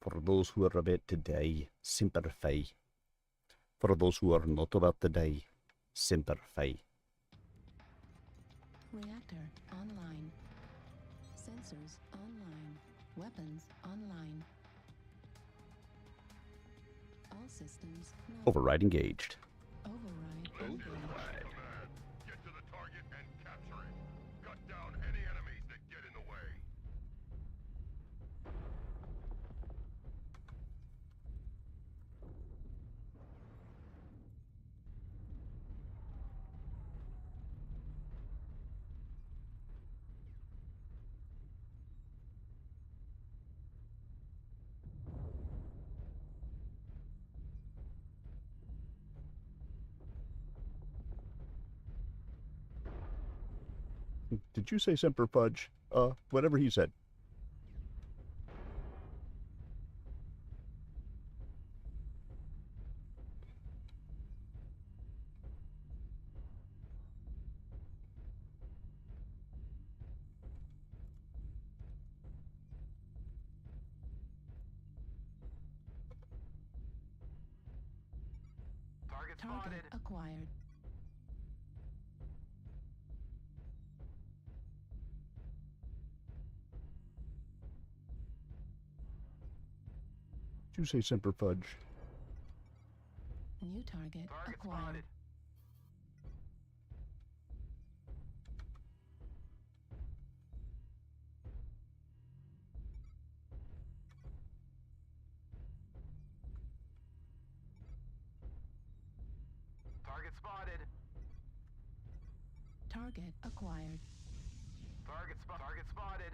For those who are about to die, Semper Fi. For those who are not about to die, Semper Fi. Reactor online. Sensors online. Weapons online. All systems not Override engaged. override engaged. Command, get to the target and capture it. Cut down any enemies that get in the way. Did you say Semper Fudge? Whatever he said. Target Target spotted. acquired. Did you say Semper Fudge? New target Target acquired. spotted. Target spotted. Target acquired. Target spotted. Target spotted.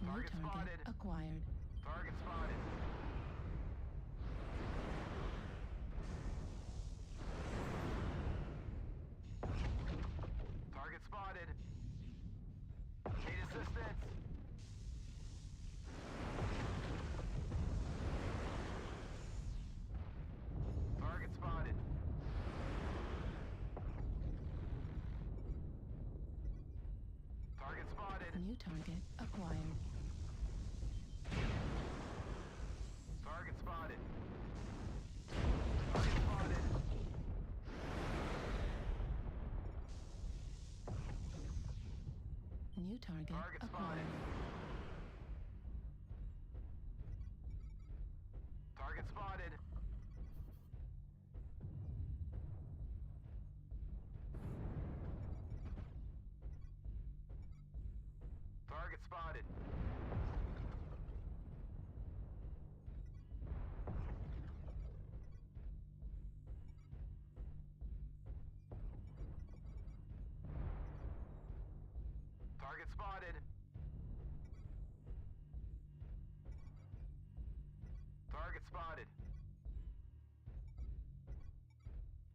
New Target target spotted. acquired. Target spotted. Target spotted. Need assistance. Target spotted. Target spotted. New target acquired. Target spotted. Target spotted. New target Target acquired. spotted. Target spotted. Target spotted. Target spotted. Target spotted.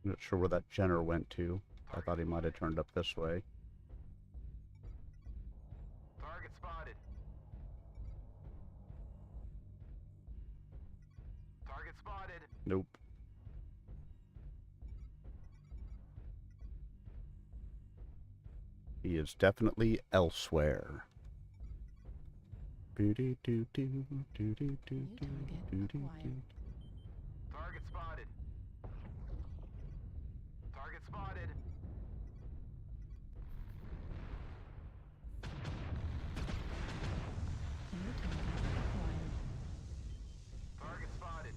I'm not sure where that Jenner went to. I thought he might have turned up this way. Target spotted. Target spotted. Nope. He is definitely elsewhere. New target acquired. Target spotted. Target spotted. New target acquired. Target spotted.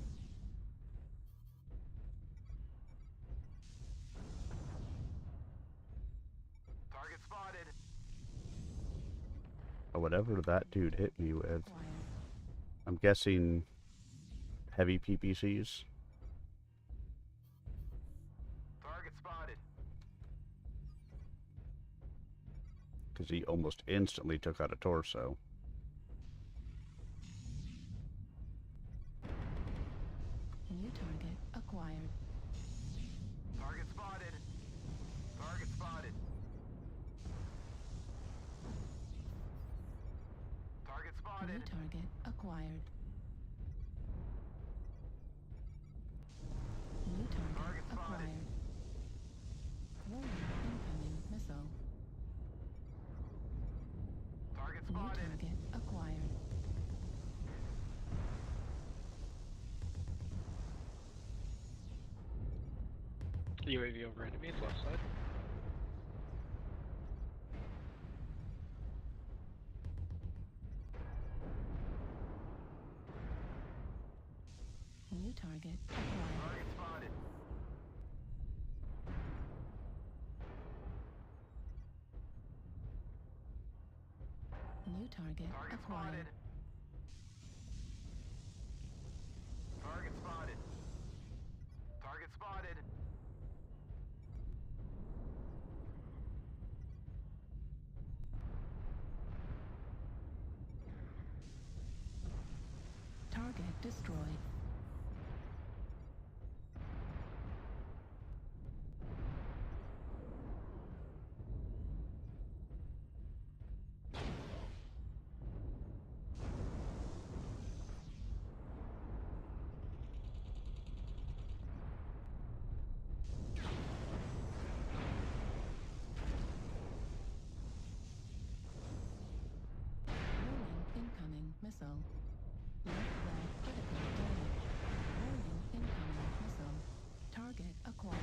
Target spotted. Or whatever that dude hit me with. Acquired. I'm guessing heavy PPCs. Target spotted. Because he almost instantly took out a torso. New target acquired. Target spotted. Target spotted. Target New spotted. target acquired. UAV over enemies, left side. New target acquired. Target spotted. New target Target acquired. spotted. Target spotted. Target spotted. Target destroyed. Warning, incoming missile. Left leg critical damage. Warning, incoming missile. Target acquired.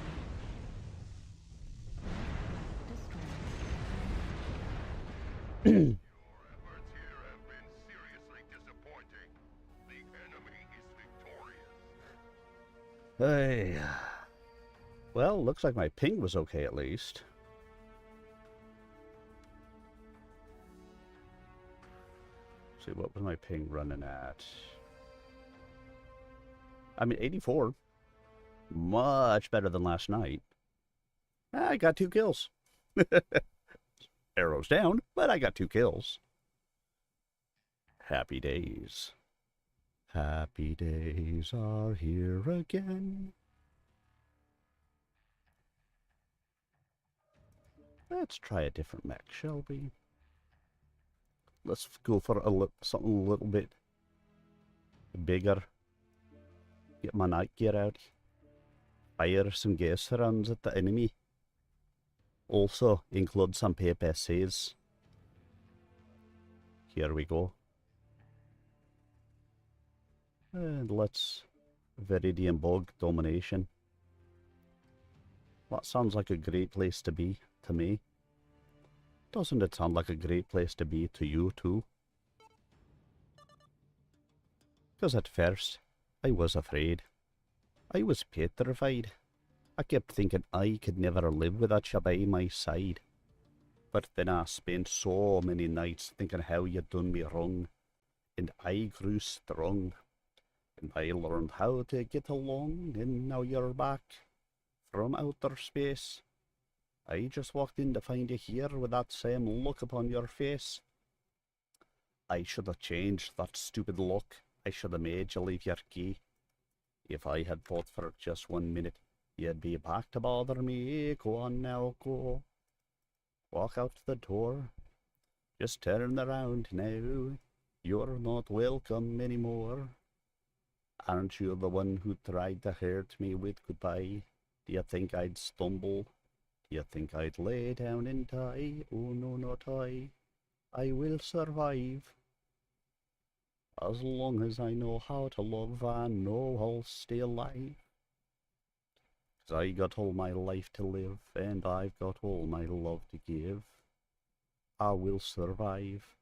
Left leg destroyed. Your efforts here have been seriously disappointing. The enemy is victorious. Hey. Well, looks like my ping was okay at least. See, what was my ping running at? I mean, 84. Much better than last night. I got 2 kills. Arrows down, but I got 2 kills. Happy days. Happy days are here again. Let's try a different mech, shall we? Let's go for something a little bit bigger. Get my night gear out. Fire some gas rounds at the enemy. Also include some PPSs. Here we go. And let's Viridian Bog Domination. That sounds like a great place to be to me. Doesn't it sound like a great place to be to you too? Because at first, I was afraid. I was petrified. I kept thinking I could never live without you by my side. But then I spent so many nights thinking how you done me wrong. And I grew strong. And I learned how to get along, and now you're back from outer space. I just walked in to find you here with that same look upon your face. I should have changed that stupid look. I should have made you leave your key. If I had thought for just 1 minute, you'd be back to bother me. Go on now, go. Walk out the door. Just turn around now. You're not welcome anymore. Aren't you the one who tried to hurt me with goodbye? Do you think I'd stumble? Do you think I'd lay down and die? Oh no, not I. I will survive. As long as I know how to love, I know I'll stay alive. 'Cause I got all my life to live, and I've got all my love to give. I will survive.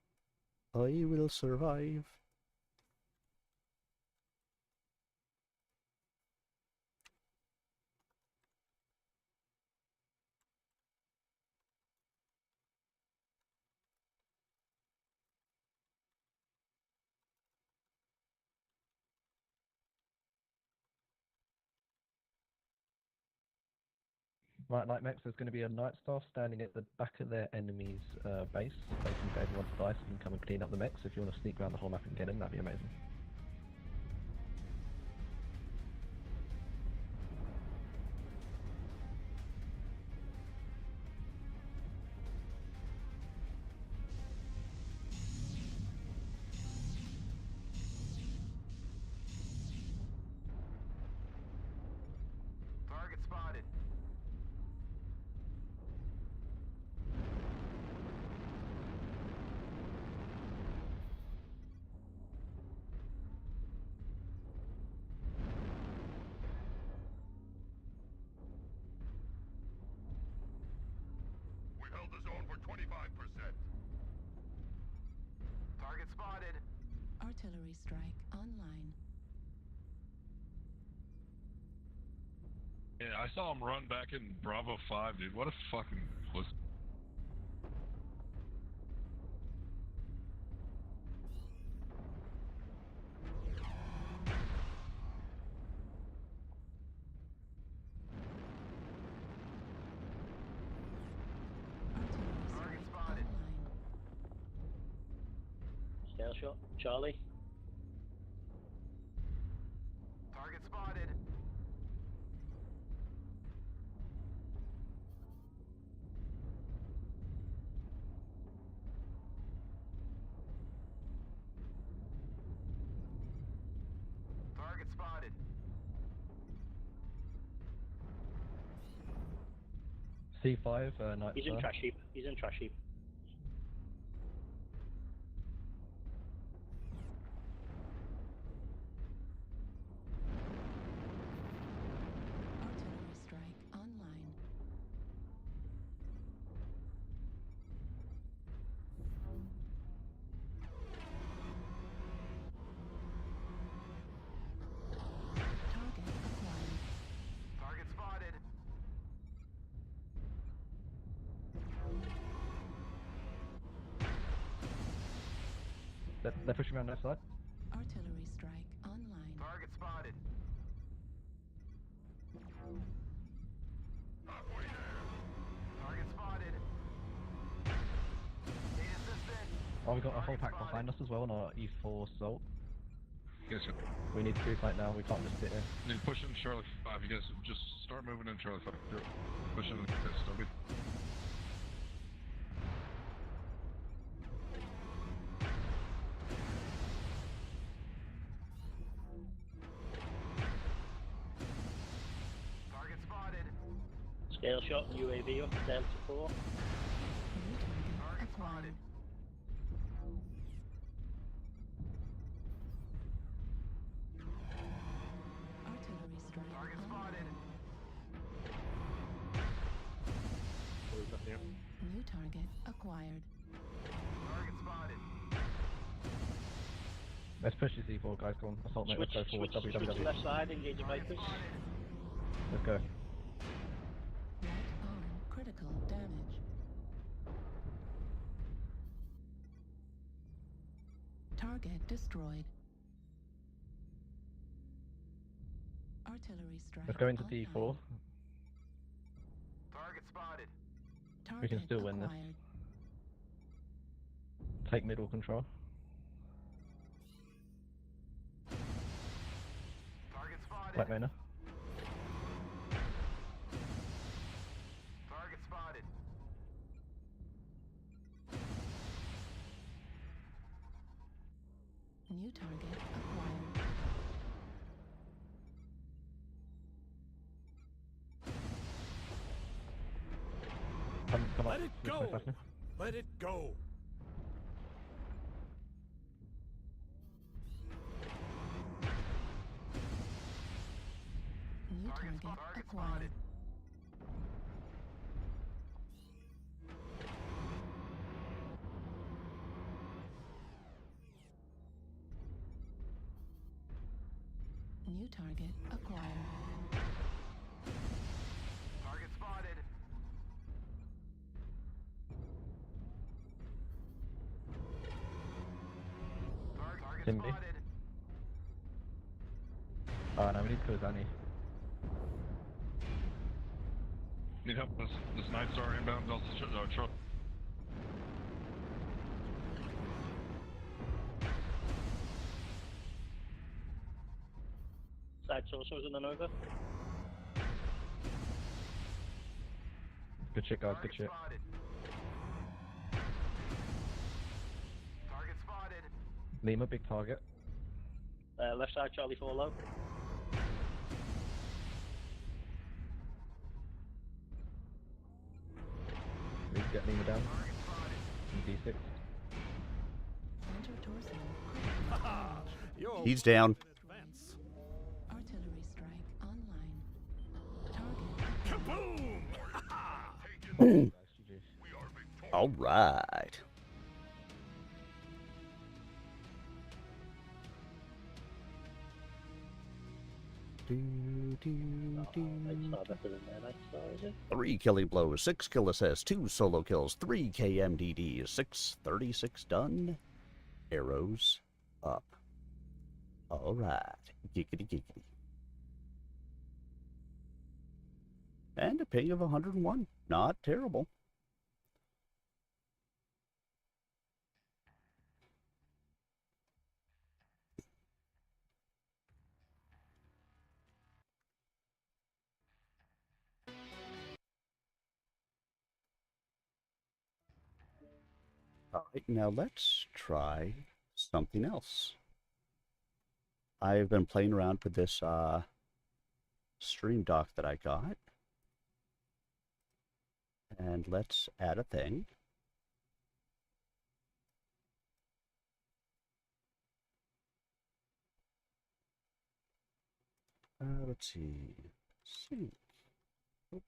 I will survive. Right, like Max, there's going to be a night staff standing at the back of their enemy's base, waiting for everyone to die so you can come and clean up the mechs. If you want to sneak around the whole map and get them, that'd be amazing. Target spotted. held the zone for 25%. Target spotted. Artillery strike online. Yeah, I saw him run back in Bravo 5, dude. What a fucking pussy. Artillery strike spotted. online. Scale shot. Charlie. Target spotted. Target spotted. C5, night He's in star. trash heap. He's in trash heap. Artillery strike online. Target acquired. Target spotted. They're pushing around that side. Artillery strike online. Target spotted. Halfway there. Target spotted. Need assistance. Oh, we got a whole pack behind us as well on our E4 Salt. You guys We need to do fight now. We can't just sit here. need to push in Charlie 5. You guys just start moving in Charlie 5. Yep. Push in this, don't be. Target spotted. Scale shot. UAV up. Delta 4. New target Target acquired. spotted. Artillery strike Target online. spotted. New target acquired. Target spotted. Let's push this E4, guys. Go on. Assault mate, let's go forward. Switch to WWW. left side. Engage the Vipers. Let's go. Right arm critical damage. Target destroyed. Artillery strike. Let's go into online. D4. Target spotted. Target We can still win this. acquired. Take middle control. Target spotted. Black Manor. Target spotted. New target acquired. Come Let on. it Let's go. move faster. Let it go. New Target target target acquired. spotted. New target acquired. Target spotted. Target Timby. spotted. Oh no, we need Kozani. Need help with this Night Star inbound Delta truck. Side sources in the Nova. Good shit, guys. Good Target shit. spotted. Target spotted. Lima, big target. Left side. Charlie 4 low. We can get Lima down. Target spotted. In D6. Center torso critical damage. You're He's down. in advance. Artillery strike online. Target acquired. Kaboom! Taken. GG. We are All right. Night Star better than their Night Star, is it? 3 killing blows, 6 kill assists, 2 solo kills, 3 KMDDs, 636 done. Arrows up. All right. Giggity giggity. And a ping of 101. Not terrible. All right, now let's try something else. I've been playing around with this stream dock that I got. And let's add a thing. Let's see. Sync. Oh.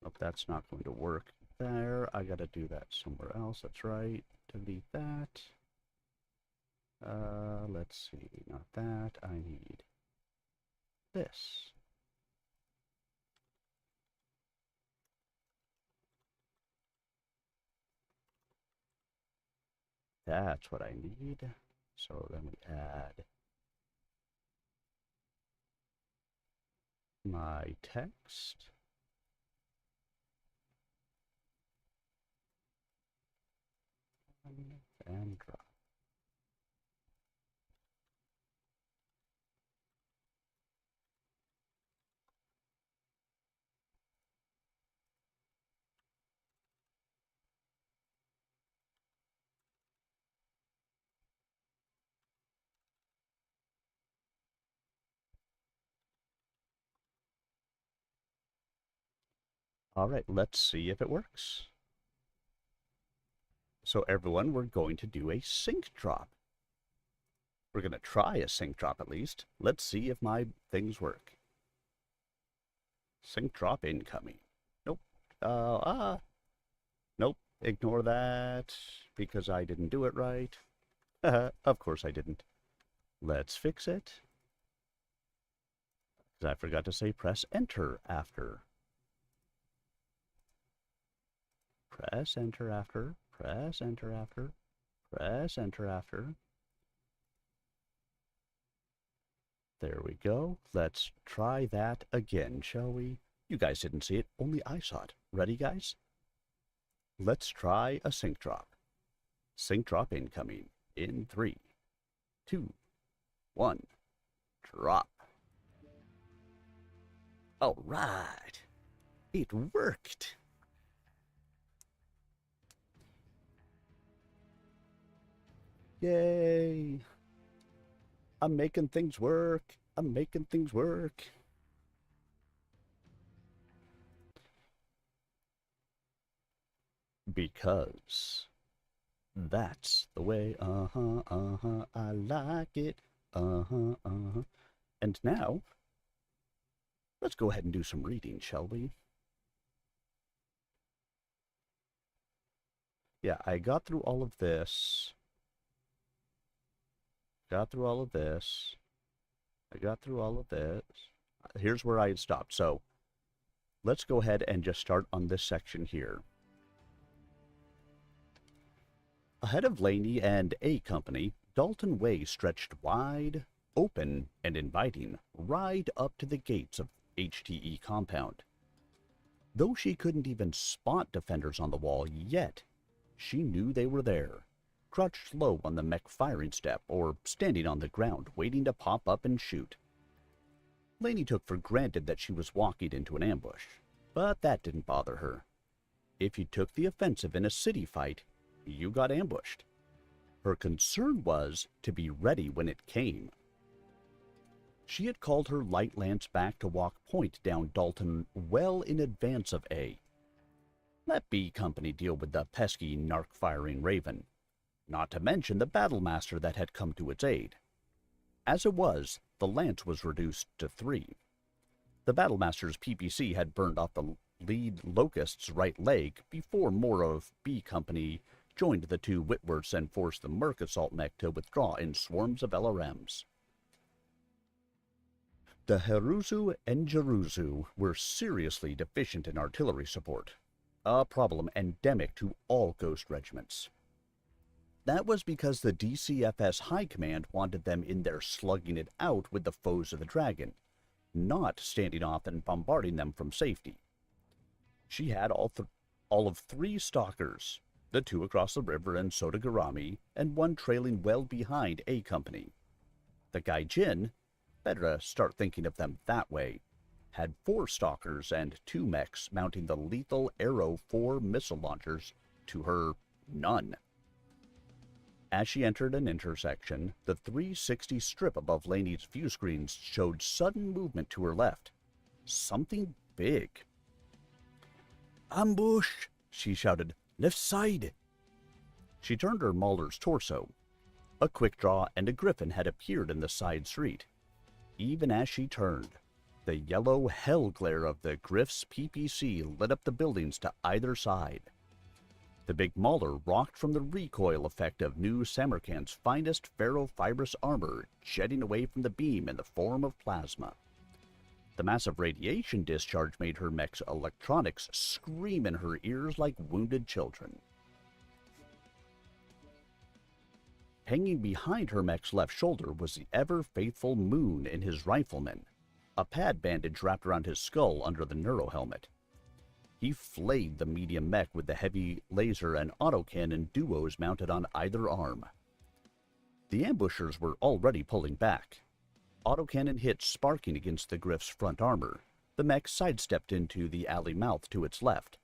Nope, that's not going to work there. I gotta do that somewhere else. That's right. Delete that. Let's see. Not that. I need this. That's what I need. So then we add my text. And drop. All right, let's see if it works. So everyone, we're going to do a sync drop. We're going to try a sync drop at least. Let's see if my things work. Sync drop incoming. Nope. Nope. Ignore that because I didn't do it right. Of course I didn't. Let's fix it. Because I forgot to say press enter after. Press enter after. Press enter after. Press enter after. There we go. Let's try that again, shall we? You guys didn't see it, only I saw it. Ready, guys? Let's try a sync drop. Sync drop incoming in 3, 2, 1. Drop. All right. It worked. Yay. I'm making things work. I'm making things work. Because that's the way, I like it, And now, let's go ahead and do some reading, shall we? Yeah, I got through all of this. Got through all of this. I got through all of this. Here's where I had stopped. So let's go ahead and just start on this section here. Ahead of Laney and A Company, Dalton Way stretched wide, open, and inviting, right up to the gates of HTE compound. Though she couldn't even spot defenders on the wall yet, she knew they were there, crouched low on the mech firing step or standing on the ground waiting to pop up and shoot. Laney took for granted that she was walking into an ambush, but that didn't bother her. If you took the offensive in a city fight, you got ambushed. Her concern was to be ready when it came. She had called her light lance back to walk point down Dalton well in advance of A. Let B Company deal with the pesky narc-firing Raven, not to mention the battle master that had come to its aid. As it was, the lance was reduced to 3. The Battlemaster's PPC had burned off the lead Locust's right leg before more of B Company joined the two Whitworths and forced the Merc assault mech to withdraw in swarms of LRMs. The Heruzu and Jeruzu were seriously deficient in artillery support, a problem endemic to all Ghost regiments. That was because the DCFS High Command wanted them in there slugging it out with the foes of the Dragon, not standing off and bombarding them from safety. She had all of 3 stalkers, the 2 across the river in Sodagarami, and 1 trailing well behind A Company. The Gaijin, better start thinking of them that way, had 4 stalkers and 2 mechs mounting the lethal Arrow 4 missile launchers to her none. As she entered an intersection, the 360 strip above Laney's view screens showed sudden movement to her left. Something big. "Ambush!" she shouted. "Left side!" She turned her Mauler's torso. A quick draw and a griffin had appeared in the side street. Even as she turned, the yellow hell glare of the Griff's PPC lit up the buildings to either side. The big Mauler rocked from the recoil effect of new Samarkand's finest ferrofibrous armor jetting away from the beam in the form of plasma. The massive radiation discharge made her mech's electronics scream in her ears like wounded children. Hanging behind her mech's left shoulder was the ever-faithful Moon in his rifleman, a pad bandage wrapped around his skull under the neurohelmet. He flayed the medium mech with the heavy laser and autocannon duos mounted on either arm. The ambushers were already pulling back. Autocannon hits sparking against the Griff's front armor. The mech sidestepped into the alley mouth to its left.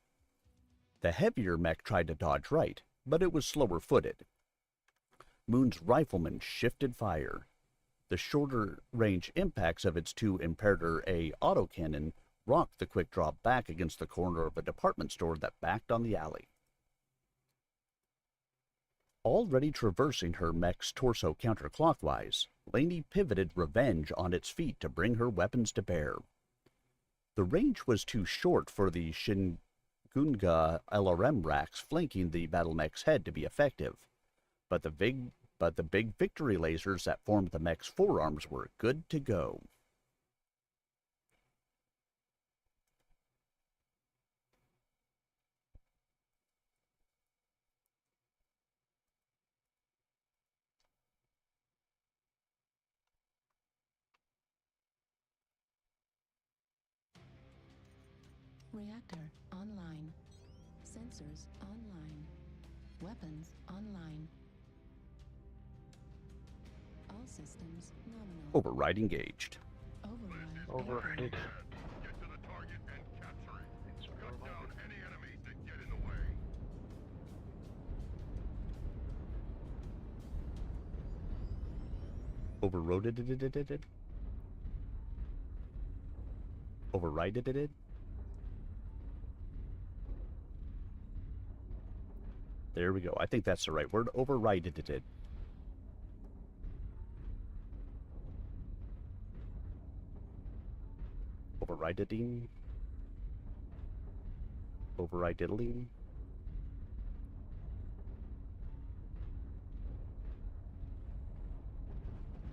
The heavier mech tried to dodge right, but it was slower-footed. Moon's rifleman shifted fire. The shorter-range impacts of its 2 Imperator A autocannon rocked the quick draw back against the corner of a department store that backed on the alley. Already traversing her mech's torso counterclockwise, Laney pivoted Revenge on its feet to bring her weapons to bear. The range was too short for the Shingunga LRM racks flanking the battle mech's head to be effective, but the big victory lasers that formed the mech's forearms were good to go. Reactor online. Sensors online. Weapons online. All systems nominal. Override engaged. Override. Overrated. Get to the target and capture it. Cut down any enemies that get in the way. Overroded. Overrided it. There we go. I think that's the right word. Overrided it. Overriding. Overriding.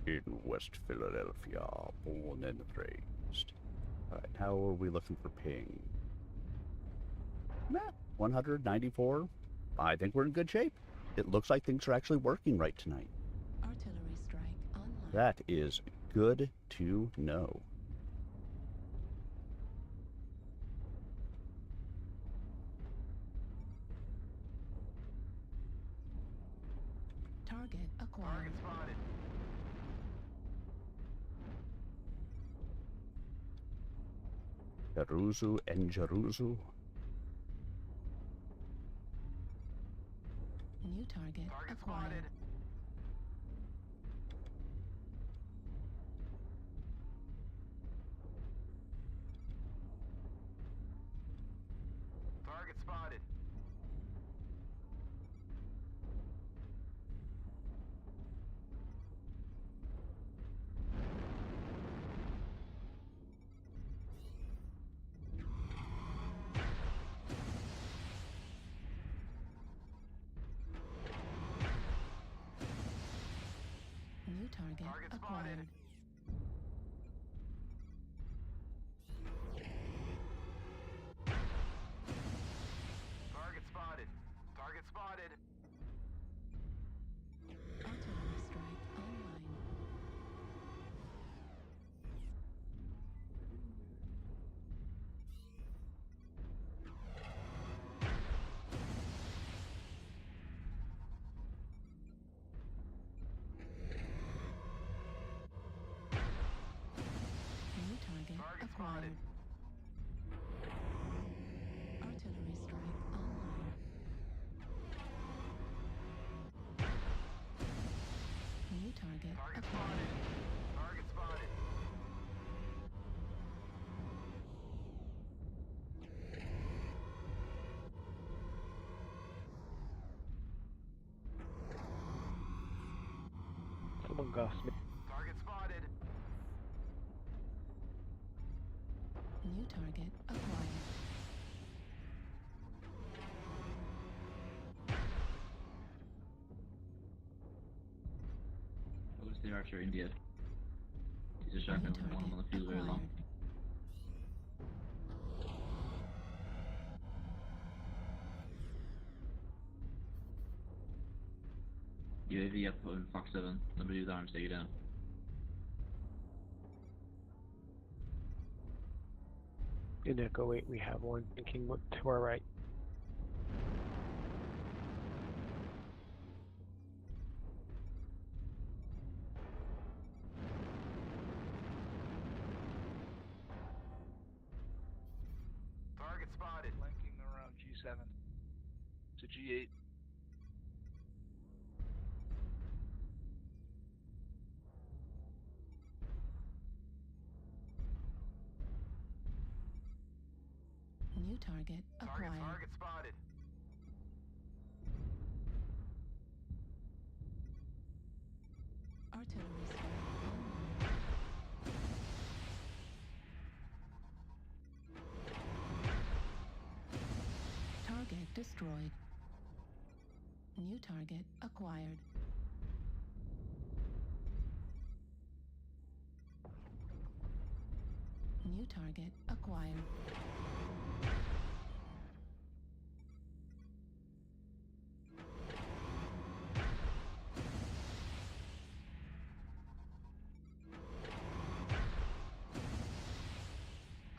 In West Philadelphia, born and raised. Alright, how are we looking for ping? 194. I think we're in good shape. It looks like things are actually working right tonight. Artillery strike online. That is good to know. Target acquired. Target spotted. Jeruzu and Jeruzu. New target Target acquired. spotted. Target spotted. Target acquired. spotted. Target spotted. Target spotted. Artillery strike online. New target Target acquired. spotted. Artillery strike online. New target Target acquired. spotted. Target spotted. Someone gassed me. Target spotted. New target acquired. What was the archer India? He's a New shotgun target with one on the field very long. acquired. UAV up on Fox 7. Somebody with arms, take it down. In Echo 8, we have one thinking to our right. Target spotted. Flanking around G7 to G8. New target acquired. Target spotted. Artillery strike online. Target destroyed. New target acquired. New target acquired.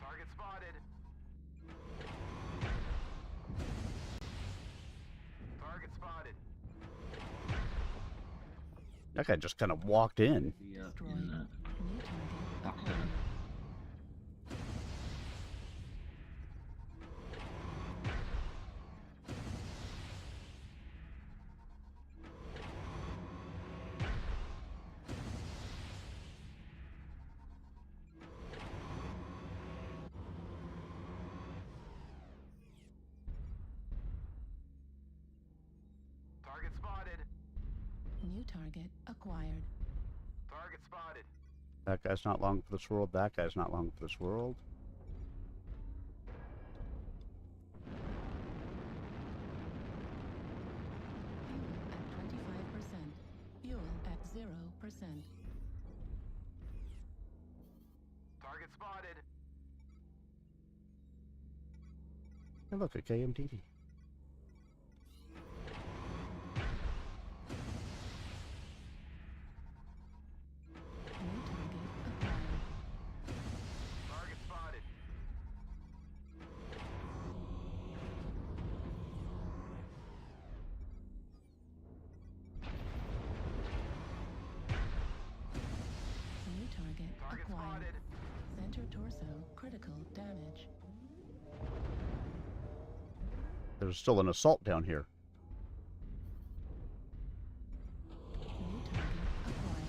Target spotted. Target spotted. That guy just kind of walked in. UAV up Destroyed. in New target Fox acquired. 7. Target spotted. New target acquired. Target spotted. That guy's not long for this world. That guy's not long for this world. Fuel at 25%. Fuel at 0%. Target spotted. Hey, look, a KMTT. New target acquired. Target spotted. New target Target acquired. spotted. Center torso critical damage. There's still an assault down here. New target acquired.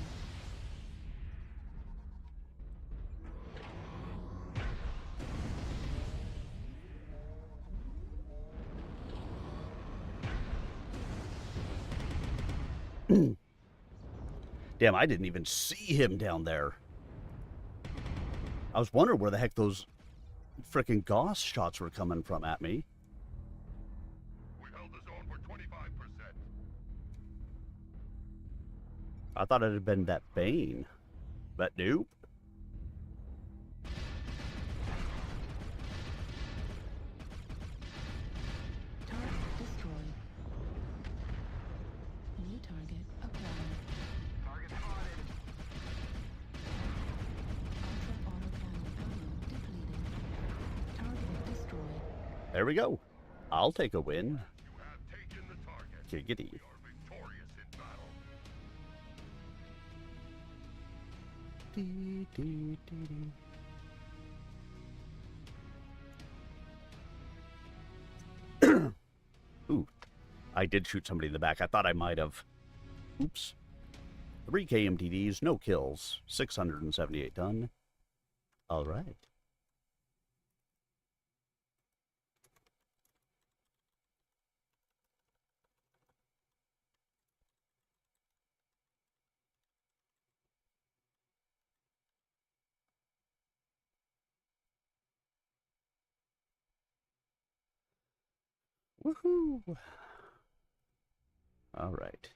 Damn, I didn't even see him down there. I was wondering where the heck those frickin' Gauss shots were coming from at me. We held the zone for 25%. I thought it had been that Bane. But nope. Target destroyed. New target acquired. Target spotted. Ultra autocannon ammo depleted. Target destroyed. There we go. I'll take a win. You have taken the target. Giggity. We are victorious in battle. Dee, dee, dee, dee. Ooh, I did shoot somebody in the back. I thought I might have. Oops. 3 KMTDs, no kills, 678 done. All right. Woohoo! All right.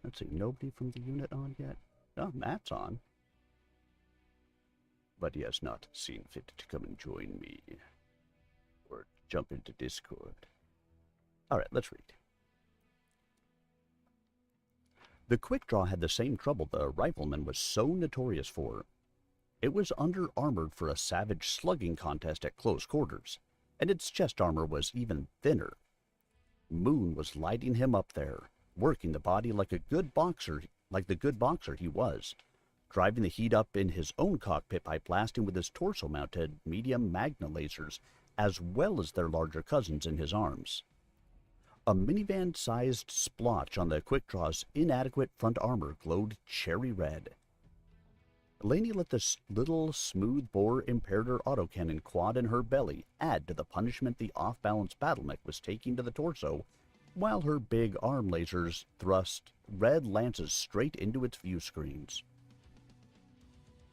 Let's see, nobody from the unit on yet? Oh, Matt's on. But he has not seen fit to come and join me. Or jump into Discord. All right, let's read. The Quick Draw had the same trouble the Rifleman was so notorious for. It was under-armored for a savage slugging contest at close quarters, and its chest armor was even thinner. Moon was lighting him up there, working the body like the good boxer he was, driving the heat up in his own cockpit by blasting with his torso-mounted medium magna lasers, as well as their larger cousins in his arms. A minivan-sized splotch on the Quick Draw's inadequate front armor glowed cherry red. Lainey let the little smooth-bore Imperator autocannon quad in her belly add to the punishment the off-balance BattleTech was taking to the torso, while her big arm lasers thrust red lances straight into its view screens.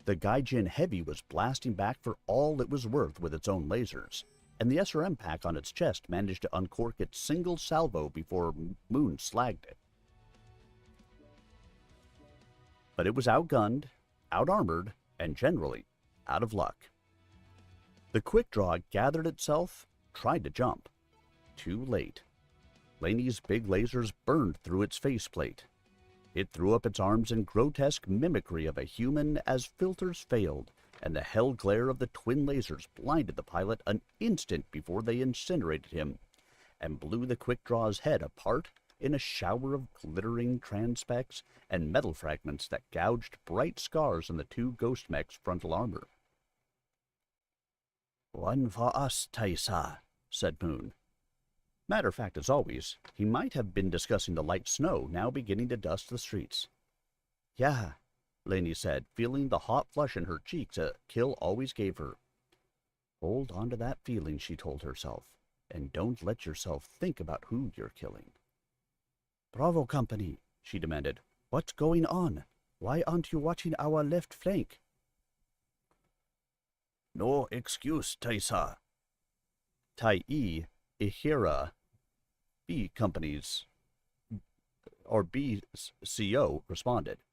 The Gaijin Heavy was blasting back for all it was worth with its own lasers, and the SRM pack on its chest managed to uncork its single salvo before Moon slagged it. But it was outgunned, out-armored, and generally out of luck. The Quick Draw gathered itself, tried to jump. Too late. Laney's big lasers burned through its faceplate. It threw up its arms in grotesque mimicry of a human as filters failed, and the hell glare of the twin lasers blinded the pilot an instant before they incinerated him, and blew the Quick Draw's head apart in a shower of glittering transpecs and metal fragments that gouged bright scars on the 2 Ghost Mechs' frontal armor. "One for us, Taisa," said Moon. Matter of fact, as always, he might have been discussing the light snow now beginning to dust the streets. "Yeah," Lainey said, feeling the hot flush in her cheeks a kill always gave her. Hold on to that feeling, she told herself, and don't let yourself think about who you're killing. "Bravo Company," she demanded. "What's going on? Why aren't you watching our left flank?" "No excuse, Taisa." Tai-E, Ihira, B Company's, or BCO, responded.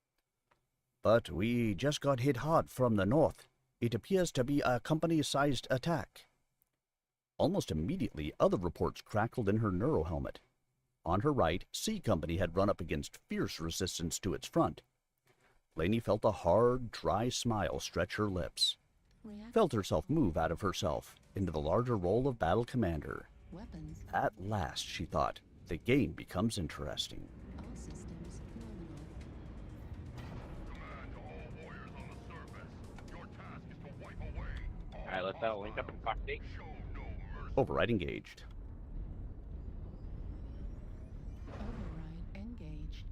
"But we just got hit hard from the north. It appears to be a company-sized attack." Almost immediately, other reports crackled in her neurohelmet. On her right, C Company had run up against fierce resistance to its front. Lainey felt a hard, dry smile stretch her lips. Felt herself move out of herself into the larger role of battle commander. Weapons. At last, she thought, the game becomes interesting. All systems nominal. Command to all warriors on the surface. Your task is to wipe away all Alright, let's link up and fuck me. show no mercy. Override engaged. Override engaged.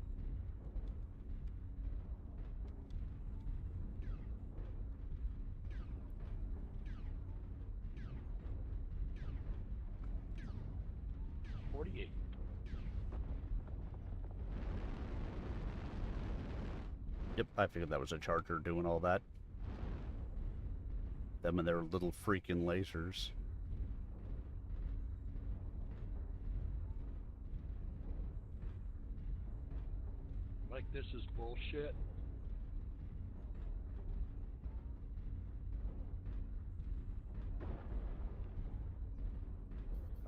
Yep, I figured that was a charger doing all that. Them and their little freaking lasers. Like This is bullshit.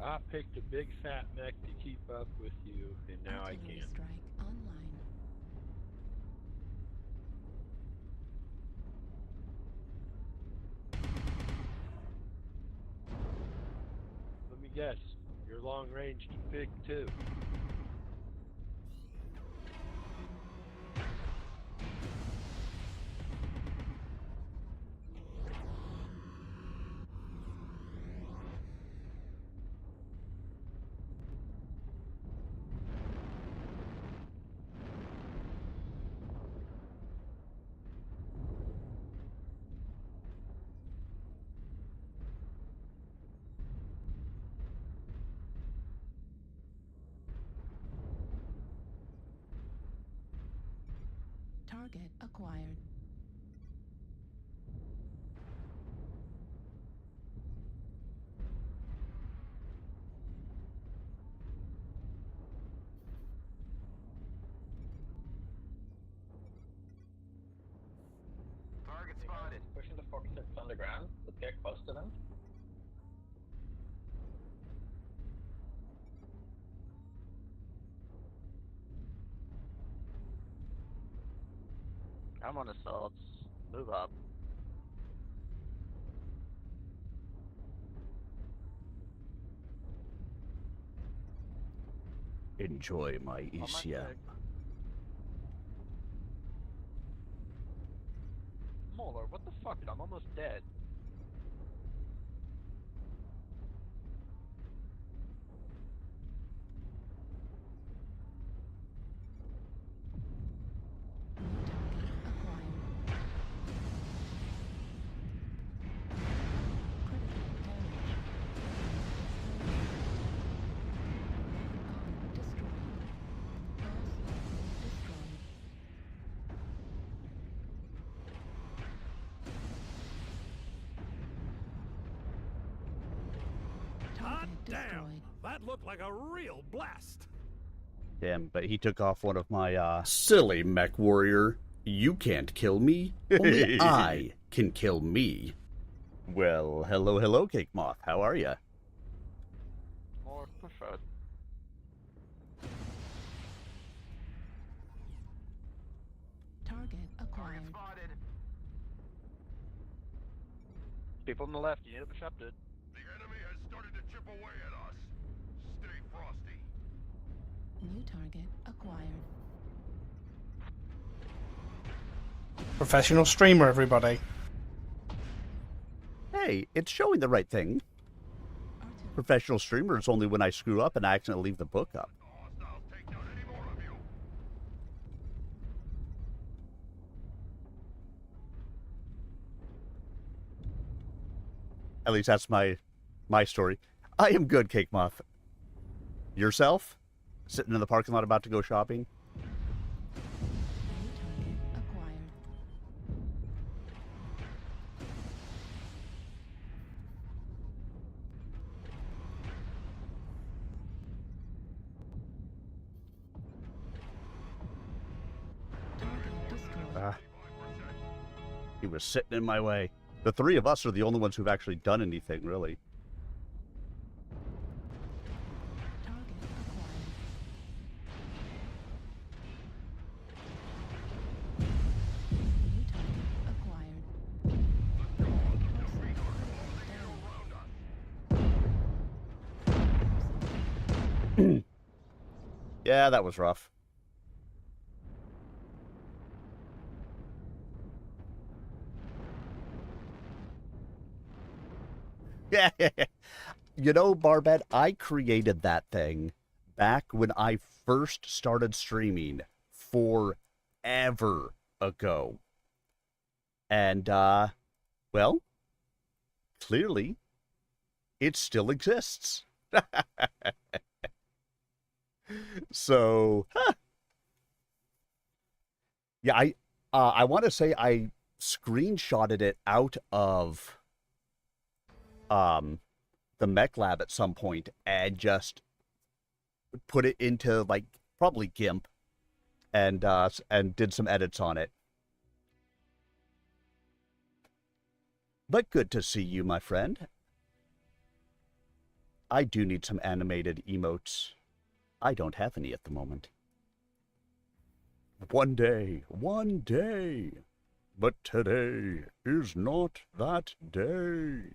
I picked a big fat mech to keep up with you, and now I Artillery can't. strike online. Let me guess, you're long range big too. Target acquired. Target spotted. Pushing the foxes on the ground. Let's get close to them. I'm on assaults. Move up. Enjoy my ECM. Molar, what the fuck? I'm almost dead. Damn, that looked like a real blast. Damn, but he took off one of my, silly mech warrior. You can't kill me. Only I can kill me. Well, hello, Cake Moth. How are ya? More preferred. Target acquired. Spotted. People on the left, you intercepted. The enemy has started to chip away at us. Stay frosty. New target acquired. Professional streamer, everybody. Hey, it's showing the right thing. Professional streamer is only when I screw up and I accidentally leave the book up. Hostiles take down any more of you. At least that's my story. I am good, Cake Moth. Yourself? Sitting in the parking lot about to go shopping? Acquired. Target destroyed. He was sitting in my way. The three of us are the only ones who've actually done anything, really. Target acquired. New target acquired. Yeah, that was rough. Yeah. You know, Barbette, I created that thing back when I first started streaming forever ago. And, well, clearly, it still exists. So, yeah, I want to say I screenshotted it out of the mech lab at some point and just put it into, like, probably GIMP and did some edits on it. But good to see you, my friend. I do need some animated emotes. I don't have any at the moment. One day. But today is not that day.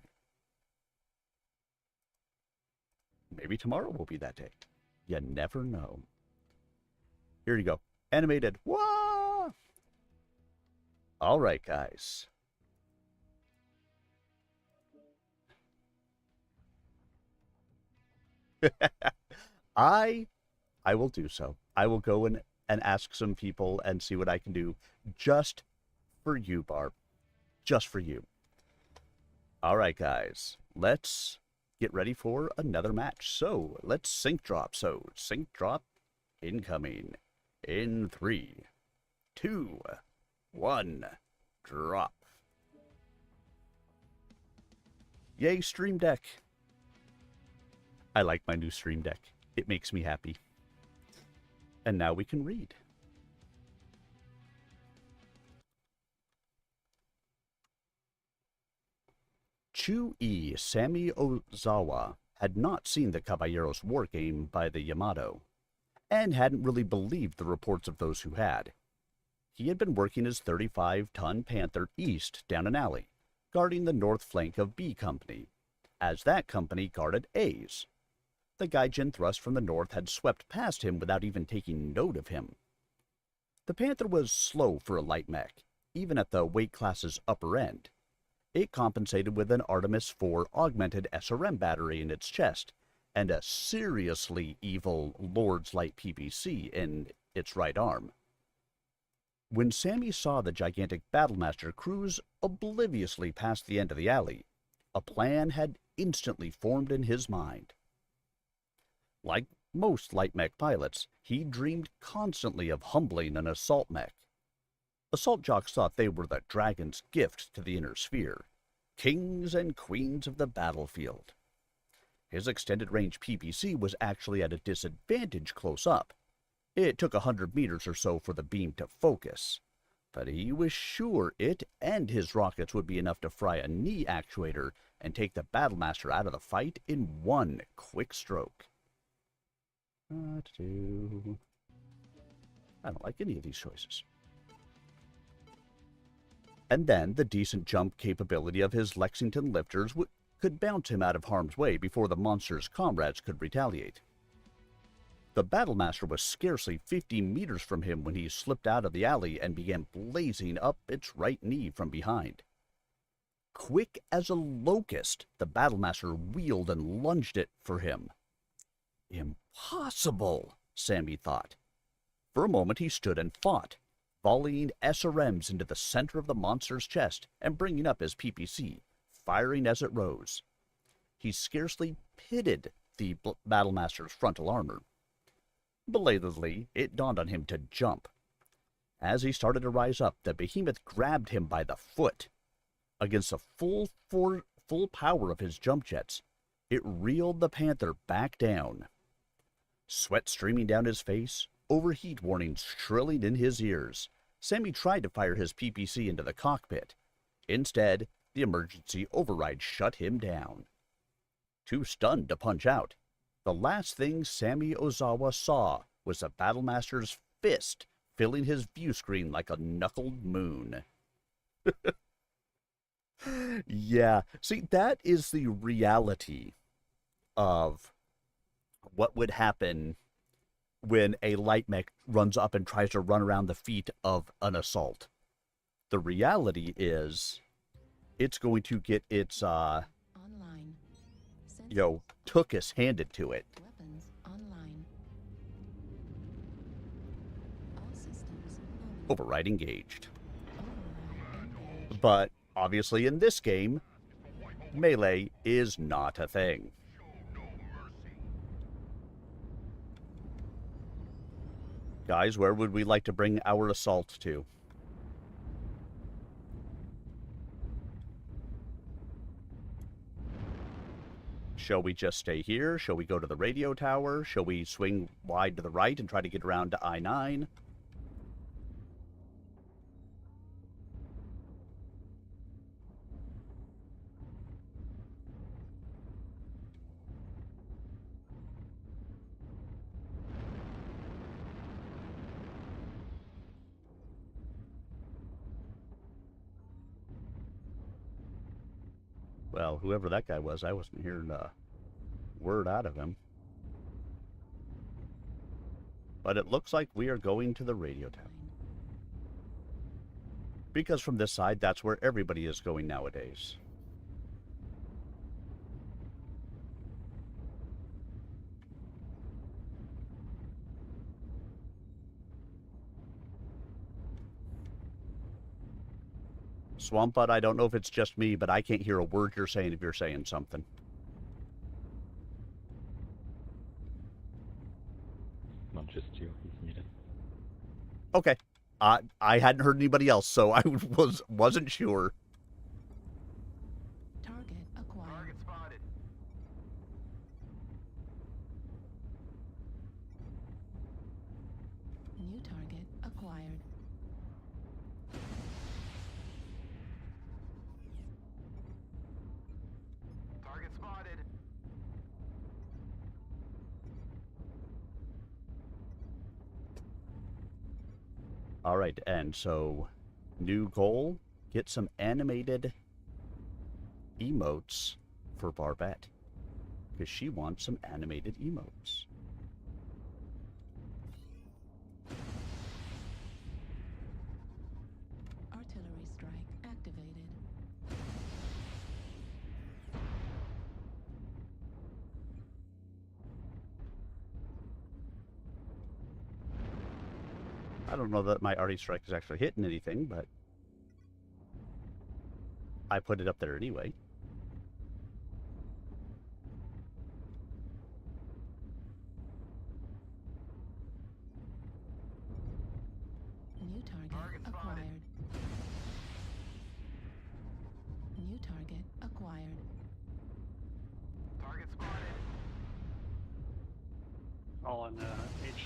Maybe tomorrow will be that day. You never know. Here you go. Animated. Wah! All right, guys. I will do so. I will go and ask some people and see what I can do just for you, Barb. Just for you. All right, guys. Let's get ready for another match. So, let's sync drop. So, sync drop incoming in 3, 2, 1, drop. Yay, Stream Deck. I like my new Stream Deck. It makes me happy. And now we can read. Chu-E Sammy Ozawa had not seen the Caballeros war game by the Yamato, and hadn't really believed the reports of those who had. He had been working his 35-ton Panther east down an alley, guarding the north flank of B Company, as that company guarded A's. The Gaijin thrust from the north had swept past him without even taking note of him. The Panther was slow for a light mech, even at the weight class's upper end. It compensated with an Artemis IV augmented SRM battery in its chest, and a seriously evil Lord's Light PPC in its right arm. When Sammy saw the gigantic Battlemaster cruise obliviously past the end of the alley, a plan had instantly formed in his mind. Like most light mech pilots, he dreamed constantly of humbling an assault mech. Assault jocks thought they were the dragon's gift to the inner sphere, kings and queens of the battlefield. His extended-range PPC was actually at a disadvantage close up. It took 100 meters or so for the beam to focus, but he was sure it and his rockets would be enough to fry a knee actuator and take the Battlemaster out of the fight in one quick stroke. What to do? I don't like any of these choices. And then the decent jump capability of his Lexington lifters could bounce him out of harm's way before the monster's comrades could retaliate. The Battlemaster was scarcely 50 meters from him when he slipped out of the alley and began blazing up its right knee from behind. Quick as a locust, the Battlemaster wheeled and lunged it for him. Impossible, Sammy thought. For a moment he stood and fought, volleying SRMs into the center of the monster's chest and bringing up his PPC, firing as it rose. He scarcely pitted the Battlemaster's frontal armor. Belatedly, it dawned on him to jump. As he started to rise up, the behemoth grabbed him by the foot. Against the full power of his jump jets, it reeled the Panther back down. Sweat streaming down his face, overheat warnings shrilling in his ears, Sammy tried to fire his PPC into the cockpit. Instead, the emergency override shut him down. Too stunned to punch out, the last thing Sammy Ozawa saw was the Battlemaster's fist filling his view screen like a knuckled moon. Yeah, see, that is the reality of what would happen when a light mech runs up and tries to run around the feet of an assault. The reality is, it's going to get its, Online. tuchus handed to it. Weapons online. All systems nominal. Override engaged. Override engaged. But, obviously in this game, melee is not a thing. Guys, where would we like to bring our assault to? Shall we just stay here? Shall we go to the radio tower? Shall we swing wide to the right and try to get around to I-9? Well, whoever that guy was, I wasn't hearing a word out of him. But it looks like we are going to the radio tower. Because from this side, that's where everybody is going nowadays. Swamp Bud, I don't know if it's just me, but I can't hear a word you're saying if you're saying something. Not just you, he's muted. Okay. I hadn't heard anybody else, so I wasn't sure. Target acquired. Target spotted. New target acquired. Target spotted. All right, and so new goal, get some animated emotes for Barbette. Because she wants some animated emotes. Artillery strike activated. I don't know that my arty strike is actually hitting anything, but I put it up there anyway. New target acquired. New target acquired. Target spotted. All on H9.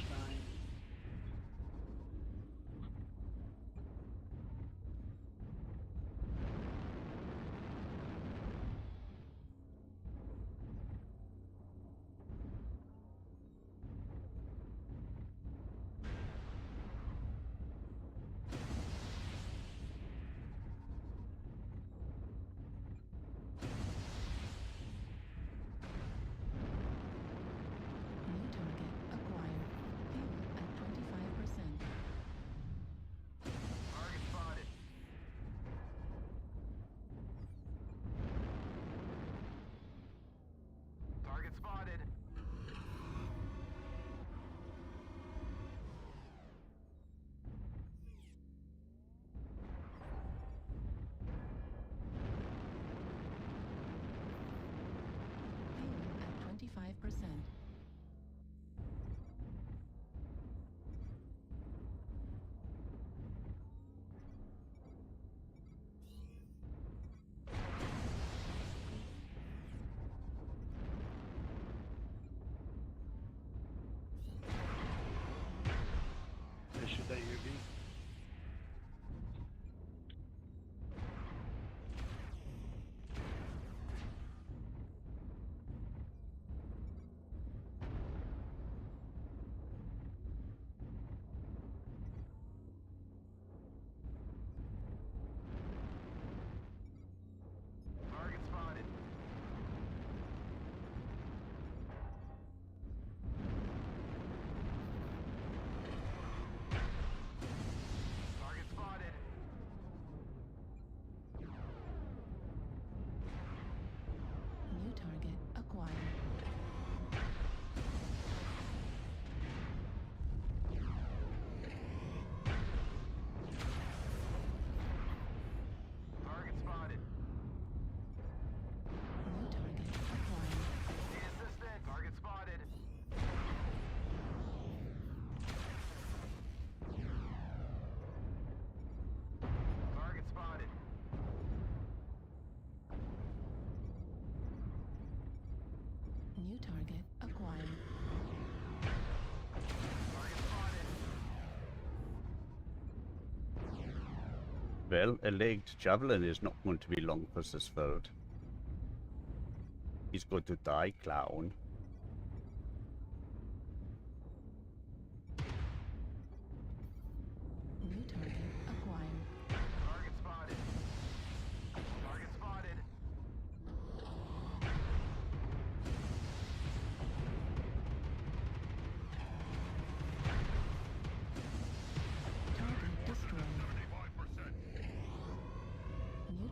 New target acquired. Fuel at 25%. Target spotted. Target spotted. Fuel at 25%. Issued that UV. Target spotted. Target spotted. New target acquired. Target spotted. New target acquired. Need assistant. Target spotted. Target spotted. New target acquired. Target spotted. Well, a legged javelin is not going to be long for this world. He's going to die, clown. New target acquired. Target spotted. Target spotted.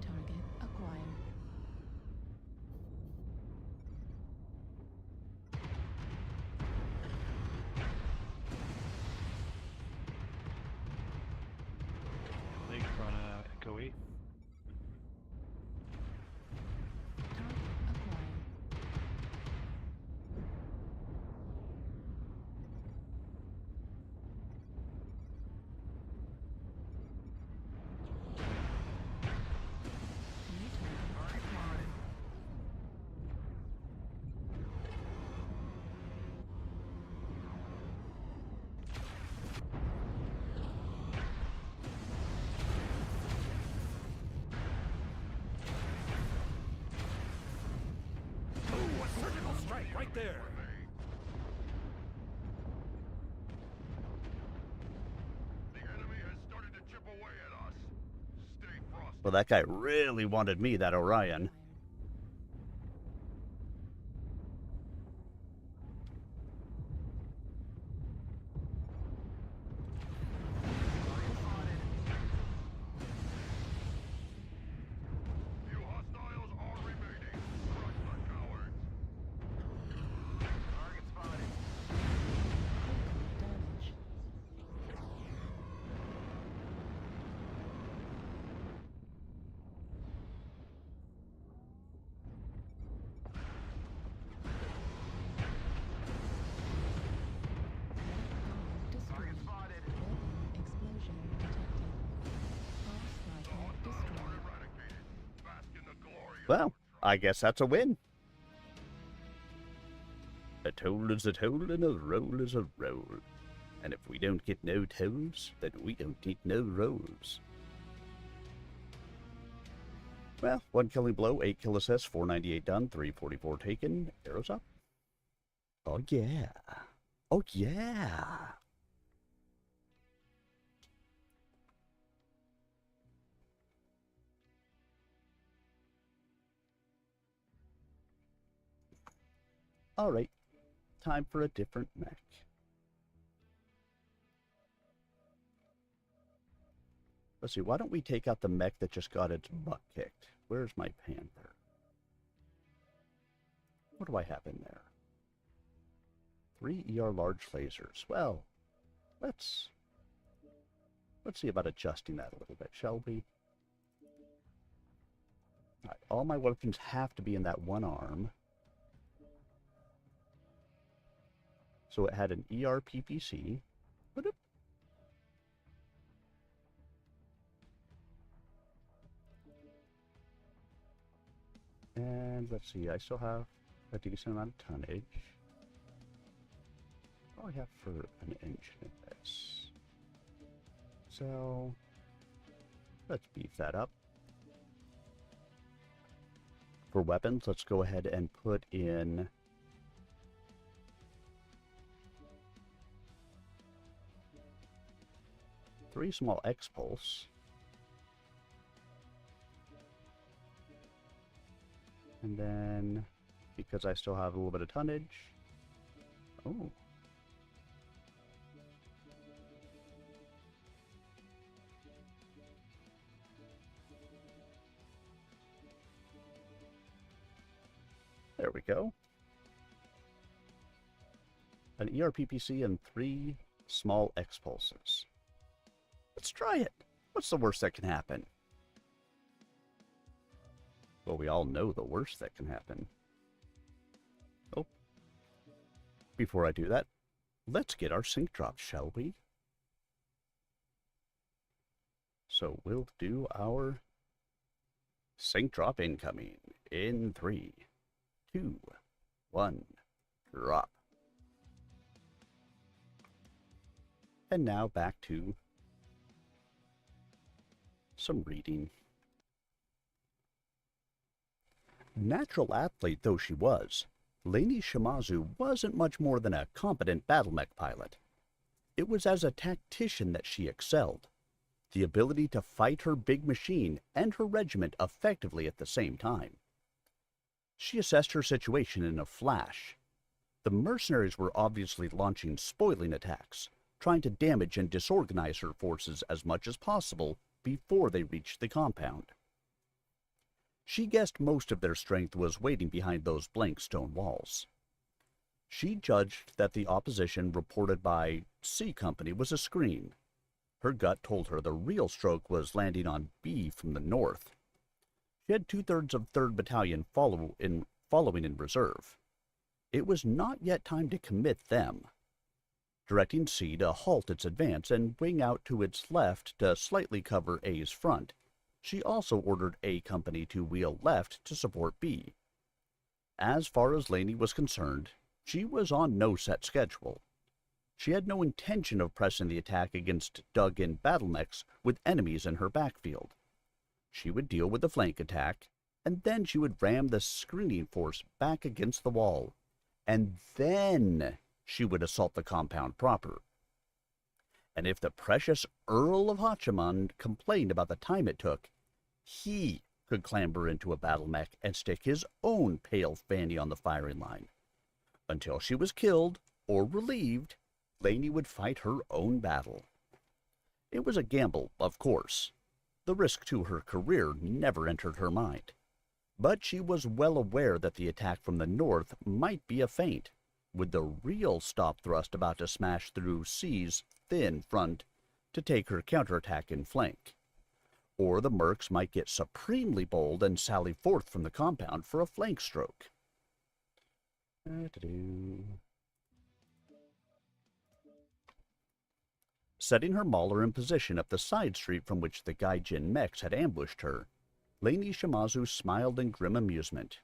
target acquired. Lake front Echo 8. Target acquired. New target acquired. Ooh, a surgical strike right there. The enemy has started to chip away at us. Stay frosty. Well, that guy really wanted me, that Orion. Few hostiles are remaining. Crush the cowards. Target spotted. Damage. Destroyed. Target spotted. Weapon explosion detected. All sniper destroyed. Eradicated. Bask in the glory of Well, I guess that's a win. A toll is a toll and a roll is a roll. And if we don't get no tolls, then we don't get no rolls. Well, 1 killing blow, 8 kill assists, 498 done, 344 taken. Arrows up. Oh yeah. Oh yeah. Alright, time for a different mech. Let's see, why don't we take out the mech that just got its butt kicked? Where's my Panther? What do I have in there? 3 ER large lasers. Well, let's see about adjusting that a little bit, shall we? Alright, all my weapons have to be in that one arm. So it had an ER PPC. And let's see, I still have a decent amount of tonnage. What do I have for an engine in this? So, let's beef that up. For weapons, let's go ahead and put in three small X-Pulse. And then, because I still have a little bit of tonnage, oh. There we go. An ERPPC and 3 small X-Pulses. Let's try it. What's the worst that can happen? Well, we all know the worst that can happen. Oh. Before I do that, let's get our sync drops, shall we? So we'll do our sync drop incoming in 3, 2, 1, drop. And now back to some reading. Natural athlete though she was, Lainey Shimazu wasn't much more than a competent battle mech pilot. It was as a tactician that she excelled. The ability to fight her big machine and her regiment effectively at the same time. She assessed her situation in a flash. The mercenaries were obviously launching spoiling attacks, trying to damage and disorganize her forces as much as possible before they reached the compound. She guessed most of their strength was waiting behind those blank stone walls. She judged that the opposition reported by C Company was a screen. Her gut told her the real stroke was landing on B from the north. She had 2/3 of 3rd Battalion following in reserve. It was not yet time to commit them. Directing C to halt its advance and wing out to its left to slightly cover A's front, she also ordered A Company to wheel left to support B. As far as Laney was concerned, she was on no set schedule. She had no intention of pressing the attack against dug-in battle mechs with enemies in her backfield. She would deal with the flank attack, and then she would ram the screening force back against the wall, and then she would assault the compound proper. And if the precious Earl of Hachiman complained about the time it took, he could clamber into a battle mech and stick his own pale fanny on the firing line. Until she was killed or relieved, Laney would fight her own battle. It was a gamble, of course. The risk to her career never entered her mind. But she was well aware that the attack from the north might be a feint, with the real stop thrust about to smash through C's thin front to take her counterattack in flank. Or the mercs might get supremely bold and sally forth from the compound for a flank stroke. Setting her mauler in position up the side street from which the Gaijin mechs had ambushed her, Laney Shimazu smiled in grim amusement.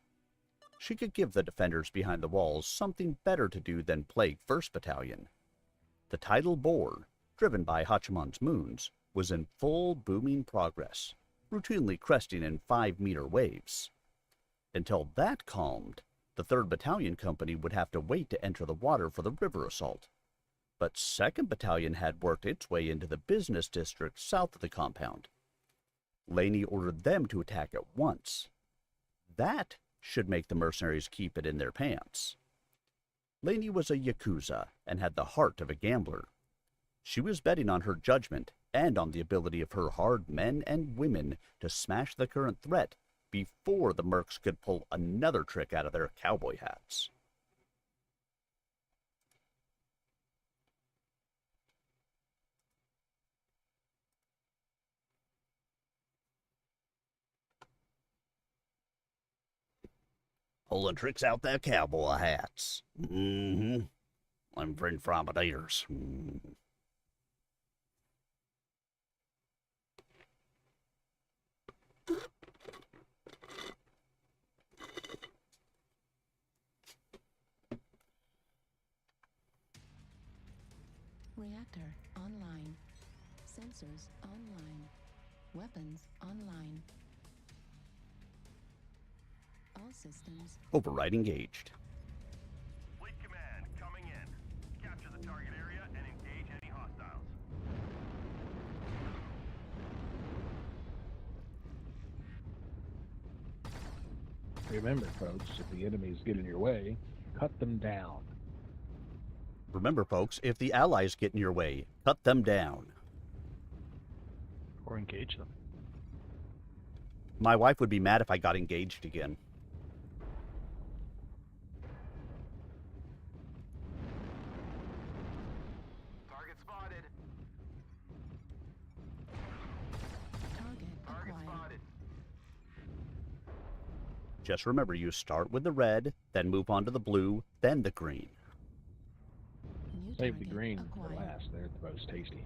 She could give the defenders behind the walls something better to do than plague 1st Battalion. The tidal bore, driven by Hachiman's moons, was in full booming progress, routinely cresting in 5-meter waves. Until that calmed, the 3rd Battalion Company would have to wait to enter the water for the river assault. But 2nd Battalion had worked its way into the business district south of the compound. Laney ordered them to attack at once. That should make the mercenaries keep it in their pants. Laney was a Yakuza and had the heart of a gambler. She was betting on her judgment and on the ability of her hard men and women to smash the current threat before the mercs could pull another trick out of their cowboy hats. Pulling tricks out their cowboy hats. I'm friend promenaders. Reactor online. Sensors online. Weapons online. All systems. Override engaged. Fleet command coming in. Capture the target area and engage any hostiles. Remember, folks, if the enemies get in your way, cut them down. Remember, folks, if the allies get in your way, cut them down. Or engage them. My wife would be mad if I got engaged again. Target spotted. Target acquired. Spotted. Just remember, you start with the red, then move on to the blue, then the green. New Save the target green acquired. for last. They're the most tasty.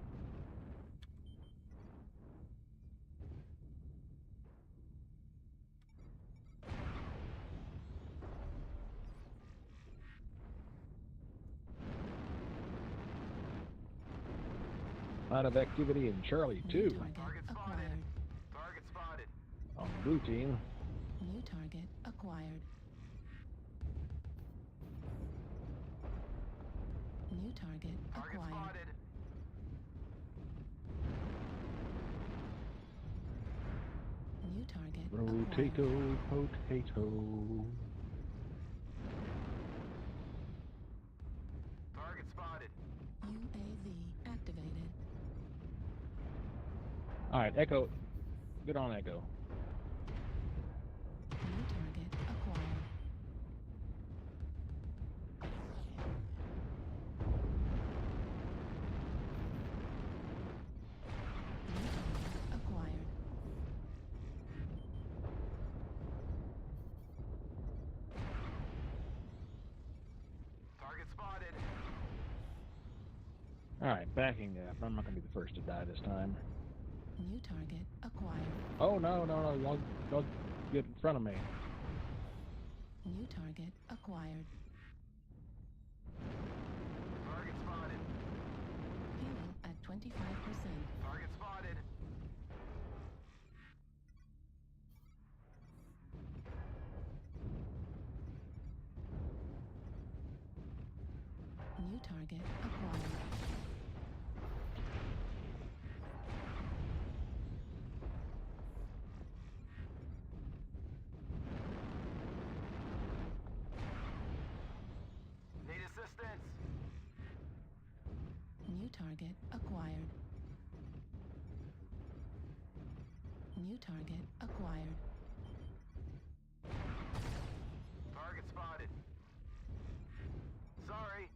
Lot of activity in Charlie, New too. target acquired. Target spotted. On the blue team, New target acquired. New target Target acquired. spotted. New target acquired. potato. Target spotted. UAV activated. All right, Echo. Get on Echo. Alright, backing up. I'm not gonna be the first to die this time. New target acquired. Oh no, no, no, y'all get in front of me. New target acquired. Target spotted. Fuel at 25%. Target spotted. New target acquired. Need assistance. New target acquired. New target acquired. Target spotted. Sorry.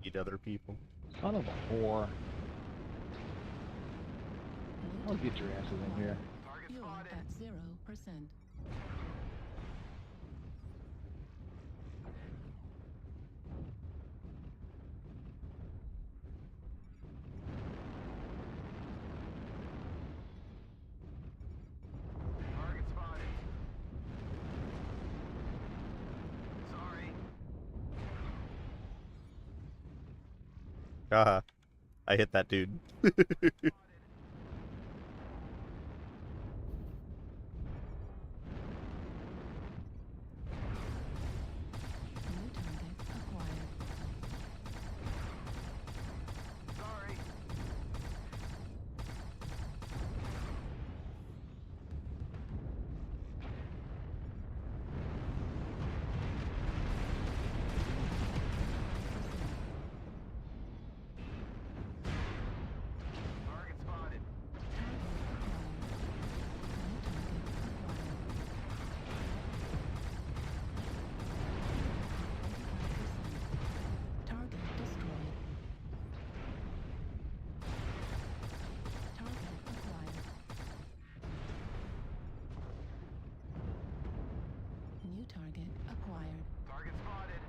Eat other people. Son of a whore. I'll get your asses in here. Target Fuel spotted. at 0%. Target spotted. Sorry. Haha. I hit that dude. New target acquired. Sorry. Target spotted. Target destroyed. Target acquired. New target acquired. Target spotted.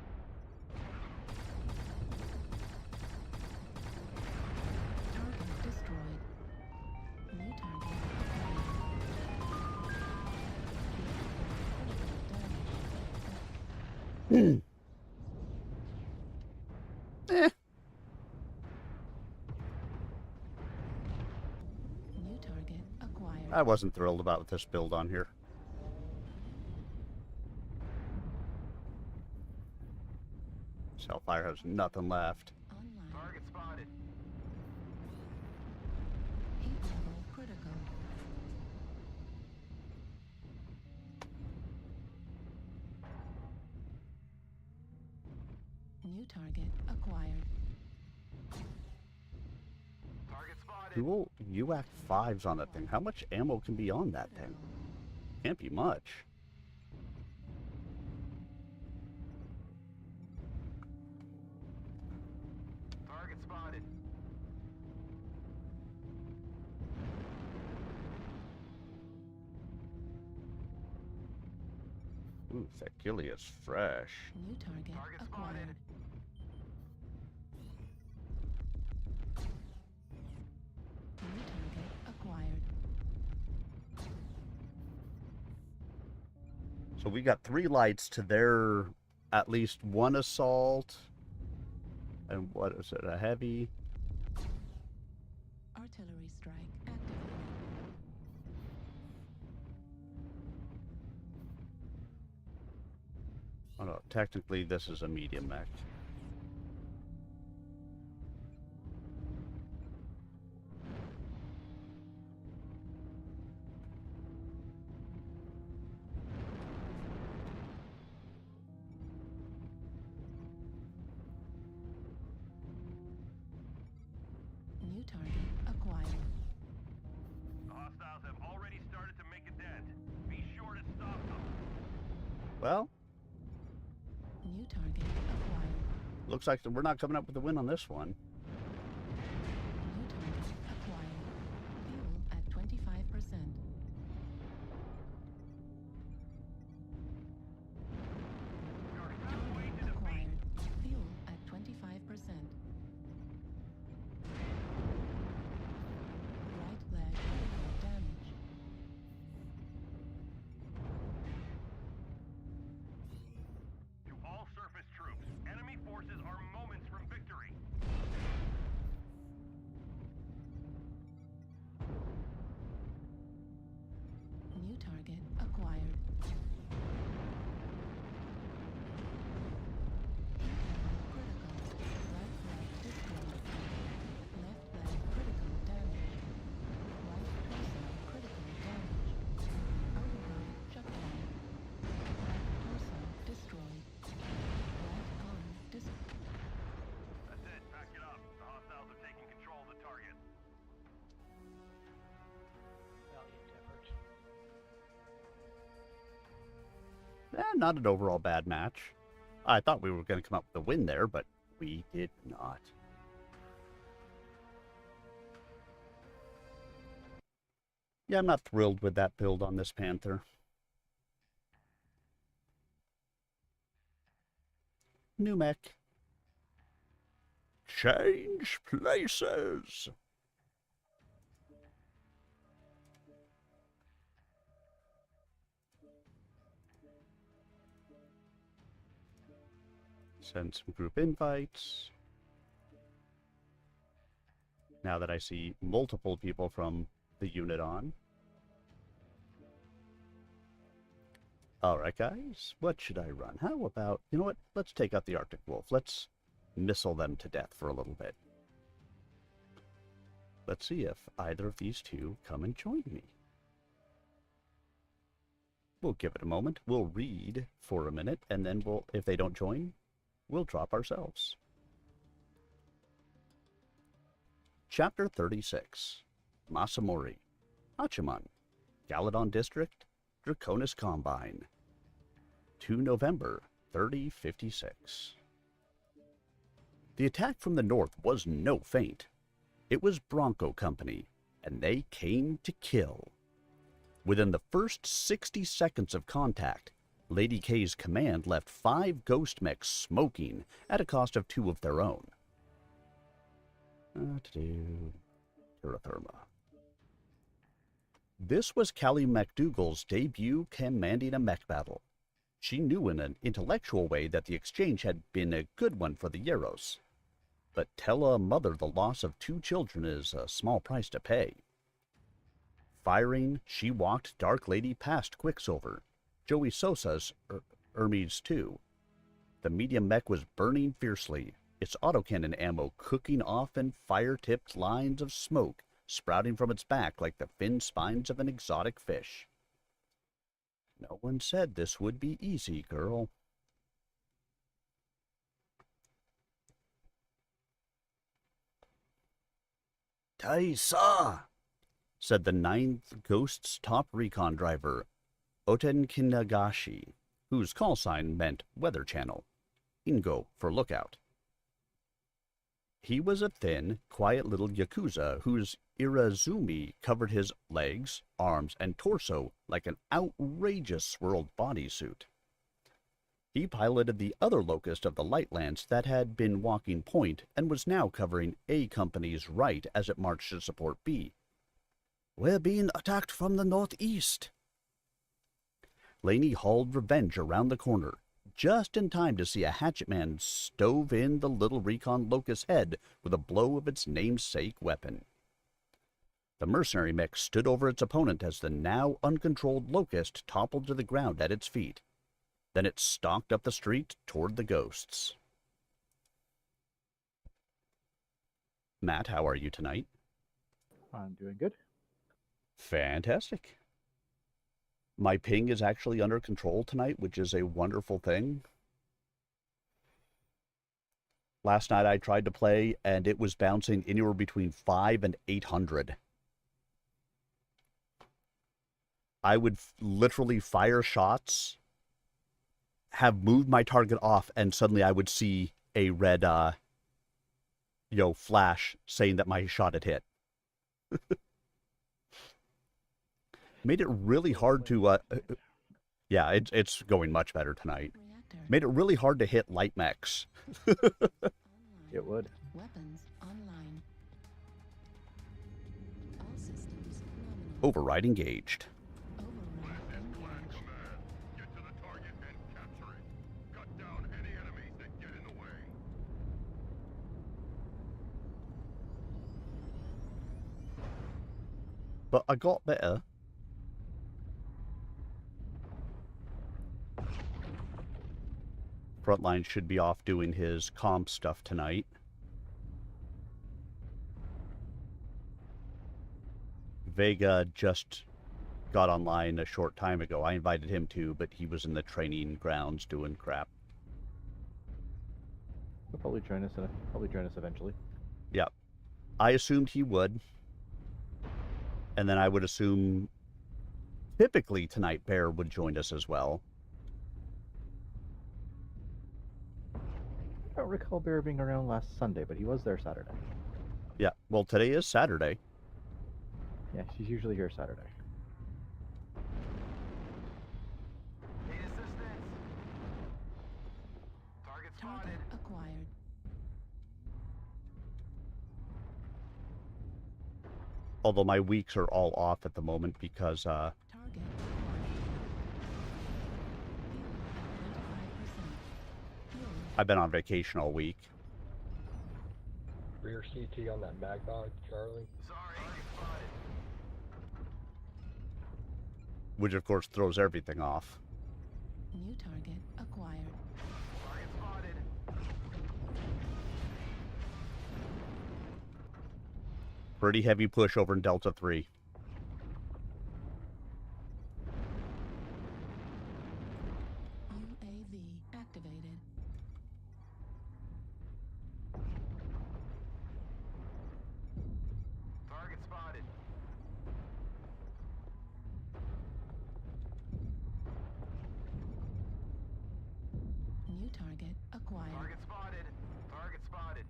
Target destroyed. New target acquired. Eh. New target acquired. I wasn't thrilled about this build on here. Hellfire has nothing left. Online. Target spotted. Heat level critical. New target acquired. Target spotted. Dual UAC 5s on that thing. How much ammo can be on that thing? Can't be much. Target spotted. Ooh, that ghillie is fresh. New target Target acquired. spotted. New target acquired. So we got 3 lights to their at least 1 assault. And what is it? A heavy? Artillery strike activated. Oh no, technically this is a medium mech. New target acquired. The hostiles have already started to make a dent. Be sure to stop them. Well, New target acquired. looks like we're not coming up with a win on this one. New target acquired. Fuel at 25%. Target target acquired. Critical. Right leg destroyed. Left leg critical damage. Right torso critical damage. Override shut down. Right torso destroyed. Right arm destroyed. That's it. Pack it up. The hostiles are taking control of the target. Valiant effort. Not an overall bad match. I thought we were going to come up with a win there, but we did not. Yeah, I'm not thrilled with that build on this Panther. New mech. Change places. Send some group invites. Now that I see multiple people from the unit on. Alright guys, what should I run? How about, you know what, let's take out the Arctic Wolf. Let's missile them to death for a little bit. Let's see if either of these two come and join me. We'll give it a moment. We'll read for a minute, and then we'll, if they don't join, we'll drop ourselves. Chapter 36. Masamori. Hachiman. Galadon District. Draconis Combine. 2 November 3056. The attack from the north was no feint. It was Bronco Company, and they came to kill. Within the first 60 seconds of contact, Lady K's command left 5 ghost mechs smoking at a cost of 2 of their own. Terratherma. This was Callie MacDougall's debut commanding a mech battle. She knew in an intellectual way that the exchange had been a good one for the Yaros. But tell a mother the loss of 2 children is a small price to pay. Firing, she walked Dark Lady past Quicksilver, Joey Sosa's Hermes too. The medium mech was burning fiercely, its autocannon ammo cooking off in fire-tipped lines of smoke sprouting from its back like the fin spines of an exotic fish. No one said this would be easy, girl. Taisa, said the 9th Ghost's top recon driver, Oten Kinagashi, whose call sign meant Weather Channel. Ingo for lookout. He was a thin, quiet little Yakuza whose Irazumi covered his legs, arms, and torso like an outrageous swirled bodysuit. He piloted the other locust of the Lightlands that had been walking point and was now covering A Company's right as it marched to support B. We're being attacked from the northeast. Laney hauled Revenge around the corner, just in time to see a hatchetman stove in the little recon locust's head with a blow of its namesake weapon. The mercenary mech stood over its opponent as the now uncontrolled locust toppled to the ground at its feet. Then it stalked up the street toward the ghosts. Matt, how are you tonight? I'm doing good. Fantastic. My ping is actually under control tonight, which is a wonderful thing. Last night I tried to play, and it was bouncing anywhere between 500 and 800. I would literally fire shots, have moved my target off, and suddenly I would see a red, flash saying that my shot had hit. Made it really hard to, yeah, it's going much better tonight. Made it really hard to hit light mechs. It would. Weapons online. All systems nominal. Override engaged. Override engaged. Get to the target and capture it. Cut down any enemies that get in the way. But I got better. Frontline should be off doing his comp stuff tonight. Vega just got online a short time ago. I invited him too, but he was in the training grounds doing crap. He'll probably join us. Eventually. Yeah, I assumed he would, and then I would assume typically tonight Bear would join us as well. I don't recall Bear being around last Sunday, but he was there Saturday. Yeah, well, today is Saturday. Yeah, she's usually here Saturday. Need assistance. Target spotted. Acquired. Although my weeks are all off at the moment because Target. I've been on vacation all week. Rear CT on that mag dog, Charlie. Which of course throws everything off. New target acquired. Target spotted. Pretty heavy push over in Delta 3. UAV activated. Target spotted. New target acquired. Target spotted. Target spotted.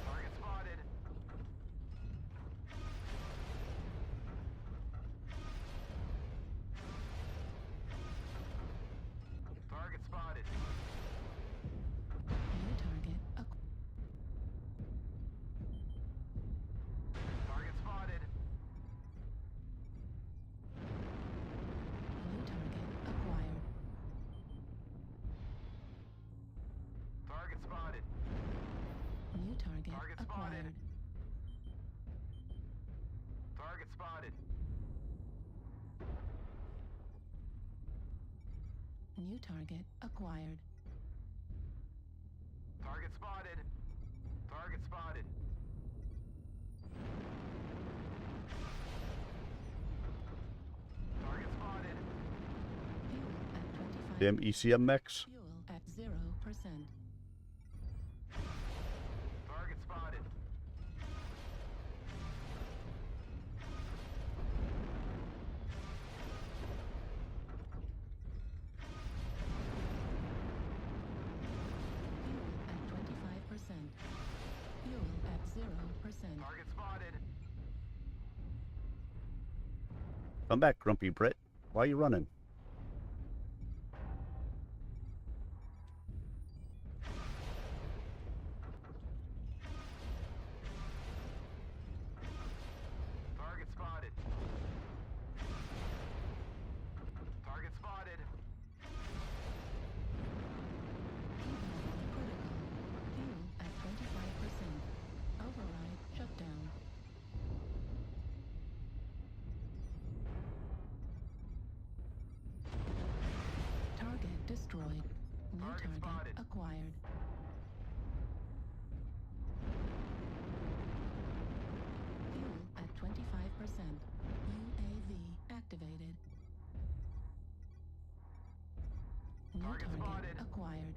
Target spotted. Target spotted. New target Target spotted. New target acquired. Target spotted. New target Target spotted. acquired. Target spotted. New target acquired. Target spotted. Target spotted. Target spotted. Fuel at 25. Them ECM mechs. Fuel at 0%. Target spotted. Fuel at 25%. Fuel at 0%. Target spotted. Come back, Grumpy Brit. Why are you running? Target spotted. Target spotted. Critical. Fuel at 25%. Override shutdown. Target destroyed. New Target target spotted. acquired. Fuel at 25%. UAV activated. New Target target spotted. acquired.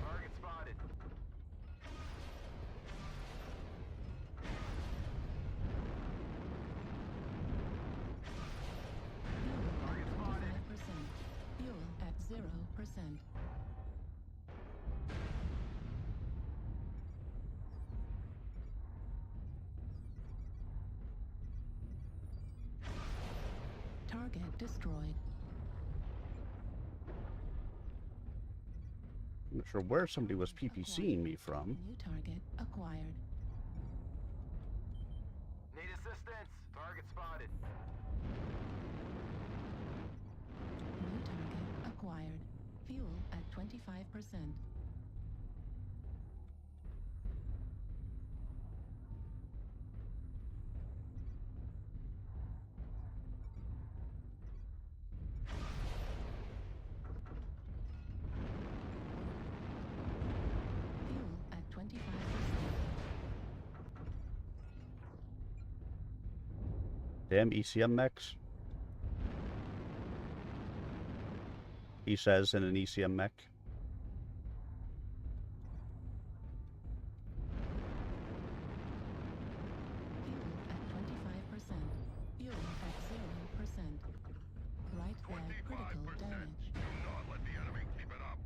Target spotted. Fuel at 25%. Fuel at 0%. Target destroyed. I'm not sure where somebody was PPCing me from. New target acquired. Need assistance. Target spotted. New target acquired. Fuel at 25%. Damn ECM mechs. He says in an ECM mech. Fuel at 25%. Fuel at 0%. Right leg critical damage. Do not let the enemy keep it up.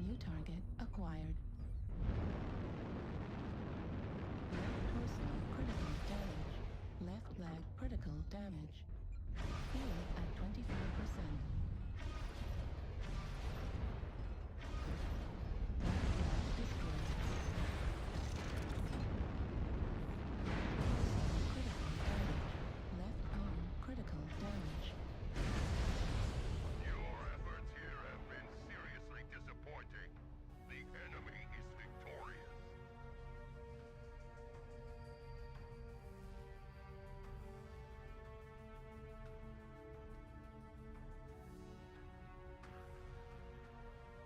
New target acquired. Left torso critical damage. Left leg critical damage. Fuel at 25%. Destroyed. Left arm critical damage. Your efforts here have been seriously disappointing. The enemy is victorious.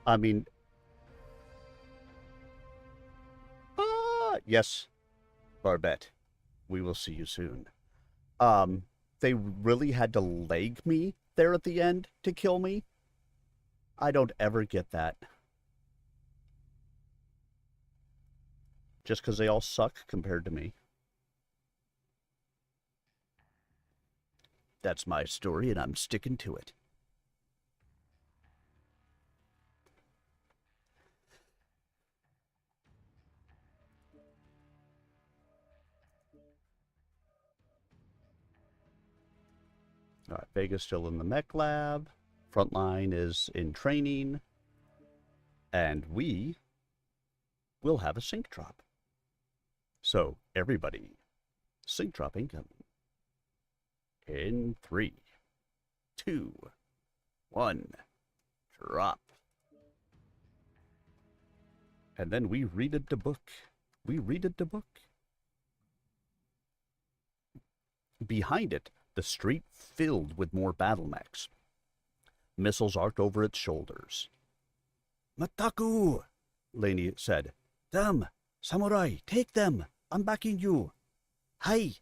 I mean, yes, Barbette, we will see you soon. They really had to leg me there at the end to kill me? I don't ever get that. Just because they all suck compared to me. That's my story, and I'm sticking to it. All right, Vega's still in the mech lab. Frontline is in training. And we will have a sync drop. So, everybody, sync drop incoming. In 3, 2, 1, drop. And then we read it the book. We read it the book. Behind it, the street filled with more battle mechs. Missiles arced over its shoulders. "Mataku!" Laney said. "Them! Samurai! Take them! I'm backing you!" "Hi!"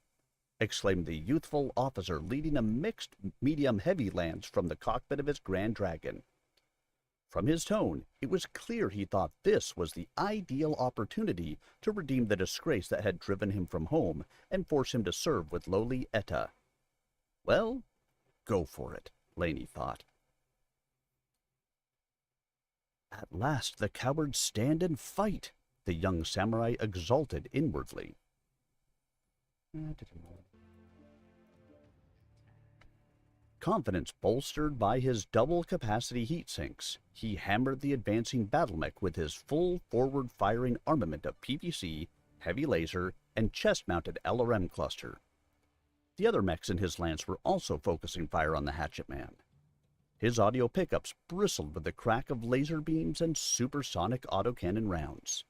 exclaimed the youthful officer leading a mixed medium-heavy lance from the cockpit of his Grand Dragon. From his tone, it was clear he thought this was the ideal opportunity to redeem the disgrace that had driven him from home and force him to serve with lowly Etta. Well, go for it, Laney thought. At last the cowards stand and fight, the young samurai exulted inwardly. Confidence bolstered by his double-capacity heat sinks, he hammered the advancing battle mech with his full forward-firing armament of PVC, heavy laser, and chest-mounted LRM cluster. The other mechs in his lance were also focusing fire on the Hatchet Man. His audio pickups bristled with the crack of laser beams and supersonic autocannon rounds.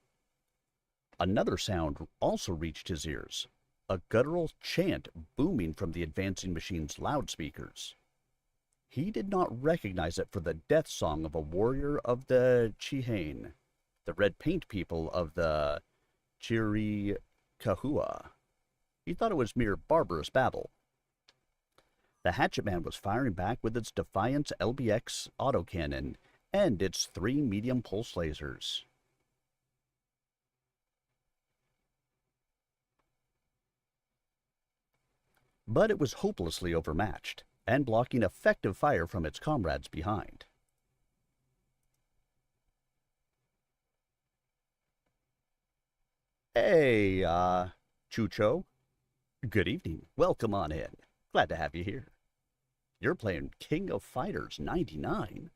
Another sound also reached his ears, a guttural chant booming from the advancing machine's loudspeakers. He did not recognize it for the death song of a warrior of the Chihane, the red paint people of the Chiricahua. He thought it was mere barbarous babble. The Hatchet Man was firing back with its Defiance LBX autocannon and its 3 medium pulse lasers. But it was hopelessly overmatched, and blocking effective fire from its comrades behind. Hey, Chucho. Good evening. Welcome on in. Glad to have you here. You're playing King of Fighters 99.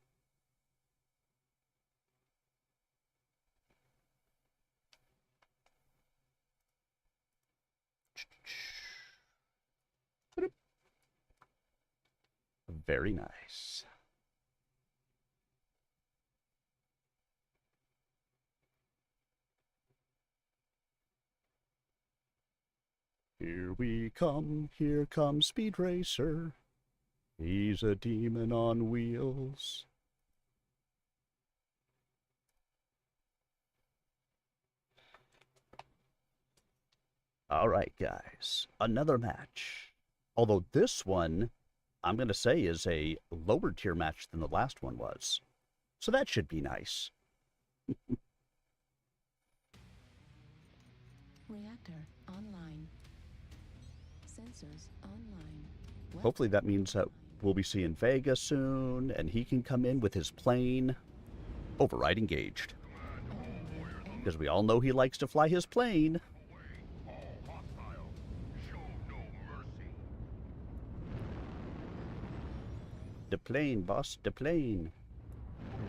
Very nice. Here we come, here comes Speed Racer. He's a demon on wheels. All right, guys. Another match. Although this one, I'm going to say, is a lower tier match than the last one was. So that should be nice. Reactor online. Sensors online. Hopefully that means that we'll be seeing Vega soon, and he can come in with his plane. Override engaged. Because we all know he likes to fly his plane. The plane, boss, the plane.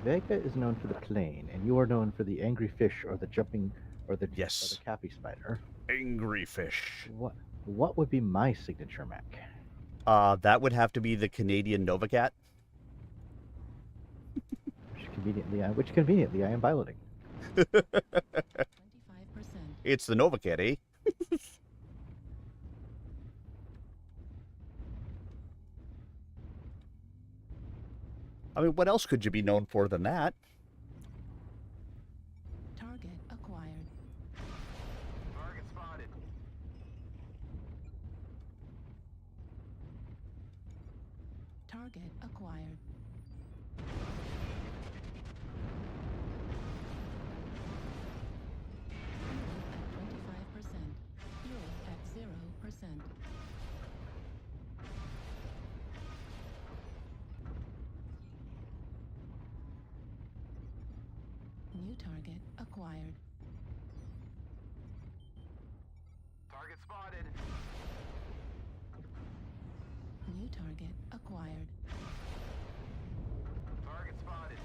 Vega is known for the plane, and you are known for the angry fish or the jumping or the Yes. or the cappy spider. Angry fish. What would be my signature mech? That would have to be the Canadian Novacat. Which conveniently I am piloting. 25%. It's the Novacat, eh? I mean, what else could you be known for than that? Target acquired. Target spotted. Target acquired. Fuel at 25%. Fuel at 0%. New target acquired. Target spotted. New target acquired. Target spotted.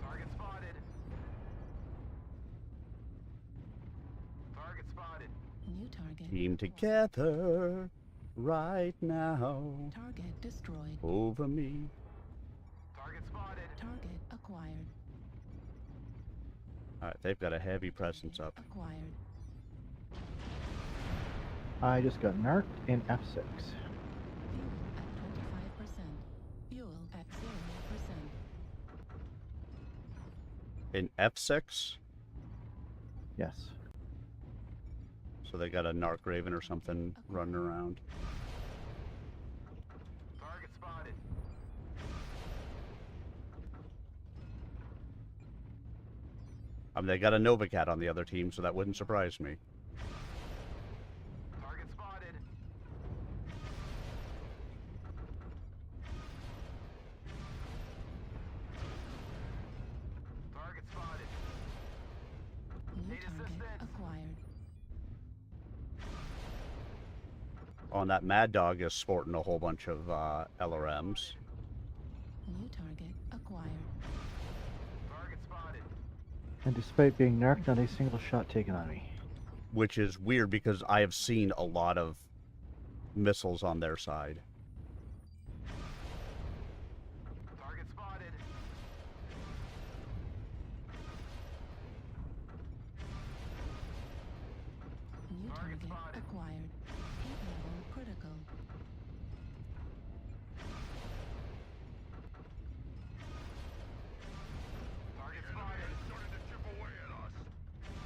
Target spotted. Target spotted. New target. Team together right now. Target destroyed. Over me. Target spotted. Target acquired. Alright, they've got a heavy presence up. Acquired. I just got narked in F6. Fuel at 25%. Fuel at 0%. In F6? Yes. So they got a Narc Raven or something running around. Target spotted. I mean, they got a Novacat on the other team, so that wouldn't surprise me. Target spotted. Target spotted. New Need target assistance. acquired. Oh, and that Mad Dog is sporting a whole bunch of LRMs. New target acquired. Target spotted. And despite being narked, not a single shot taken on me. Which is weird because I have seen a lot of missiles on their side. Target spotted. New Target target spotted. acquired. Heat level critical. Target spotted. Starting to chip away at us.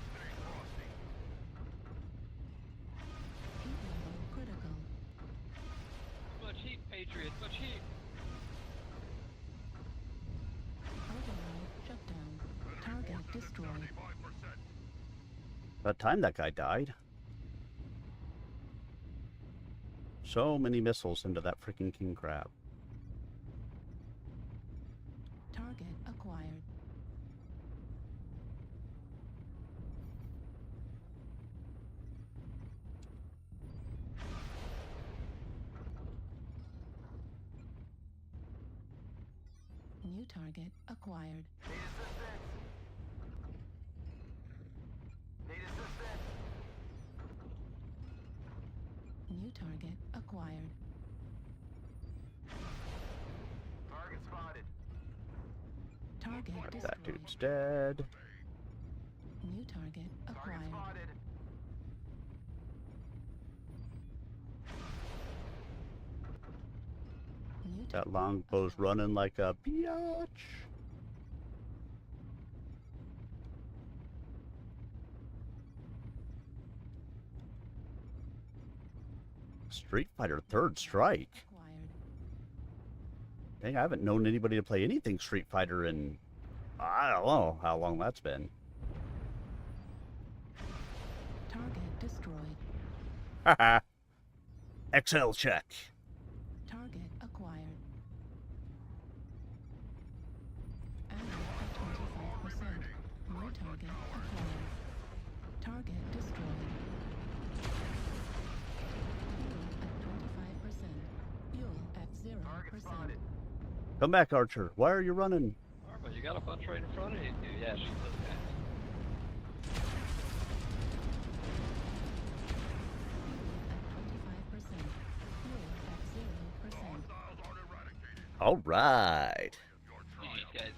Stay frosty. Heat level critical. Much heat, Patriot, much heat. Override shutdown. Target destroyed. 75%. By the time that guy died. So many missiles into that freaking king crab. Target acquired. New target acquired. Need assistance. Need assistance. New target acquired. Target spotted. Target That destroyed. dude's dead. New target Target acquired. spotted. New That target longbow's acquired. running like a biatch. Street Fighter Third Strike. Dang, I haven't known anybody to play anything Street Fighter in... I don't know how long that's been. Target destroyed. Haha. XL check. Target acquired. Ammo at 25%. No target acquired. Target destroyed. Fuel at 25%. Fuel at 0%. Come back, Archer. Why are you running? But you got a bunch right in front of you. Yeah, shoot those guys. All right. GG, guys.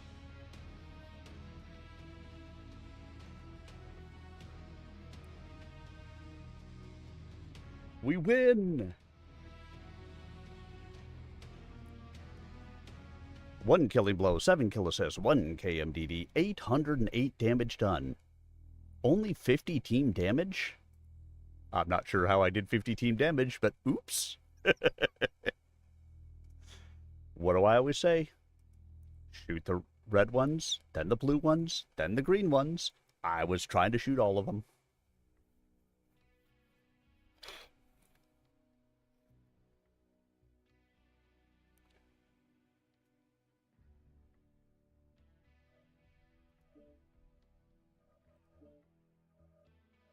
We win. 1 killing blow, 7 kill assists, 1 KMDD, 808 damage done. Only 50 team damage? I'm not sure how I did 50 team damage, but oops. What do I always say? Shoot the red ones, then the blue ones, then the green ones. I was trying to shoot all of them.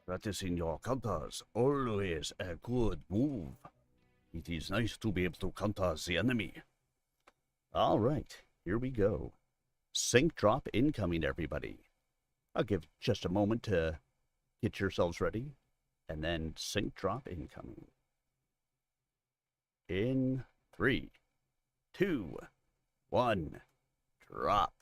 Practicing your counters, always a good move. It is nice to be able to counter the enemy. All right, here we go. Sync drop incoming, everybody. I'll give just a moment to get yourselves ready, and then sync drop incoming. In 3, 2, 1, drop.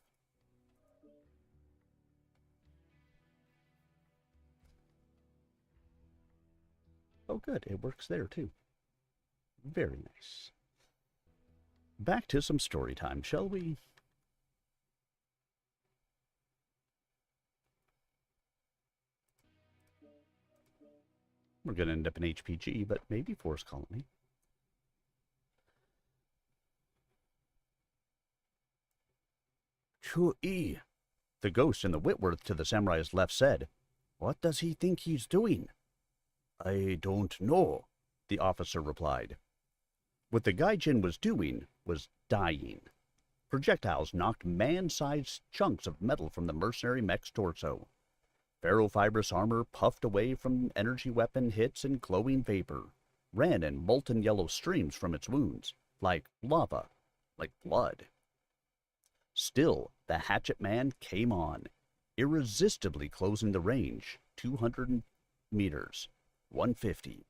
Oh, good. It works there, too. Very nice. Back to some story time, shall we? We're going to end up in HPG, but maybe Forest Colony. Chu-E, the ghost in the Whitworth to the samurai's left said. What does he think he's doing? I don't know, the officer replied. What the gaijin was doing was dying. Projectiles knocked man-sized chunks of metal from the mercenary mech's torso. Ferrofibrous armor puffed away from energy weapon hits and glowing vapor, ran in molten yellow streams from its wounds, like lava, like blood. Still, the hatchet man came on, irresistibly closing the range, 200 meters. 150.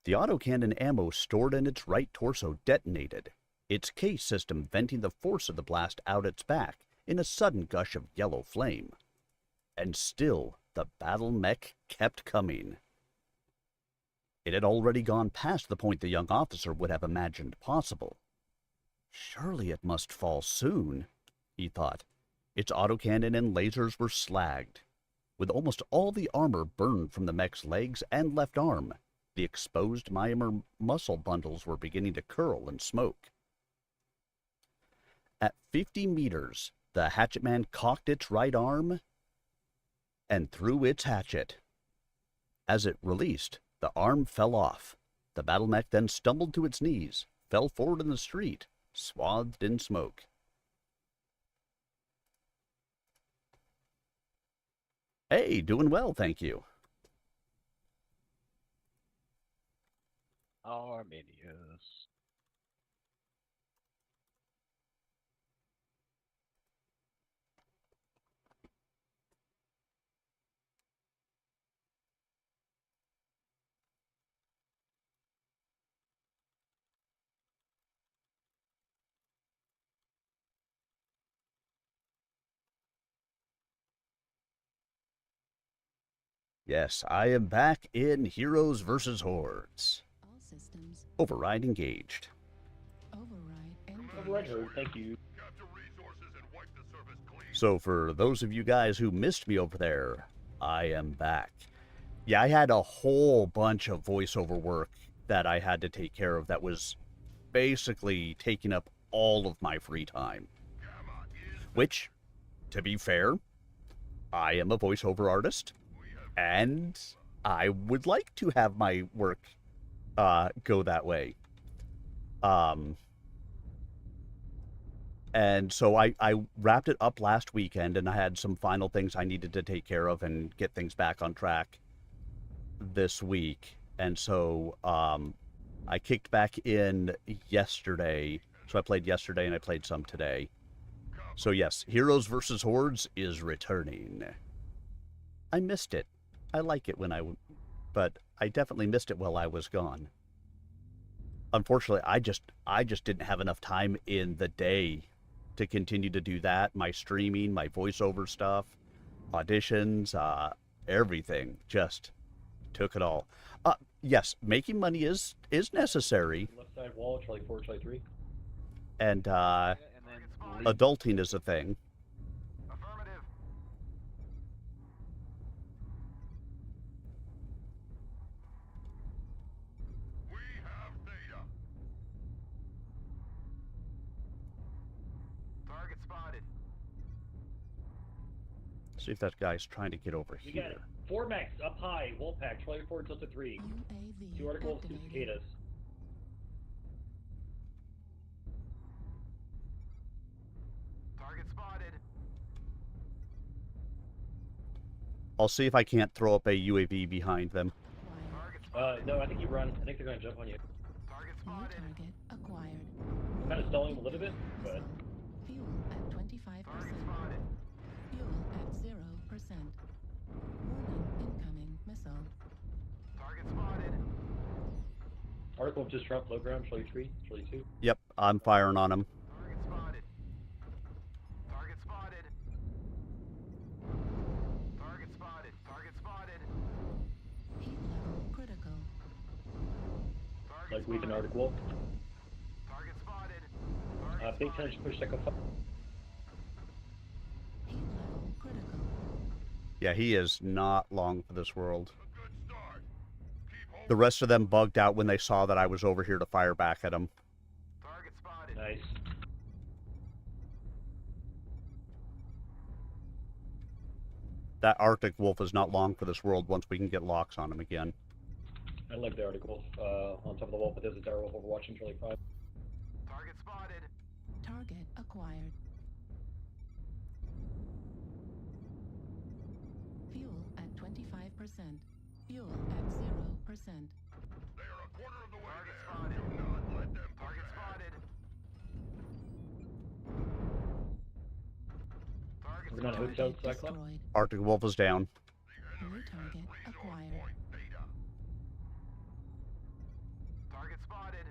The autocannon ammo stored in its right torso detonated, its case system venting the force of the blast out its back in a sudden gush of yellow flame. And still, the battle mech kept coming. It had already gone past the point the young officer would have imagined possible. Surely it must fall soon, he thought. Its autocannon and lasers were slagged. With almost all the armor burned from the mech's legs and left arm, the exposed myomer muscle bundles were beginning to curl and smoke. At 50 meters, the hatchet man cocked its right arm and threw its hatchet. As it released, the arm fell off. The battle mech then stumbled to its knees, fell forward in the street, swathed in smoke. Hey, doing well, thank you. Arminius. Yes, I am back in Heroes vs. Hordes. All systems. Override engaged. Override Thank you. So for those of you guys who missed me over there, I am back. Yeah, I had a whole bunch of voiceover work that I had to take care of that was basically taking up all of my free time. Which, to be fair, I am a voiceover artist, and I would like to have my work go that way. And so I wrapped it up last weekend, and I had some final things I needed to take care of and get things back on track this week. And so I kicked back in yesterday. So I played yesterday, and I played some today. So yes, Heroes vs. Hordes is returning. I missed it. I like it when but I definitely missed it while I was gone. Unfortunately, I just didn't have enough time in the day to continue to do that. My streaming, my voiceover stuff, auditions, everything just took it all. Yes, making money is necessary. Left side wall, Charlie 4, Charlie 3. And adulting is a thing. Affirmative. We have data. Target spotted. See if that guy's trying to get over We here. got 4 mechs up high, Wolfpack, Charlie 4, Delta 3. UAV 2 articles, 2 activated. cicadas. Target spotted. I'll see if I can't throw up a UAV behind them. No, I think you run. I think they're gonna jump on you. Target New spotted. target acquired. I'm kind of stalling a little bit, but Fuel at 25%. Target spotted. Fuel at 0%. Warning, incoming missile. Target spotted. article just dropped low ground, Charlie 3, Charlie 2. Yep, I'm firing on him. Target spotted. Target spotted. Target spotted. Target spotted. Heat level critical. Target Like weak and spotted. Arctic Wolf. Target spotted. Big 10 push Echo 5. Heat level critical. Yeah, he is not long for this world. The rest of them bugged out when they saw that I was over here to fire back at them. Target spotted. Nice. That Arctic Wolf is not long for this world once we can get locks on him again. I like the Arctic Wolf on top of the wall, but there's a Dire Wolf overwatching Charlie 5. Target spotted. Target acquired. Fuel at 25%. Fuel at 0%. They are a quarter of the way. Target spotted. Do not let them. Target spotted. Target We're gonna hook Target out Cyclops. destroyed. Arctic Wolf is down. New target acquired. Beta. Target spotted.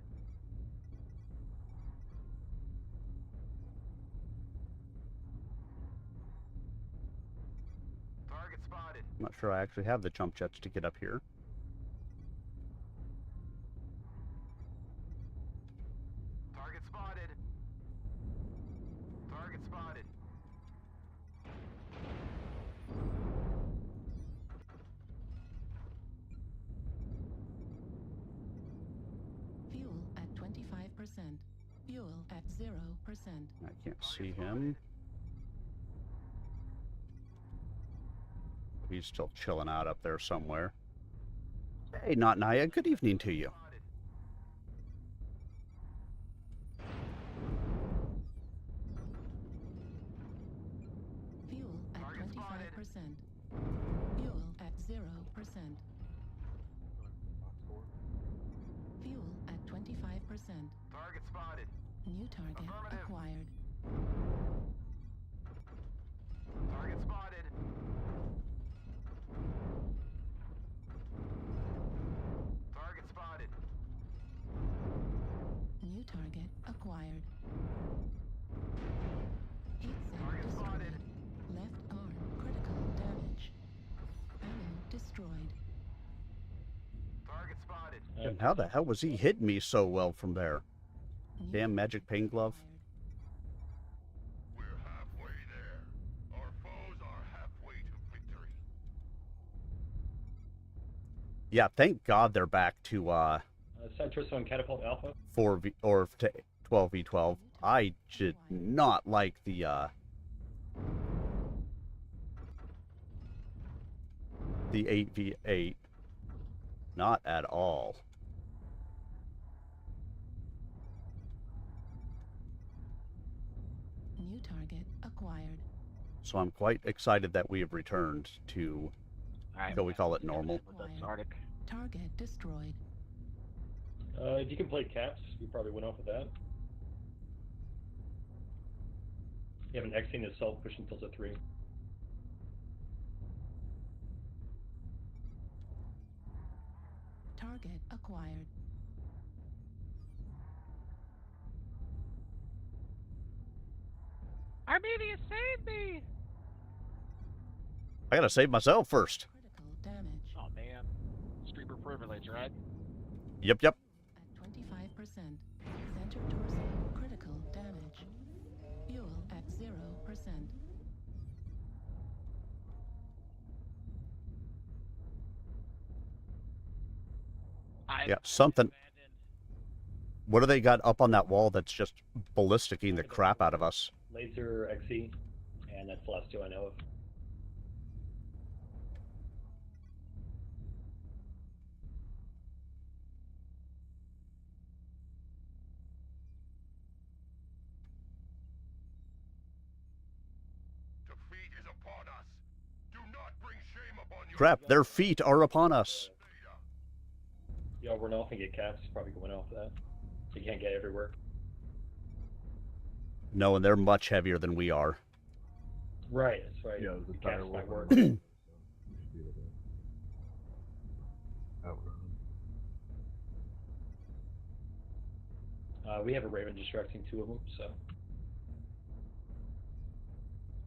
Target spotted. I'm not sure I actually have the jump jets to get up here. Target spotted. Target spotted. Fuel at 25%. Fuel at 0%. I can't see him. He's still chilling out up there somewhere. Hey, Not Naya, good evening to you. Fuel at 25%. Fuel at 0%. Fuel at 25%. Target spotted. New target acquired. Target spotted. Target spotted. New target acquired. Heat sink Target destroyed. spotted. Left arm critical damage. Ammo destroyed. Target spotted. And how the hell was he hitting me so well from there? New Damn magic pain glove. acquired. We're halfway there. Our foes are halfway to victory. Yeah, thank God they're back to Side torso on Catapult Alpha. 4v or 12v12. I did not like the 8v8. Not at all. New target acquired. So I'm quite excited that we have returned to, shall we call it normal? Target destroyed. If you can play caps, you probably went off with that. You have an X in itself pushing until to 3. Target acquired. Armenia, save me! I gotta save myself first. Critical damage. Oh man. Streamer privilege, right? Yep. At 25%. Center torso critical damage. Fuel at 0%. Yeah, something. What do they got up on that wall that's just ballisticing the crap out of us? Laser XE, and that's the last 2 I know of. Defeat is upon us. Do not bring shame upon your Crap, their feet are upon us. Y'all run off and get caps, probably going off that. You can't get everywhere. No, and they're much heavier than we are. Right, that's right. Yeah, the caps might work. We have a Raven distracting 2 of them, so.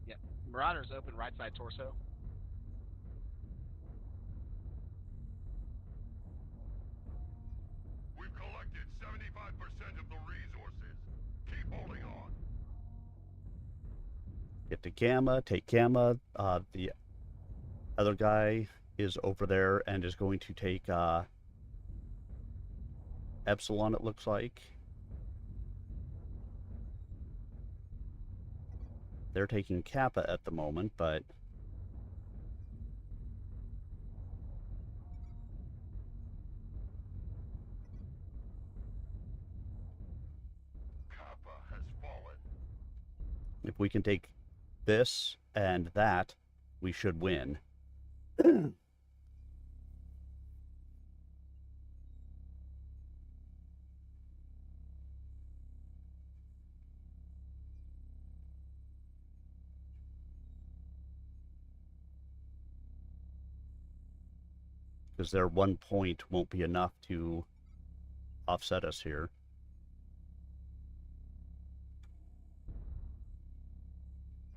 Yeah. Marauder's open right side torso. We've collected 75% of the resources. Keep holding on. Get to Gamma, take Gamma. The other guy is over there and is going to take Epsilon, it looks like. They're taking Kappa at the moment, but Kappa has fallen. if we can take this and that, we should win. Because their 1 point won't be enough to offset us here.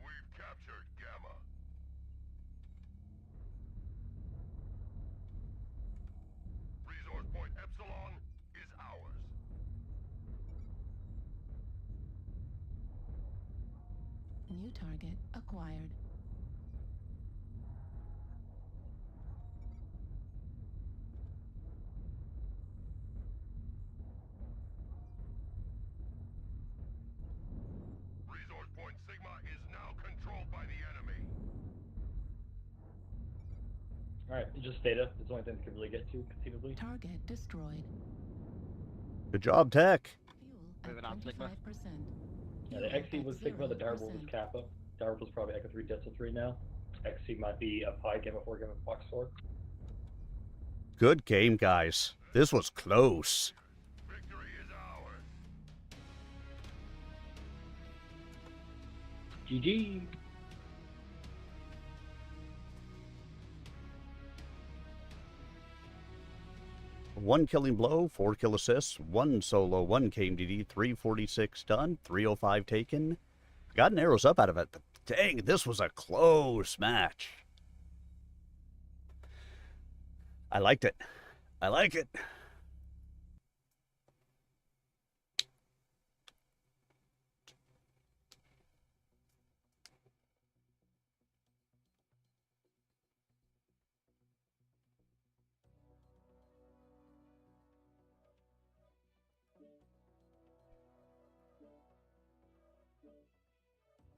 We've captured Gamma. Resource point Epsilon is ours. New target acquired. Resource point Sigma is now controlled by the enemy. Alright, just data. It's the only thing we can really get to, conceivably. Target destroyed. Good job, Tech. Fuel at 25%. Yeah, the XE was Sigma, the Direwolf was Kappa. Direwolf was probably Echo 3, Delta 3 now. XE might be a Pi, Gamma 4, Gamma Fox 4. Good game, guys. This was close. Victory is ours. GG! One killing blow, 4 kill assists, 1 solo, 1 KMDD, 346 done, 305 taken. Got an arrows up out of it, but dang, this was a close match. I liked it. I like it.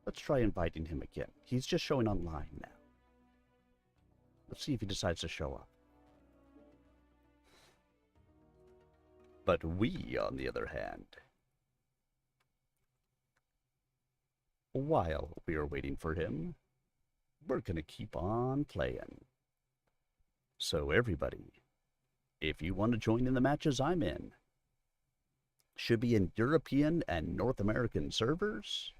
Let's try inviting him again. He's just showing online now. Let's see if he decides to show up. But we, on the other hand, while we are waiting for him, we're going to keep on playing. So everybody, if you want to join in the matches I'm in, should be in European and North American servers.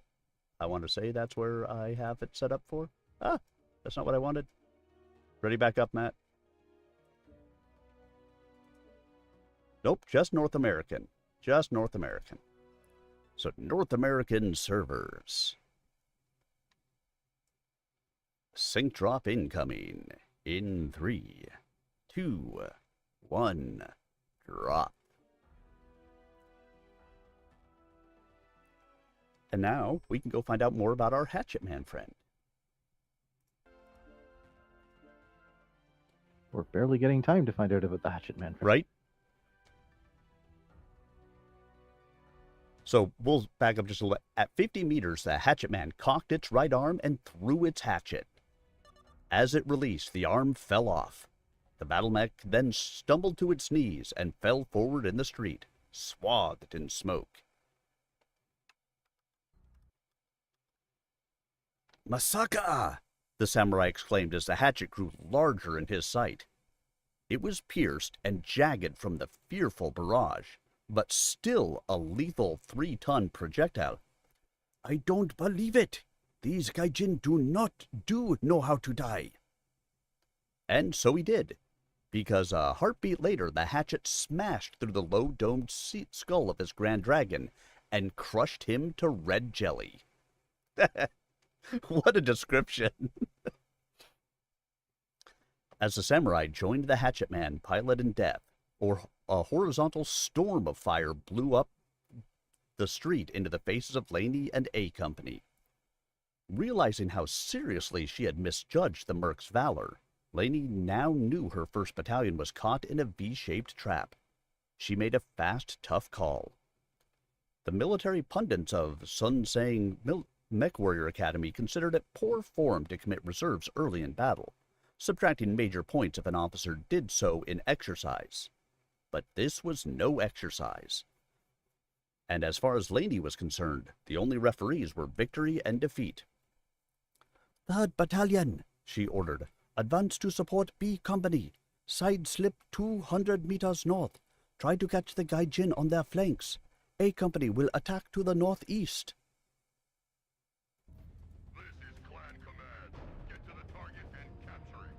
I want to say that's where I have it set up for. Ah, that's not what I wanted. Ready back up, Matt? Nope, just North American. Just North American. So North American servers. Sync drop incoming. In 3, 2, 1, drop. And now we can go find out more about our Hatchet Man friend. We're barely getting time to find out about the Hatchet Man friend. Right? So we'll back up just a little. At 50 meters, the Hatchet Man cocked its right arm and threw its hatchet. As it released, the arm fell off. The battle mech then stumbled to its knees and fell forward in the street, swathed in smoke. Masaka! The samurai exclaimed as the hatchet grew larger in his sight. It was pierced and jagged from the fearful barrage, but still a lethal 3-ton projectile. I don't believe it! These gaijin do know how to die. And so he did, because a heartbeat later the hatchet smashed through the low-domed skull of his Grand Dragon and crushed him to red jelly. What a description! As the samurai joined the Hatchet Man pilot in death, a horizontal storm of fire blew up the street into the faces of Laney and A Company. Realizing how seriously she had misjudged the merc's valor, Laney now knew her 1st Battalion was caught in a V-shaped trap. She made a fast, tough call. The military pundits of Sun Sang MechWarrior Academy considered it poor form to commit reserves early in battle, subtracting major points if an officer did so in exercise. But this was no exercise. And as far as Laney was concerned, the only referees were victory and defeat. 3rd Battalion, she ordered. Advance to support B Company. Side slip 200 meters north. Try to catch the gaijin on their flanks. A Company will attack to the northeast. This is Clan Command. Get to the target and capture it.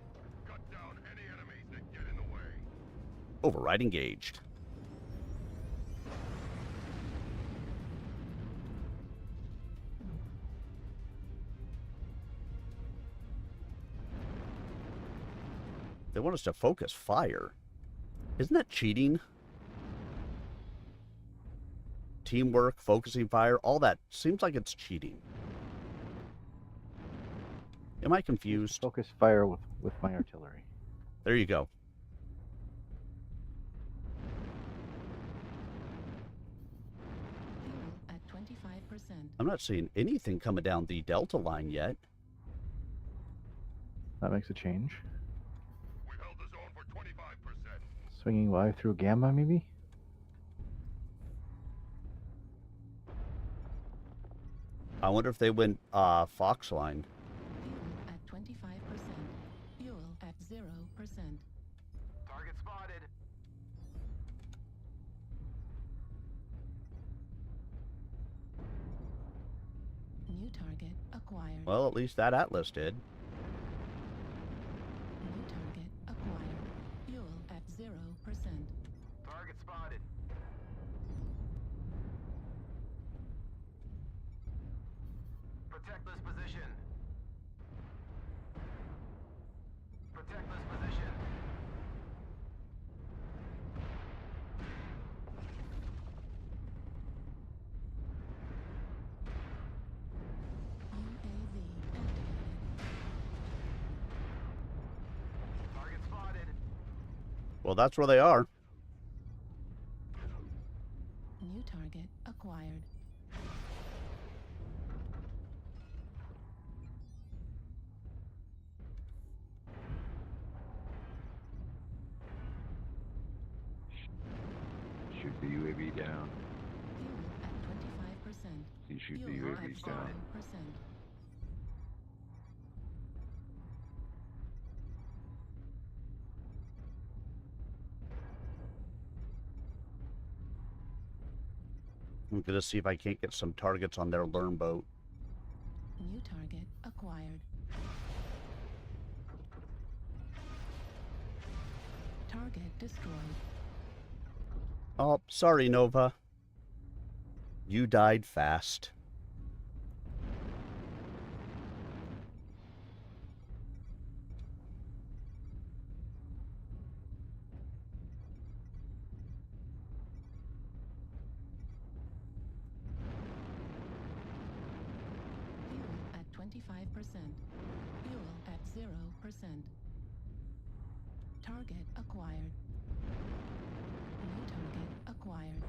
Cut down any enemies that get in the way. Override engaged. They want us to focus fire. Isn't that cheating? Teamwork, focusing fire, all that seems like it's cheating. Am I confused? Focus fire with my artillery. There you go. Fuel at 25%. I'm not seeing anything coming down the Delta line yet. That makes a change. We held the zone for 25%. Swinging Y through Gamma, maybe? I wonder if they went Fox line. Fuel at 25%. Fuel at 0%. Target spotted. New target acquired. Well, at least that Atlas did. New target acquired. Fuel at 0%. Target spotted. Protect this position. Protect this position. UAV activated. Target spotted. Well, that's where they are. New target acquired. the UAV down. Fuel at 25%. You shoot the Fuel at UAVs down. 0%. I'm gonna see if I can't get some targets on their learn boat. New target acquired. Target destroyed. Oh, sorry, Nova. You died fast. Fuel at 25%. Fuel at 0%. Target acquired. New target acquired.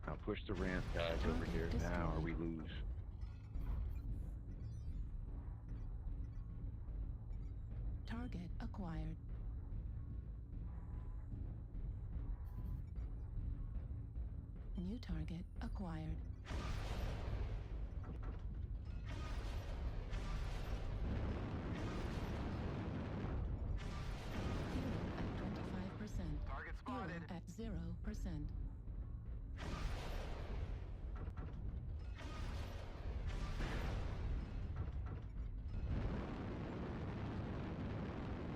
Now push the ramp guys over here now or we lose. Target acquired. New target acquired. Fuel at 25%. Target spotted. Fuel at 0%.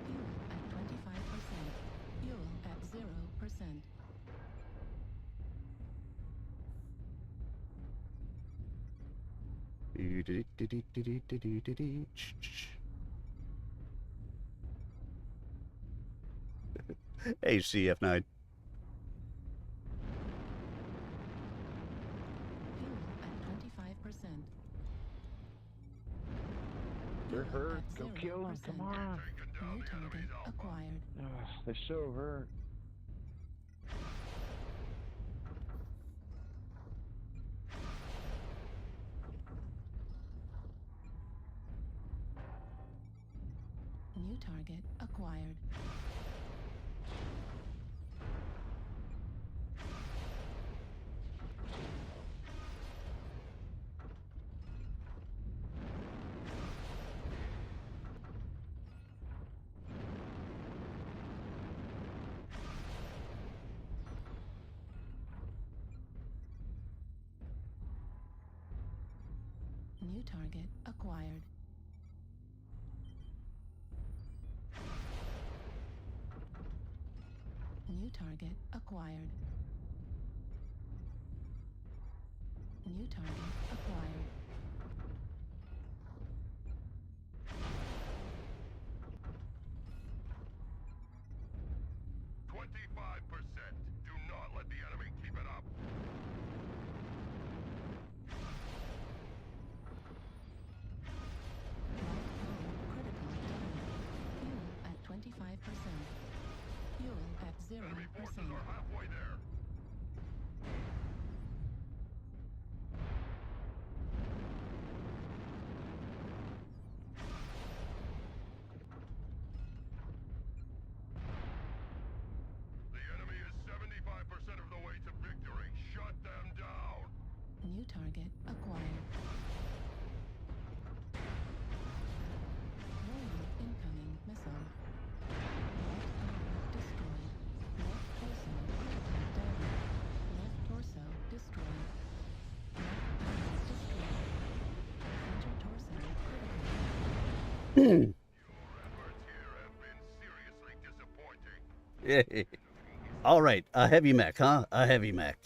Fuel at 25%. Fuel at 0%. Hey, CF9. Fuel at 25%. They're Fuel hurt. at Go kill them. 0%. Come on. New target acquired. They're so hurt. New target acquired. New target acquired. New target acquired. New target acquired. Do not let the enemy keep it up. Fuel at 25%. Fuel at 0%. Enemy forces are halfway there. The enemy is 75% of the way to victory. Shut them down. New target acquired. Warning, incoming missile. Right arm destroyed. Left torso critical damage. Left torso destroyed. Left arm destroyed. Center torso critical. All right, a heavy mech, huh? A heavy mech.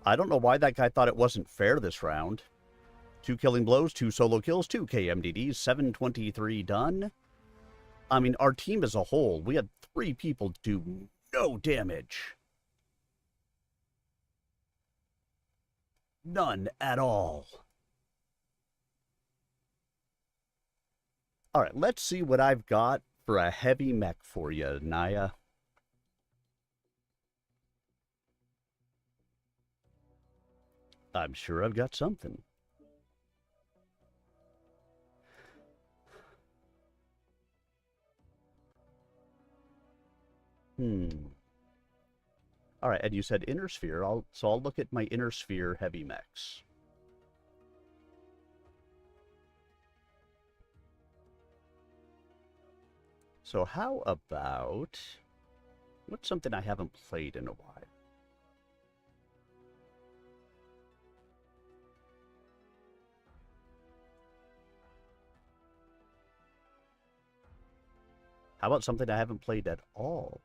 I don't know why that guy thought it wasn't fair this round. 2 killing blows, 2 solo kills, 2 KMDDs, 723 done. I mean, our team as a whole, we had 3 people do no damage. None at all. All right, let's see what I've got for a heavy mech for you, Naya. I'm sure I've got something. All right, and you said inner sphere. So I'll look at my inner sphere heavy mechs. So how about, what's something I haven't played in a while? How about something I haven't played at all?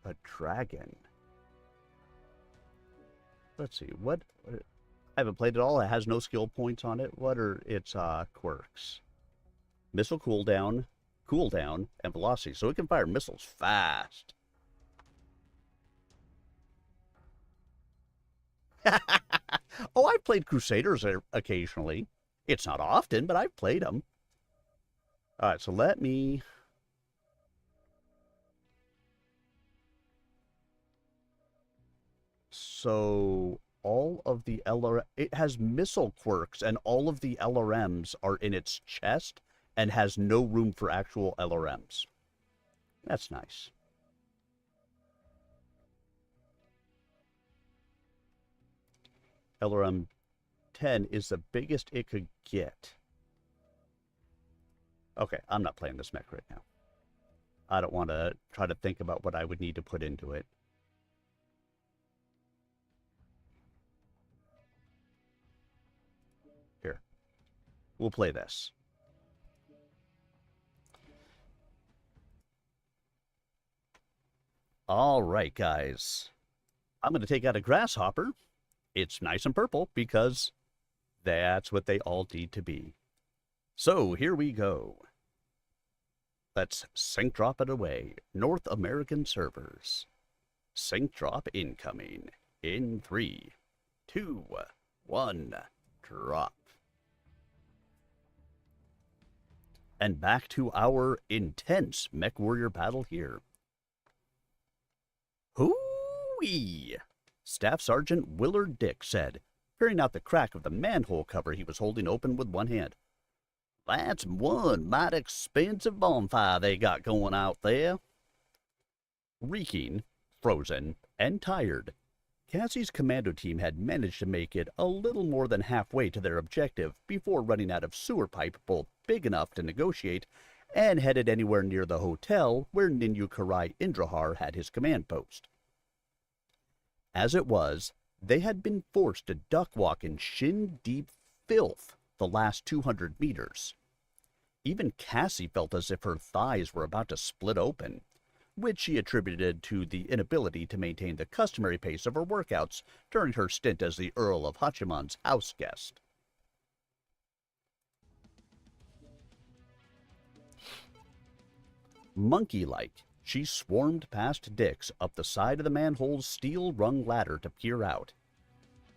A dragon. Let's see, what I haven't played it all. It has no skill points on it. What are its quirks? Missile cooldown, and velocity. So it can fire missiles fast. Oh, I've played Crusaders occasionally. It's not often, but I've played them. All right, so let me... So all of the it has missile quirks, and all of the LRMs are in its chest and has no room for actual LRMs. That's nice. LRM 10 is the biggest it could get. Okay, I'm not playing this mech right now. I don't want to try to think about what I would need to put into it. Here. We'll play this. All right, guys. I'm going to take out a grasshopper. It's nice and purple because that's what they all need to be. So here we go. Let's sync drop it away. North American servers. Sync drop incoming. In 3, 2, 1, drop. And back to our intense MechWarrior battle here. Hoo-wee! Staff Sergeant Willard Dick said, peering out the crack of the manhole cover he was holding open with one hand. That's one mighty expensive bonfire they got going out there. Reeking, frozen, and tired, Cassie's commando team had managed to make it a little more than halfway to their objective before running out of sewer pipe both big enough to negotiate and headed anywhere near the hotel where Ninyu Karai Indrahar had his command post. As it was, they had been forced to duck walk in shin-deep filth the last 200 meters. Even Cassie felt as if her thighs were about to split open, which she attributed to the inability to maintain the customary pace of her workouts during her stint as the Earl of Hachiman's house guest. Monkey-like, she swarmed past Dix up the side of the manhole's steel-rung ladder to peer out.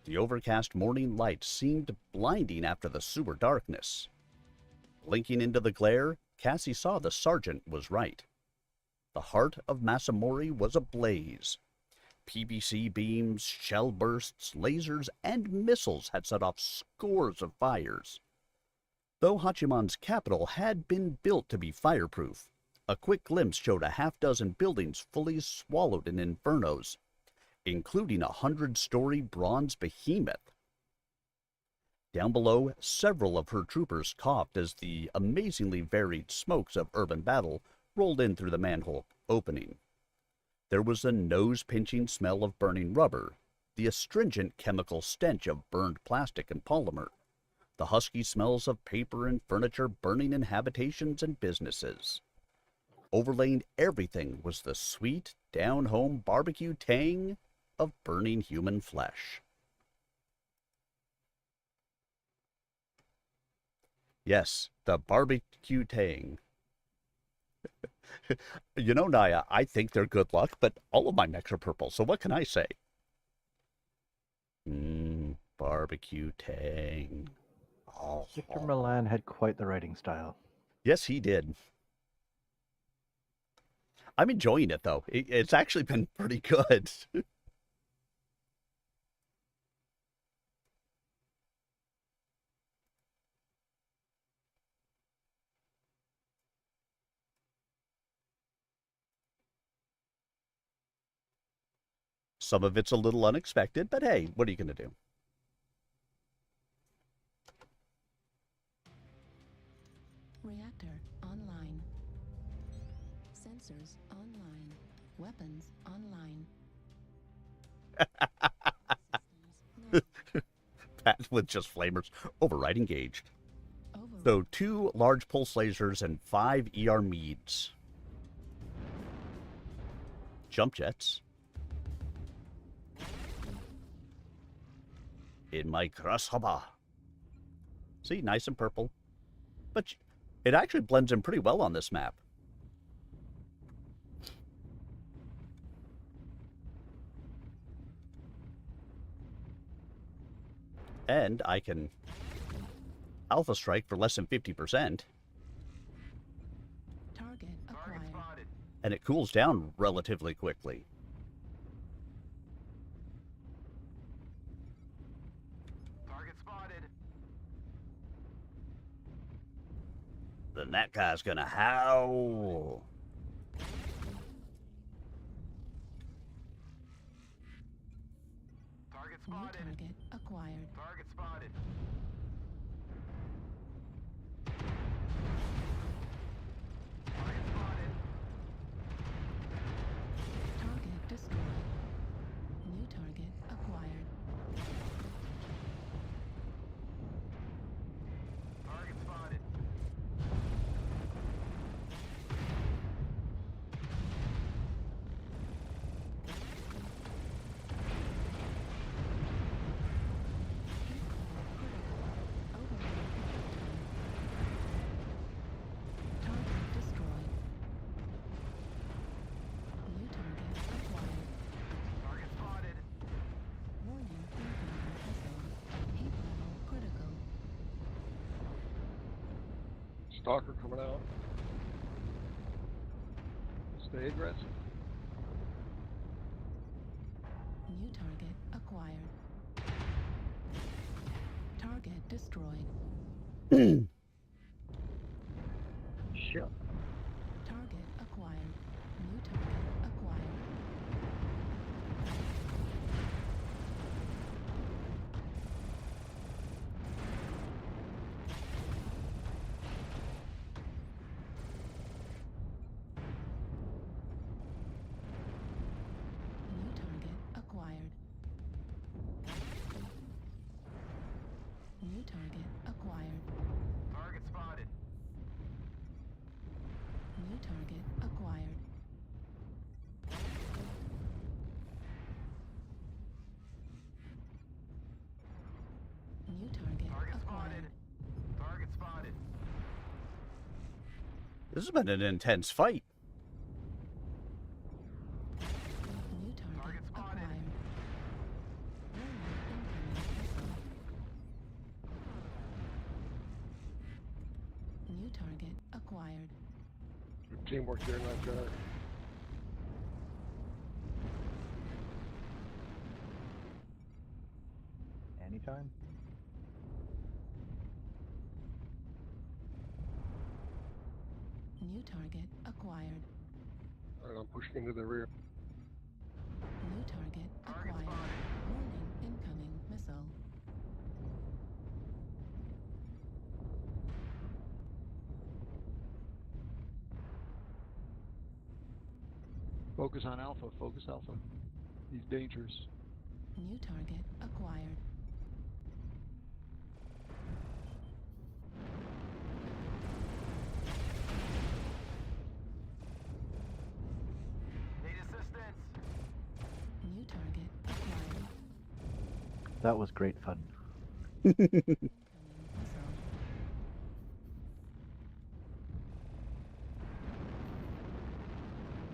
The overcast morning light seemed blinding after the sewer darkness. Blinking into the glare, Cassie saw the sergeant was right. The heart of Masamori was ablaze. PVC beams, shell bursts, lasers, and missiles had set off scores of fires. Though Hachiman's capital had been built to be fireproof, a quick glimpse showed a half-dozen buildings fully swallowed in infernos, including a 100-story bronze behemoth. Down below, several of her troopers coughed as the amazingly varied smokes of urban battle rolled in through the manhole opening. There was a nose-pinching smell of burning rubber, the astringent chemical stench of burned plastic and polymer, the husky smells of paper and furniture burning in habitations and businesses. Overlaying everything was the sweet, down-home barbecue tang of burning human flesh. Yes, the barbecue tang. You know, Naya, I think they're good luck, but all of my mechs are purple, so what can I say? Barbecue tang. Oh. Victor Milán had quite the writing style. Yes, he did. I'm enjoying it, though. It's actually been pretty good. Some of it's a little unexpected, but hey, what are you going to do? Reactor online. Sensors online. Weapons online. Pat with just flamers. Override engaged. So 2 large pulse lasers and 5 ER meads. Jump jets. In my grasshopper. See, nice and purple. But it actually blends in pretty well on this map. And I can alpha strike for less than 50%. Target acquired. And it cools down relatively quickly. Target spotted. Then that guy's gonna howl. Target New spotted. target acquired. Target spotted. Target spotted. Target destroyed. New target acquired. Target spotted. Target destroyed. New target acquired. Target spotted. Warning incoming missile. Heat level critical. Stalker coming out. Stay aggressive. New target acquired. Target destroyed. Shit. Target acquired. New target acquired. New target acquired. New target acquired. Target spotted. New target acquired. New target Target acquired. spotted. Target spotted. This has been an intense fight. New target Target spotted. acquired. Warning incoming missile. New target acquired. Good teamwork there, nice try. Anytime. New target acquired. Alright, I'm pushing into the rear. New target Target acquired. spotted. Warning incoming missile. Focus on Alpha. Focus Alpha. He's dangerous. New target acquired. Need assistance. New target acquired. That was great fun. Incoming missile.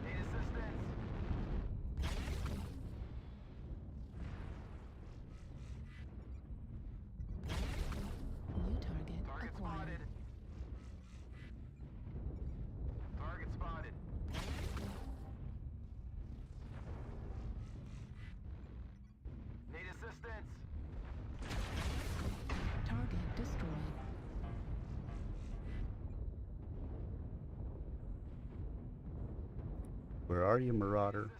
Need assistance. New target Target acquired. spotted. Target spotted. Where are you, Marauder?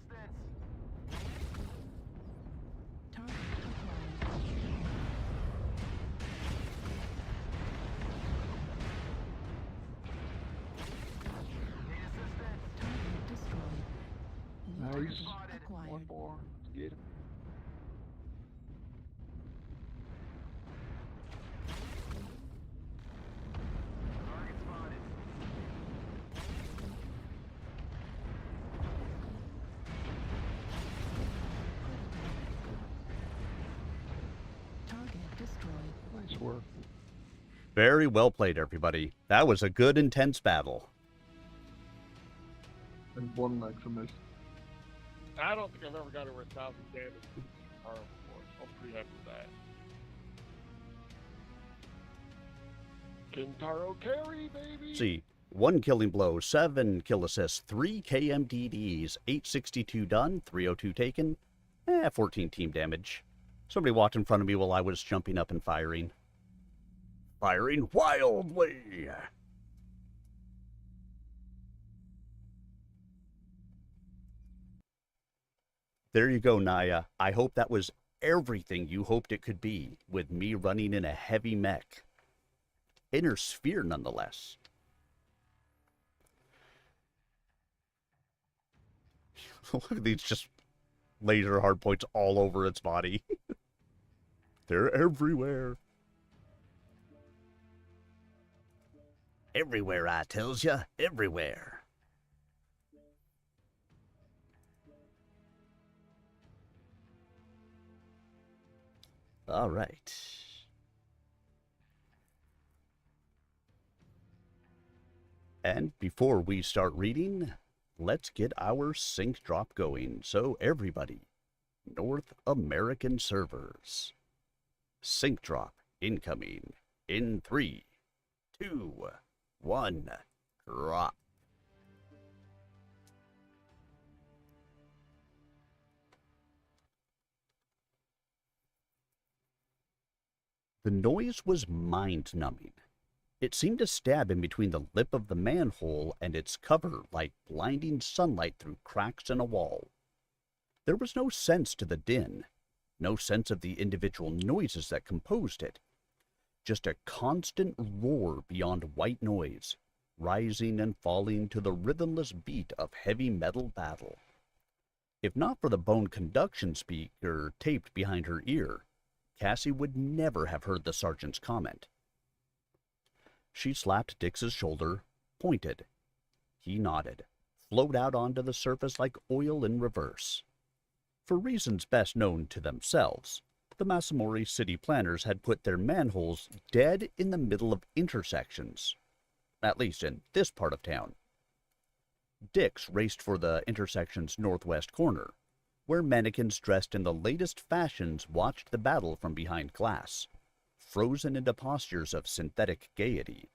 Target acquired. Target destroyed. Nice. Acquired. One more. Get him. Target destroyed. Nice work. Very well played, everybody. That was a good, intense battle. And one exclamation. I don't think I've ever got over 1,000 damage with Kintaro before, so I'm pretty happy with that. Kintaro carry, baby! See, 1 killing blow, 7 kill assists, 3 KMDDs, 862 done, 302 taken, 14 team damage. Somebody walked in front of me while I was jumping up and firing. Firing wildly! There you go, Naya. I hope that was everything you hoped it could be, with me running in a heavy mech. Inner sphere, nonetheless. Look at these just laser hardpoints all over its body. They're everywhere. Everywhere, I tells ya. Everywhere. All right. And before we start reading, let's get our sync drop going. So everybody, North American servers, sync drop incoming in 3, 2, 1, drop. The noise was mind-numbing. It seemed to stab in between the lip of the manhole and its cover like blinding sunlight through cracks in a wall. There was no sense to the din, no sense of the individual noises that composed it. Just a constant roar beyond white noise, rising and falling to the rhythmless beat of heavy metal battle. If not for the bone conduction speaker taped behind her ear, Cassie would never have heard the sergeant's comment. She slapped Dix's shoulder, pointed. He nodded, flowed out onto the surface like oil in reverse. For reasons best known to themselves, the Masamori city planners had put their manholes dead in the middle of intersections, at least in this part of town. Dix raced for the intersection's northwest corner, where mannequins dressed in the latest fashions watched the battle from behind glass, frozen into postures of synthetic gaiety.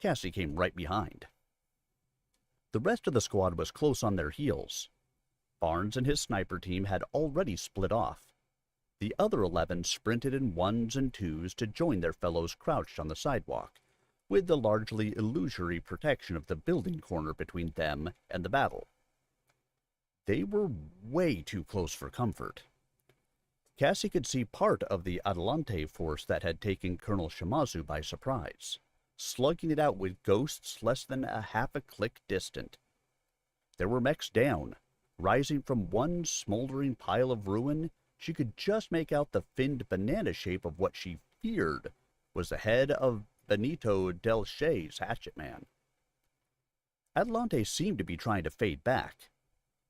Cassie came right behind. The rest of the squad was close on their heels. Barnes and his sniper team had already split off. The other 11 sprinted in ones and twos to join their fellows crouched on the sidewalk, with the largely illusory protection of the building corner between them and the battle. They were way too close for comfort. Cassie could see part of the Adelante force that had taken Colonel Shimazu by surprise, slugging it out with ghosts less than a half a click distant. There were mechs down. Rising from one smoldering pile of ruin, she could just make out the finned banana shape of what she feared was the head of Benito Del Shay's hatchet man. Adelante seemed to be trying to fade back.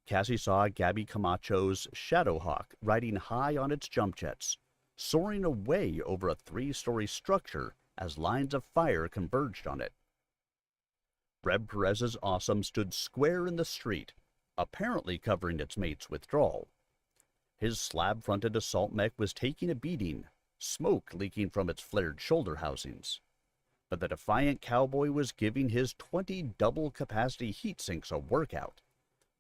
Cassie saw Gabby Camacho's Shadowhawk riding high on its jump jets, soaring away over a 3-story structure as lines of fire converged on it. Reb Perez's Awesome stood square in the street, apparently covering its mate's withdrawal. His slab-fronted assault mech was taking a beating, smoke leaking from its flared shoulder housings. But the defiant cowboy was giving his 20 double-capacity heat sinks a workout,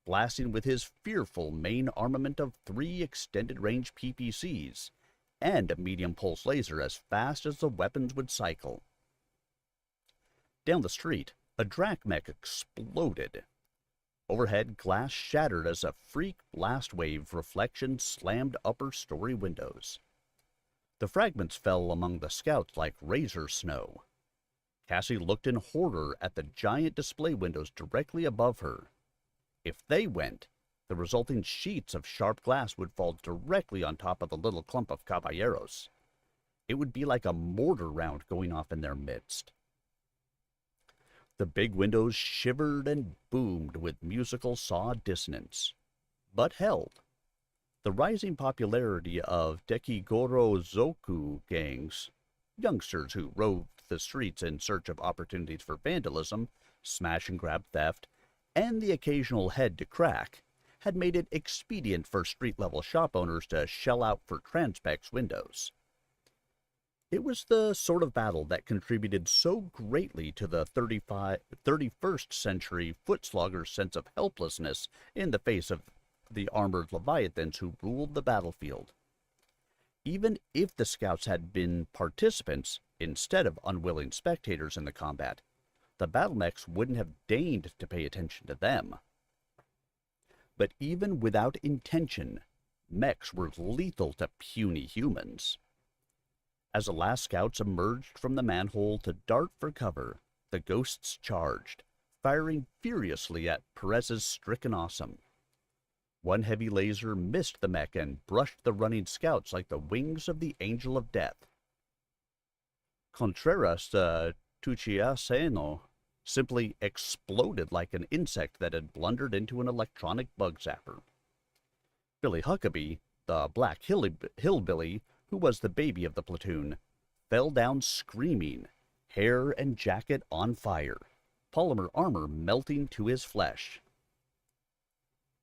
blasting with his fearful main armament of 3 extended-range PPCs and a medium-pulse laser as fast as the weapons would cycle. Down the street, a Drac mech exploded. Overhead, glass shattered as a freak blast wave reflection slammed upper story windows. The fragments fell among the scouts like razor snow. Cassie looked in horror at the giant display windows directly above her. If they went, the resulting sheets of sharp glass would fall directly on top of the little clump of caballeros. It would be like a mortar round going off in their midst. The big windows shivered and boomed with musical saw dissonance, but held. The rising popularity of Dekigoro Zoku gangs, youngsters who roved the streets in search of opportunities for vandalism, smash and grab theft, and the occasional head to crack, had made it expedient for street-level shop owners to shell out for Transpex windows. It was the sort of battle that contributed so greatly to the 31st century footslogger's sense of helplessness in the face of the armored leviathans who ruled the battlefield. Even if the scouts had been participants instead of unwilling spectators in the combat, the battle mechs wouldn't have deigned to pay attention to them. But even without intention, mechs were lethal to puny humans. As the last scouts emerged from the manhole to dart for cover, the ghosts charged, firing furiously at Perez's stricken awesome. One heavy laser missed the mech and brushed the running scouts like the wings of the Angel of Death. Contreras Tuchiaseno simply exploded like an insect that had blundered into an electronic bug zapper. Billy Huckabee, the black hillbilly who was the baby of the platoon, fell down screaming, hair and jacket on fire, polymer armor melting to his flesh.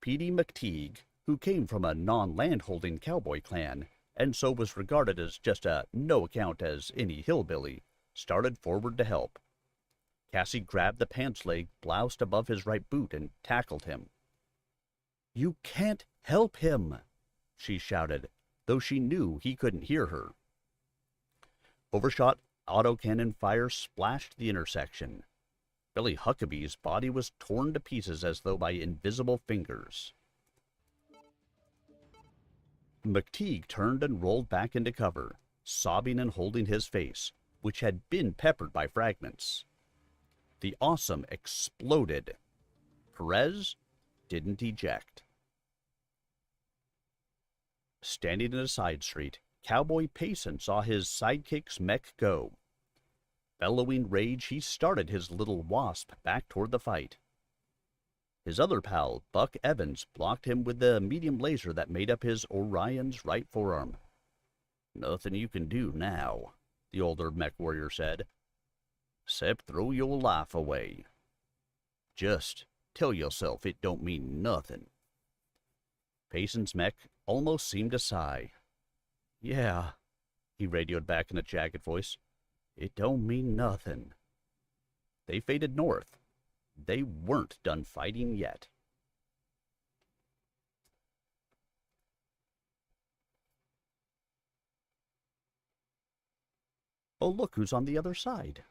Petey McTeague, who came from a non-landholding cowboy clan, and so was regarded as just a no-account as any hillbilly, started forward to help. Cassie grabbed the pants leg bloused above his right boot and tackled him. "You can't help him," she shouted, though she knew he couldn't hear her. Overshot autocannon fire splashed the intersection. Billy Huckabee's body was torn to pieces as though by invisible fingers. McTeague turned and rolled back into cover, sobbing and holding his face, which had been peppered by fragments. The awesome exploded. Perez didn't eject. Standing in a side street, Cowboy Payson saw his sidekick's mech go. Bellowing rage, he started his little wasp back toward the fight. His other pal, Buck Evans, blocked him with the medium laser that made up his Orion's right forearm. "Nothing you can do now," the older mech warrior said, "'cept throw your life away. Just tell yourself it don't mean nothing." Payson's mech almost seemed to sigh. "Yeah," he radioed back in a jagged voice, "it don't mean nothing." They faded north. They weren't done fighting yet. Oh, look who's on the other side.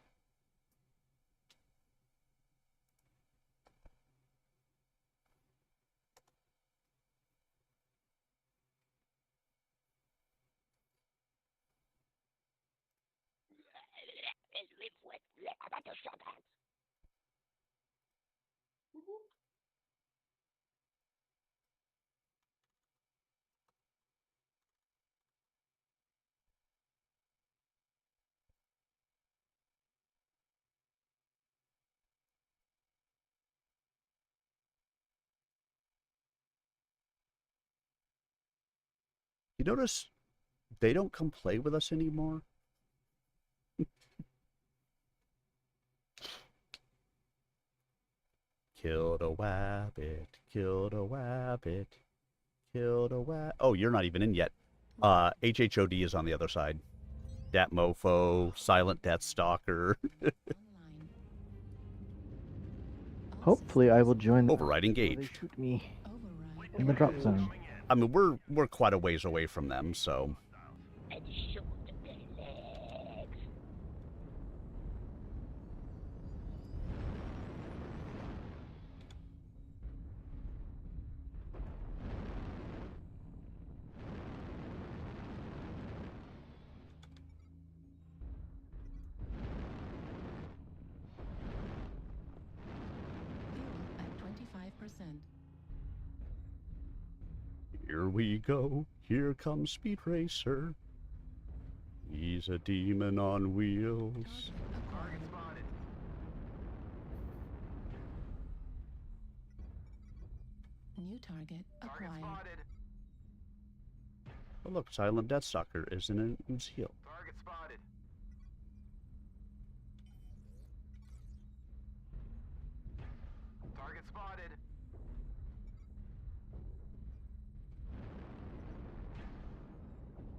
You notice they don't come play with us anymore? Killed a wabbit, killed a wabbit, killed a wabbit. Oh, you're not even in yet. HHOD is on the other side. Dat Mofo, Silent Death Stalker. Hopefully I will join Override They engage. shoot me in the drop zone. I mean, we're quite a ways away from them, so. Here we go. Here comes Speed Racer. He's a demon on wheels. Target spotted. New target acquired. Target spotted. Oh, look, Silent Deathstalker is in an Uziel. Target spotted. Target spotted.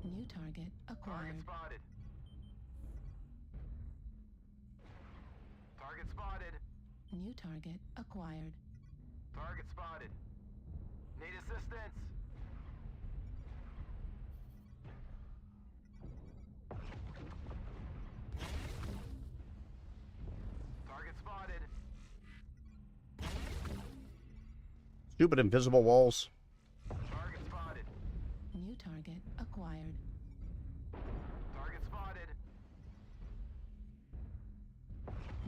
New target acquired. Target spotted. Target spotted. New target acquired. Target spotted. Need assistance. Target spotted. Stupid invisible walls. Target spotted. New target acquired. Target spotted.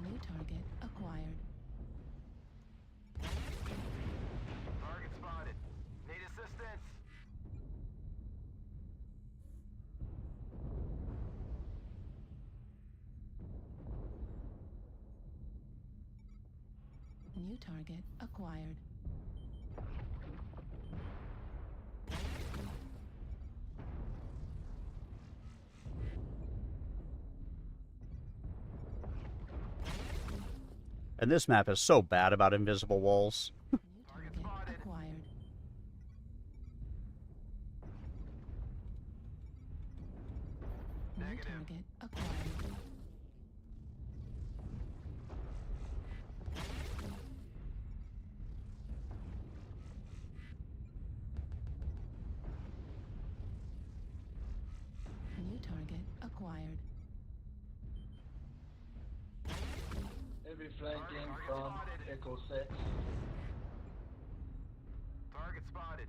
New target acquired. Target spotted. Need assistance. New target acquired. And this map is so bad about invisible walls. New target acquired. New target acquired. New target acquired. Heavy flanking from Echo 6. Target spotted.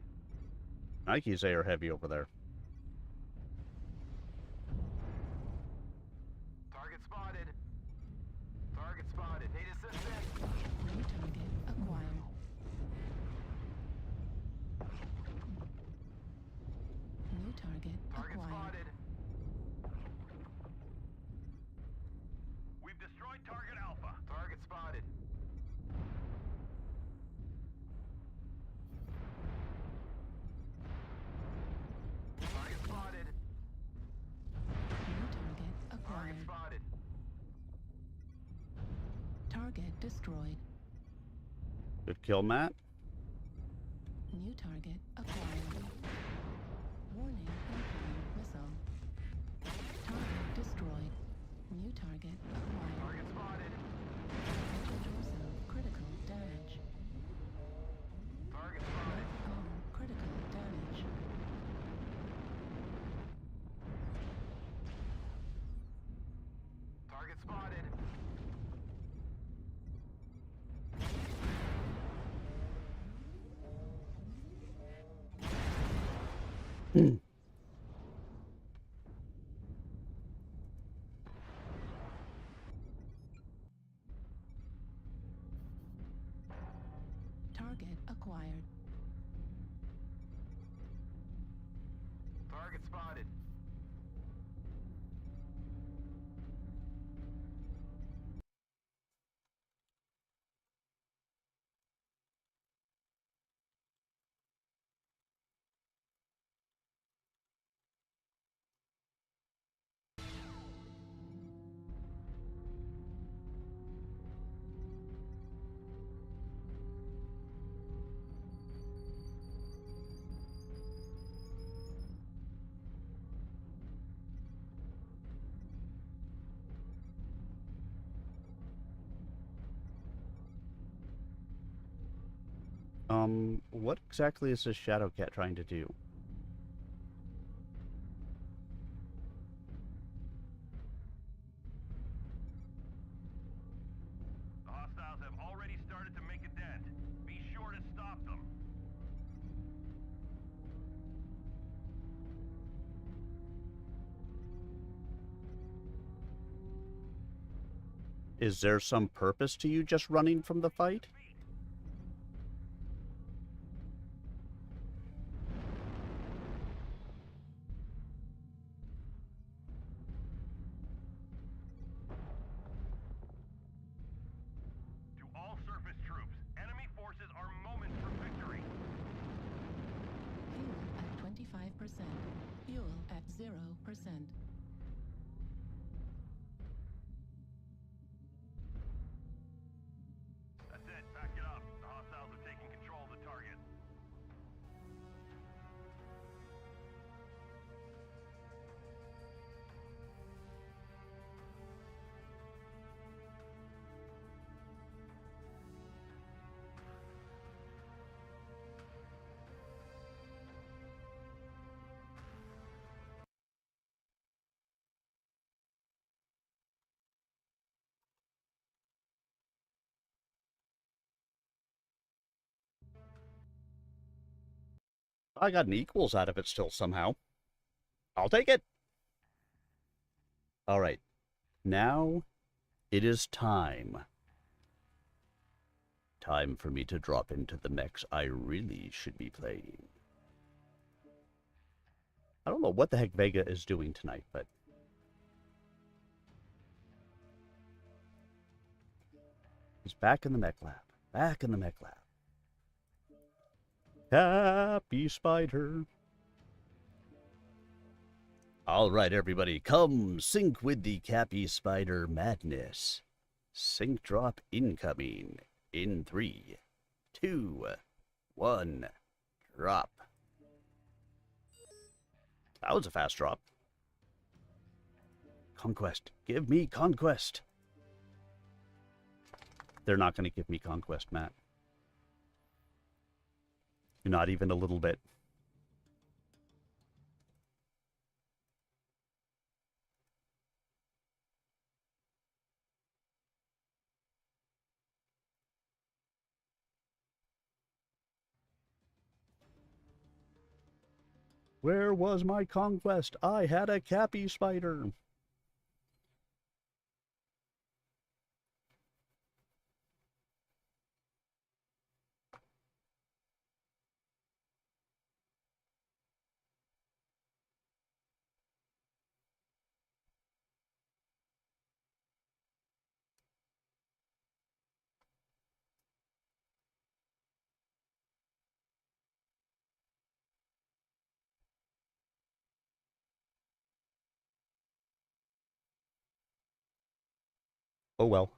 Nike's air heavy over there. Target spotted. Target spotted. Need assistance. New target acquired. New target Target acquired. spotted. We've destroyed target Alpha. Target spotted. Target spotted. New target acquired. Target spotted. Target destroyed. Good kill, Matt. New target acquired. Warning, incoming missile. Target destroyed. New target acquired. Target spotted. Torso critical damage. Target spotted. Left arm critical damage. Target spotted. Target acquired. Target spotted. What exactly is this Shadow Cat trying to do? The hostiles have already started to make a dent. Be sure to stop them. Is there some purpose to you just running from the fight? Fuel at 0%. That's it. Pack it up. The hostiles are taking control of the target. I got an equals out of it still somehow. I'll take it. All right. Now it is time. Time for me to drop into the mechs I really should be playing. I don't know what the heck Vega is doing tonight, but he's back in the mech lab. Back in the mech lab. Happy Spider. All right, everybody, come sync with the Cappy Spider madness. Sync drop incoming in 3, 2, 1, drop. That was a fast drop. Conquest. Give me Conquest. They're not going to give me Conquest, Matt. Not even a little bit. Where was my Conquest? I had a Cappy Spider. Oh well.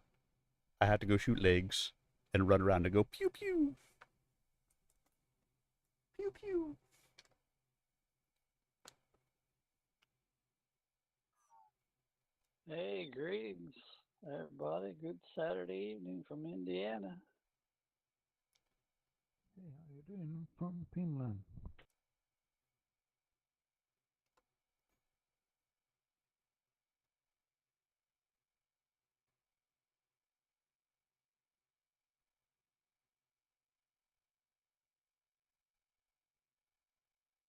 I had to go shoot legs and run around and go pew pew. Pew pew. Hey, greetings, everybody. Good Saturday evening from Indiana. Hey, how you doing? From Finland.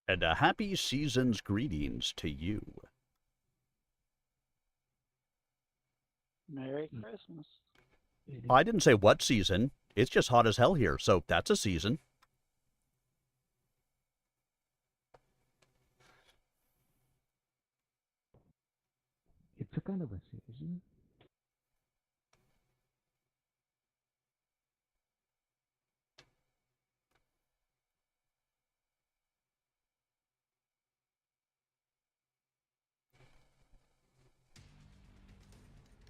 And a happy season's greetings to you. Merry Christmas. I didn't say what season. It's just hot as hell here, so that's a season. It's a kind of a season.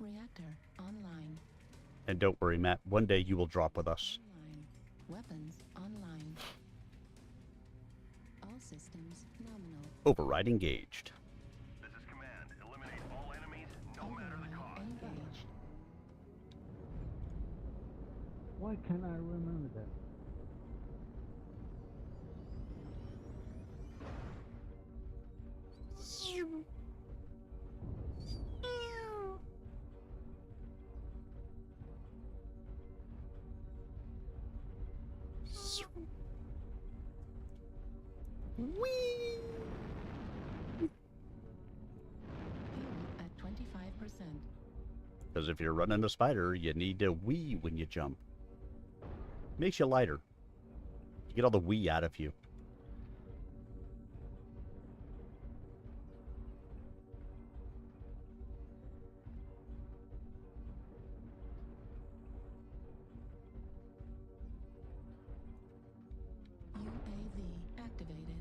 Reactor online. And don't worry, Matt. One day you will drop with us. Online. Weapons online. All systems nominal. Override engaged. This is command. Eliminate all enemies, no matter the cost. Engaged. Why can't I remember that? Whee! Fuel at 25%. Because if you're running a spider, you need to wee when you jump. Makes you lighter. You get all the wee out of you. UAV activated.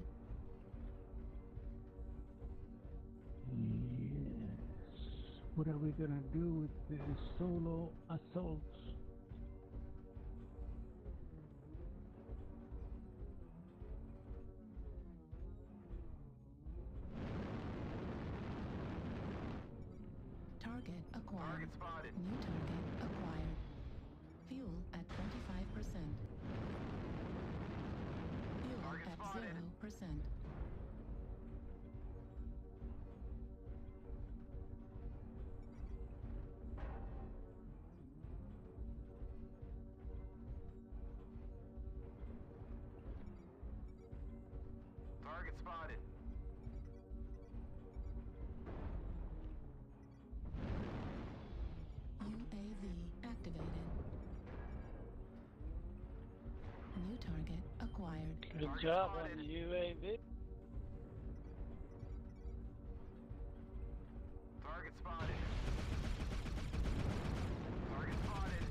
What are we gonna do with the solo assaults? Target acquired. New target acquired. Fuel at 25%. Fuel at 0%. Target spotted. UAV activated. New target acquired. Good job on the UAV. Target spotted. Target spotted.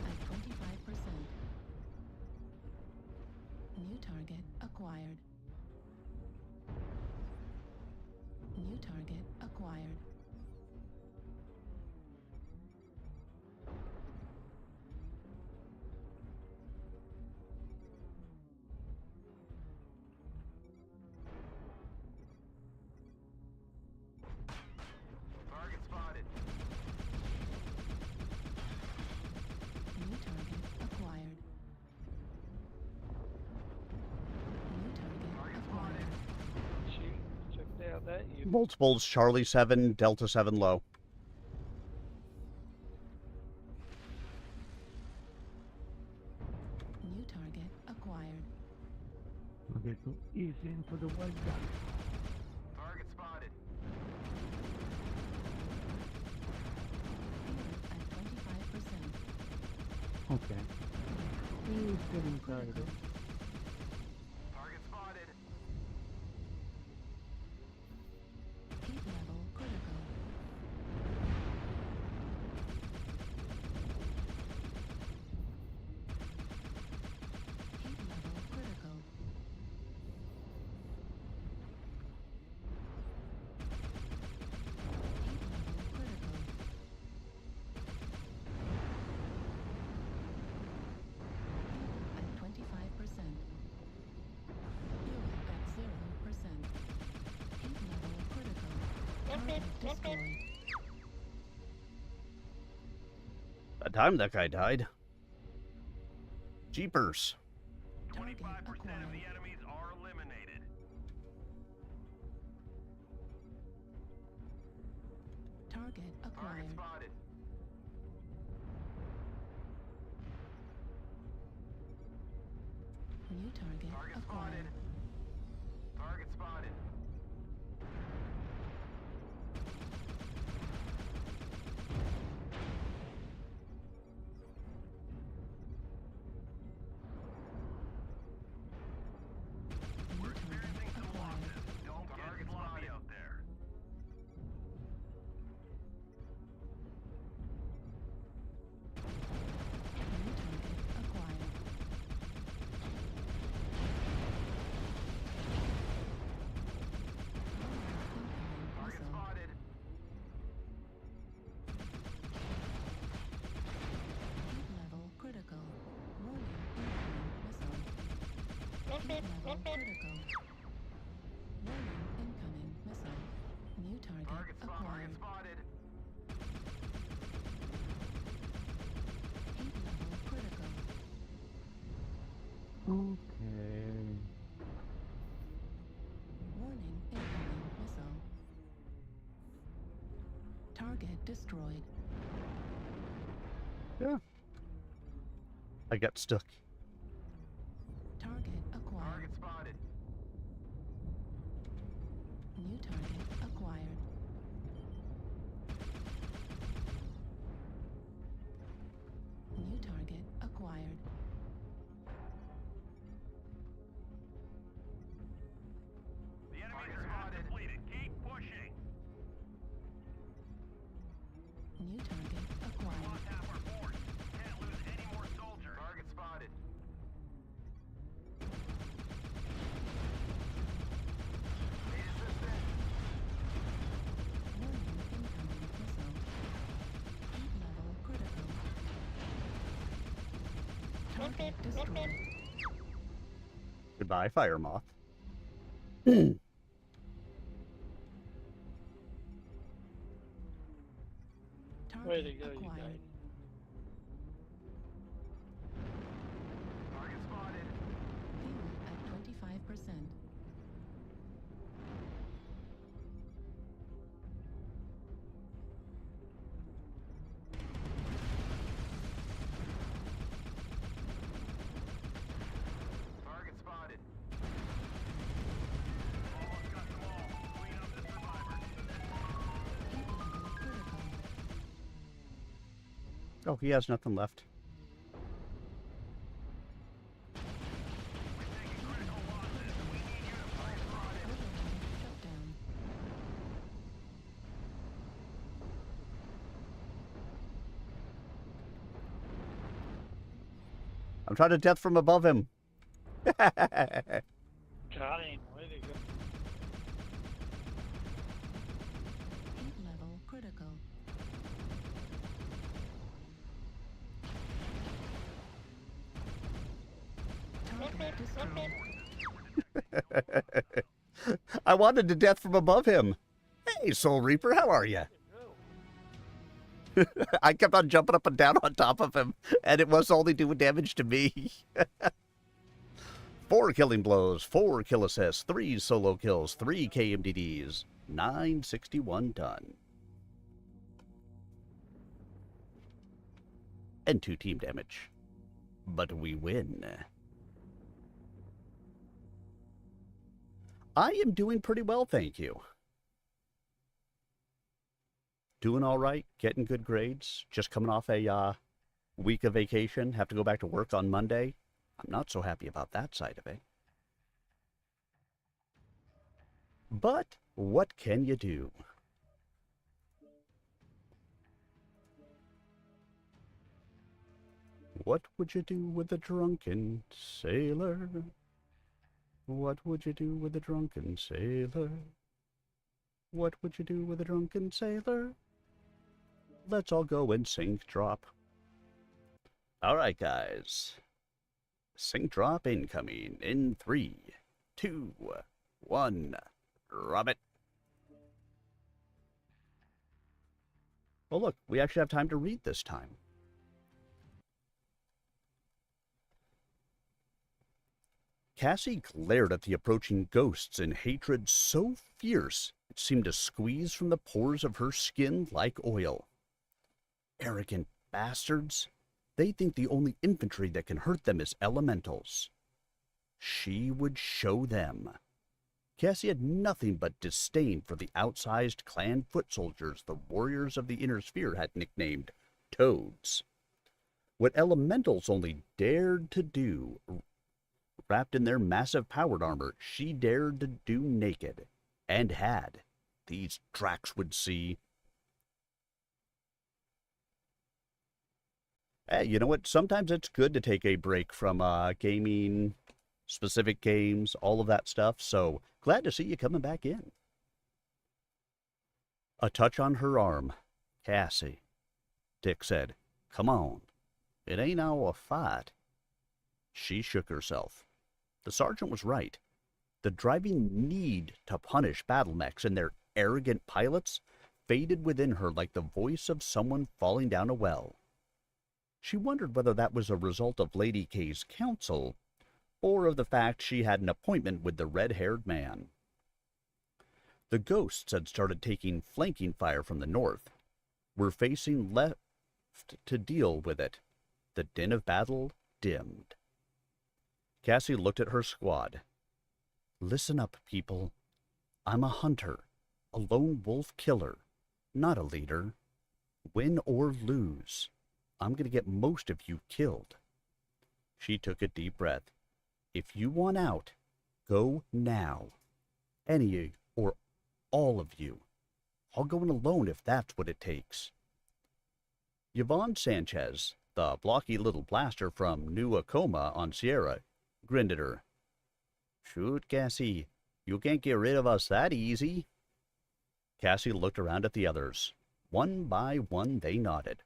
At 25%. New target acquired. New target acquired. Target spotted. New target acquired. New target acquired. Shoot, took down that UAV. Multiples Charlie 7, Delta 7 low. New target acquired. Okay, so ease in for the white guy. Target spotted. Fuel at 25%. Okay. He's getting targeted. Target spotted. Heat level critical. Heat level critical. Heat level critical. At 25%. Fuel at 0%. Heat level critical. Target destroyed. That time that guy died. Jeepers. 25% of the enemies are eliminated. Target Target acquired. spotted. New target Target acquired. spotted. Target spotted. New target acquired. Don't get sloppy out there. New target acquired. Target spotted. Heat level critical. Warning, incoming missile. Heat level critical. Warning, incoming missile. New target acquired. Spotted. Heat level critical. Okay. Warning, incoming missile. Target destroyed. Yeah. I got stuck. Target acquired. Target spotted. New target acquired. New target acquired. The enemies are half depleted. Keep pushing. New target acquired. Lost half our force. Can't lose any more soldiers. Target spotted. Need assistance. Target destroyed. Goodbye, Fire Moth. Way to Target go, you acquired. guys. Target spotted. Fuel at 25%. Target spotted. Almost got them all. Clean up the survivors. Heat level critical. Oh, he has nothing left. Shutdown. I'm trying to death from above him. Got him. Way to go. Heat level critical. Target destroyed. I wanted to death from above him. Hey, Soul Reaper, how are you? I kept on jumping up and down on top of him, and it was only doing damage to me. 4 killing blows, 4 kill assists, 3 solo kills, 3 KMDDs, 961 done. And 2 team damage. But we win. I am doing pretty well, thank you. Doing all right, getting good grades, just coming off a week of vacation, have to go back to work on Monday. I'm not so happy about that side of it. But what can you do? What would you do with a drunken sailor? What would you do with a drunken sailor? What would you do with a drunken sailor? Let's all go and sync drop. All right, guys. Sync drop incoming in 3, 2, 1. Drop it. Oh, look, we actually have time to read this time. Cassie glared at the approaching ghosts in hatred so fierce it seemed to squeeze from the pores of her skin like oil. Arrogant bastards. They think the only infantry that can hurt them is elementals. She would show them. Cassie had nothing but disdain for the outsized clan foot soldiers the warriors of the Inner Sphere had nicknamed Toads. What elementals only dared to do, wrapped in their massive powered armor, she dared to do naked. And had. These Dracs would see. Hey, you know what? Sometimes it's good to take a break from gaming, specific games, all of that stuff. So, glad to see you coming back in. A touch on her arm. Cassie. Dick said, "Come on. It ain't our fight." She shook herself. The sergeant was right. The driving need to punish battle mechs and their arrogant pilots faded within her like the voice of someone falling down a well. She wondered whether that was a result of Lady K's counsel, or of the fact she had an appointment with the red-haired man. The ghosts had started taking flanking fire from the north, were facing left to deal with it. The din of battle dimmed. Cassie looked at her squad. "Listen up, people. I'm a hunter, a lone wolf killer, not a leader. Win or lose, I'm going to get most of you killed." She took a deep breath. "If you want out, go now. Any or all of you. I'll go in alone if that's what it takes." Yvonne Sanchez, the blocky little blaster from New Acoma on Sierra, grinned at her. "Shoot, Cassie. You can't get rid of us that easy." Cassie looked around at the others. One by one they nodded.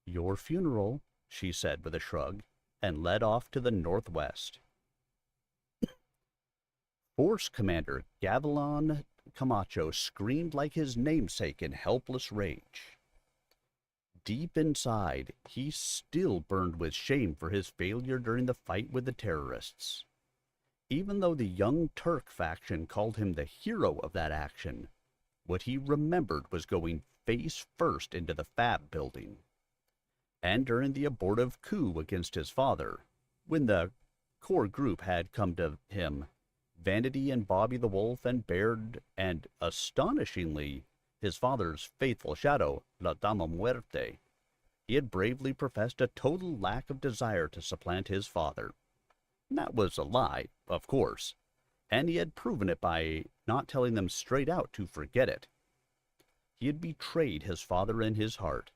"Your funeral," she said with a shrug, and led off to the northwest. Force Commander Gavilan Camacho screamed like his namesake in helpless rage. Deep inside, he still burned with shame for his failure during the fight with the terrorists. Even though the Young Turk faction called him the hero of that action, what he remembered was going face first into the Fab building. And during the abortive coup against his father, when the core group had come to him, Vanity and Bobby the Wolf and Baird, and astonishingly, his father's faithful shadow, La Dama Muerte, he had bravely professed a total lack of desire to supplant his father. That was a lie, of course, and he had proven it by not telling them straight out to forget it. He had betrayed his father in his heart.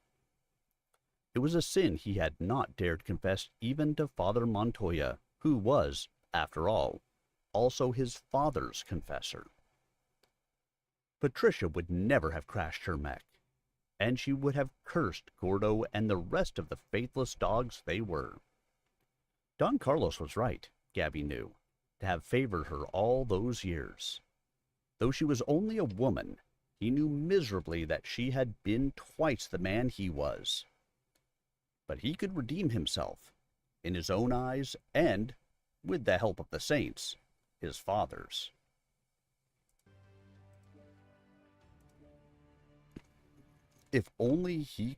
It was a sin he had not dared confess even to Father Montoya, who was, after all, also his father's confessor. Patricia would never have crashed her mech, and she would have cursed Gordo and the rest of the faithless dogs they were. Don Carlos was right, Gabby knew, to have favored her all those years. Though she was only a woman, he knew miserably that she had been twice the man he was. But he could redeem himself, in his own eyes and, with the help of the saints, his father's. If he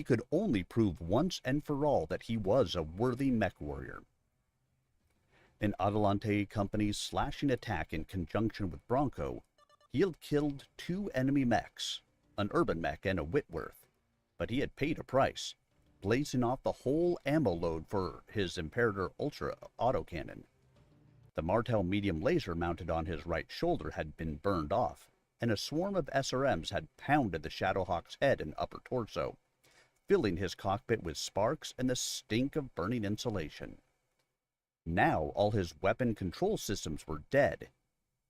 could only prove once and for all that he was a worthy mech warrior. In Adelante Company's slashing attack in conjunction with Bronco, he had killed 2 enemy mechs, an urban mech and a Whitworth, but he had paid a price, blazing off the whole ammo load for his Imperator Ultra autocannon. The Martel medium laser mounted on his right shoulder had been burned off, and a swarm of SRMs had pounded the Shadowhawk's head and upper torso, filling his cockpit with sparks and the stink of burning insulation. Now all his weapon control systems were dead.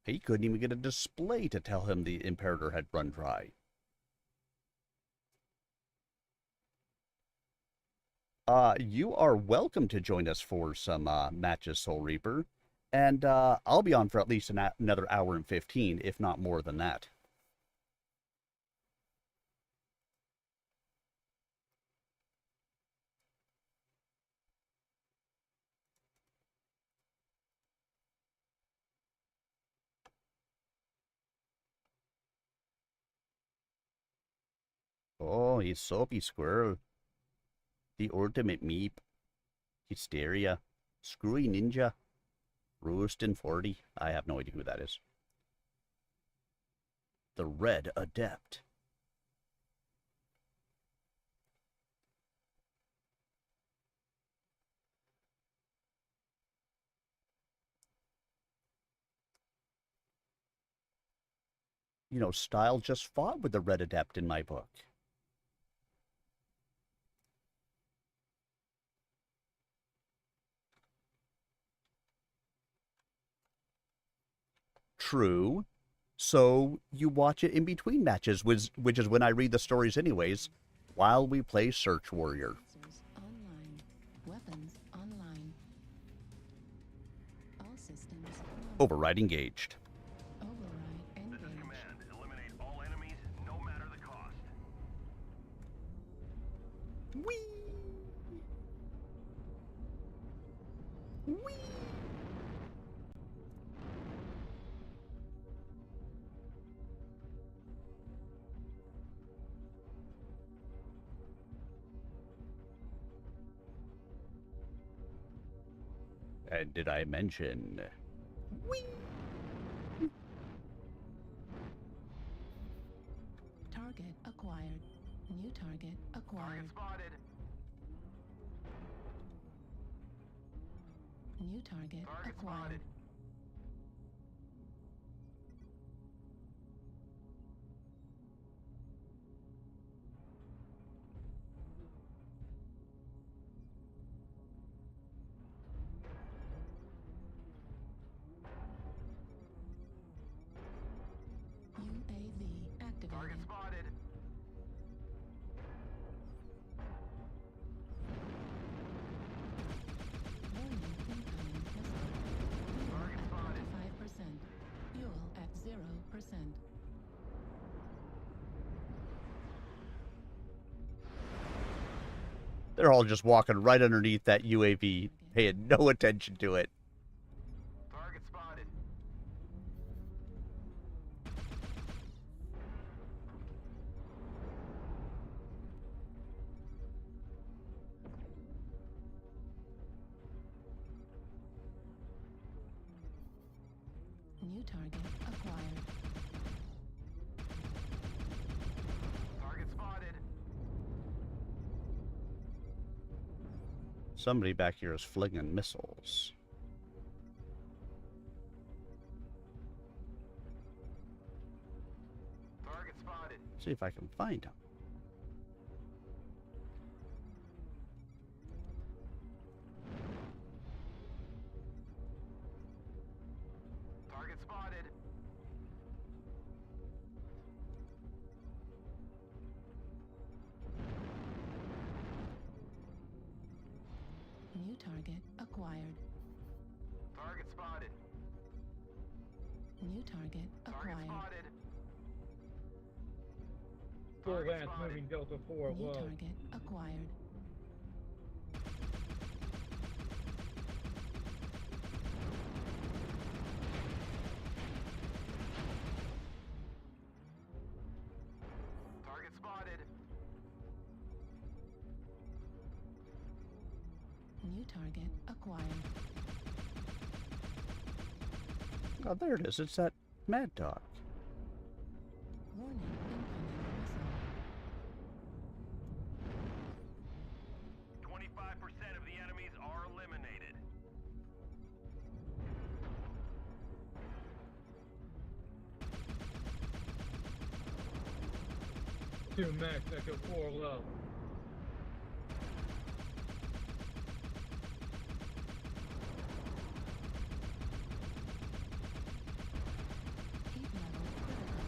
He couldn't even get a display to tell him the Imperator had run dry. You are welcome to join us for some matches, Soul Reaper. And I'll be on for at least another hour and 15, if not more than that. Oh, he's Soapy Squirrel. The ultimate meep. Hysteria. Screwy Ninja. Roostin 40. I have no idea who that is. The Red Adept. You know, Style just fought with the Red Adept in my book. True. So you watch it in between matches, which is when I read the stories anyways, while we play Search Warrior. Online. Weapons online. All systems on. Override engaged. Override engaged. This is command. Eliminate all enemies, no matter the cost. Whee! Whee! And did I mention... Whee! Target acquired. New target acquired. Target spotted. New target acquired. Spotted. UAV activated. Target spotted. They're all just walking right underneath that UAV, paying no attention to it. Target spotted. New target acquired. Target spotted. Somebody back here is flinging missiles. Target spotted. See if I can find him. Target spotted. New target acquired. Target spotted. New target Target acquired. spotted. Full Lance moving Delta 4 New low. target acquired. Target spotted. New target acquired. Oh, there it is. It's that Mad Dog. Warning, incoming missile. 25% of the enemies are eliminated. Two Max, Echo 4 low. Heat level critical.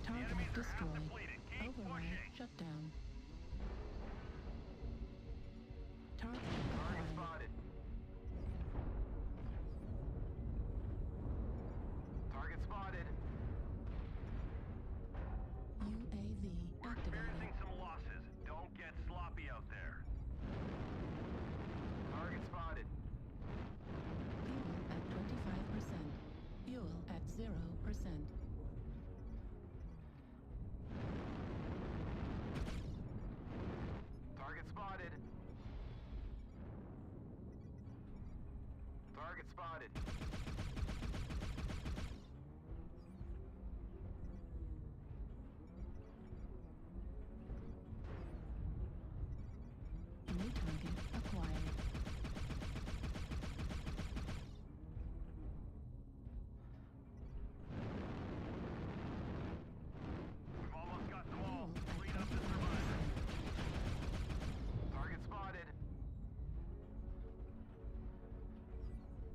Target destroyed. Override shut down. Target acquired. Spotted. Target spotted. UAV activated. Experiencing some losses. Don't get sloppy out there. Target spotted. Fuel at 25%. Fuel at 0%. Target spotted. Target spotted. New target acquired. We've almost got them all. Fuel Clean at up the 25%. survivors. Target spotted.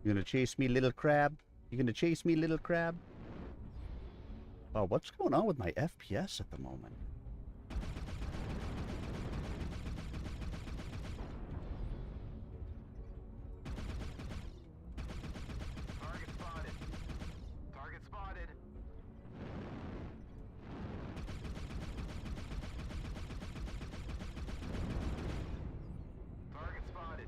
You gonna chase me, little crab? You gonna chase me, little crab? Oh, what's going on with my FPS at the moment? Target spotted. Target spotted. Target spotted.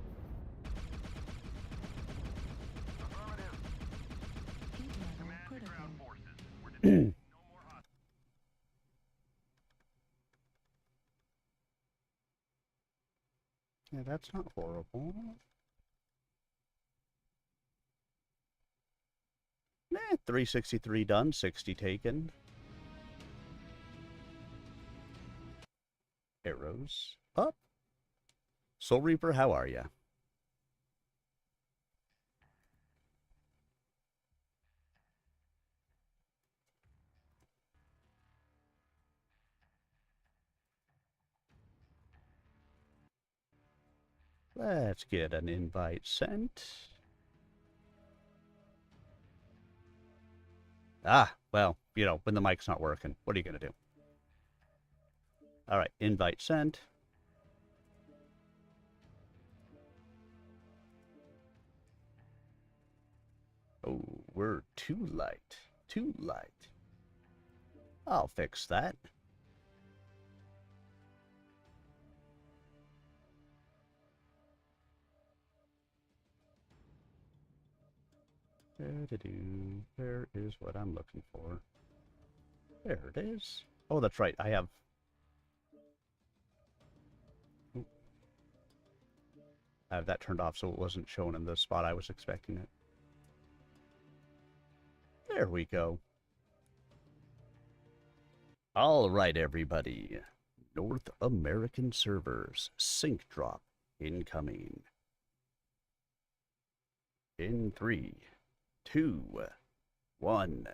Affirmative. Heat level Command to critical. ground forces. We're detecting no more hostiles. Yeah, that's not horrible. 363 done, 60 taken. Arrows up. Soul Reaper, how are ya? Let's get an invite sent. Ah, well, you know, when the mic's not working, what are you going to do? All right, invite sent. Oh, we're too light. Too light. I'll fix that. Where is what I'm looking for? There it is. Oh, that's right. I have... I have that turned off so it wasn't shown in the spot I was expecting it. There we go. All right, everybody. North American servers. Sync drop incoming. In 3, 2, 1,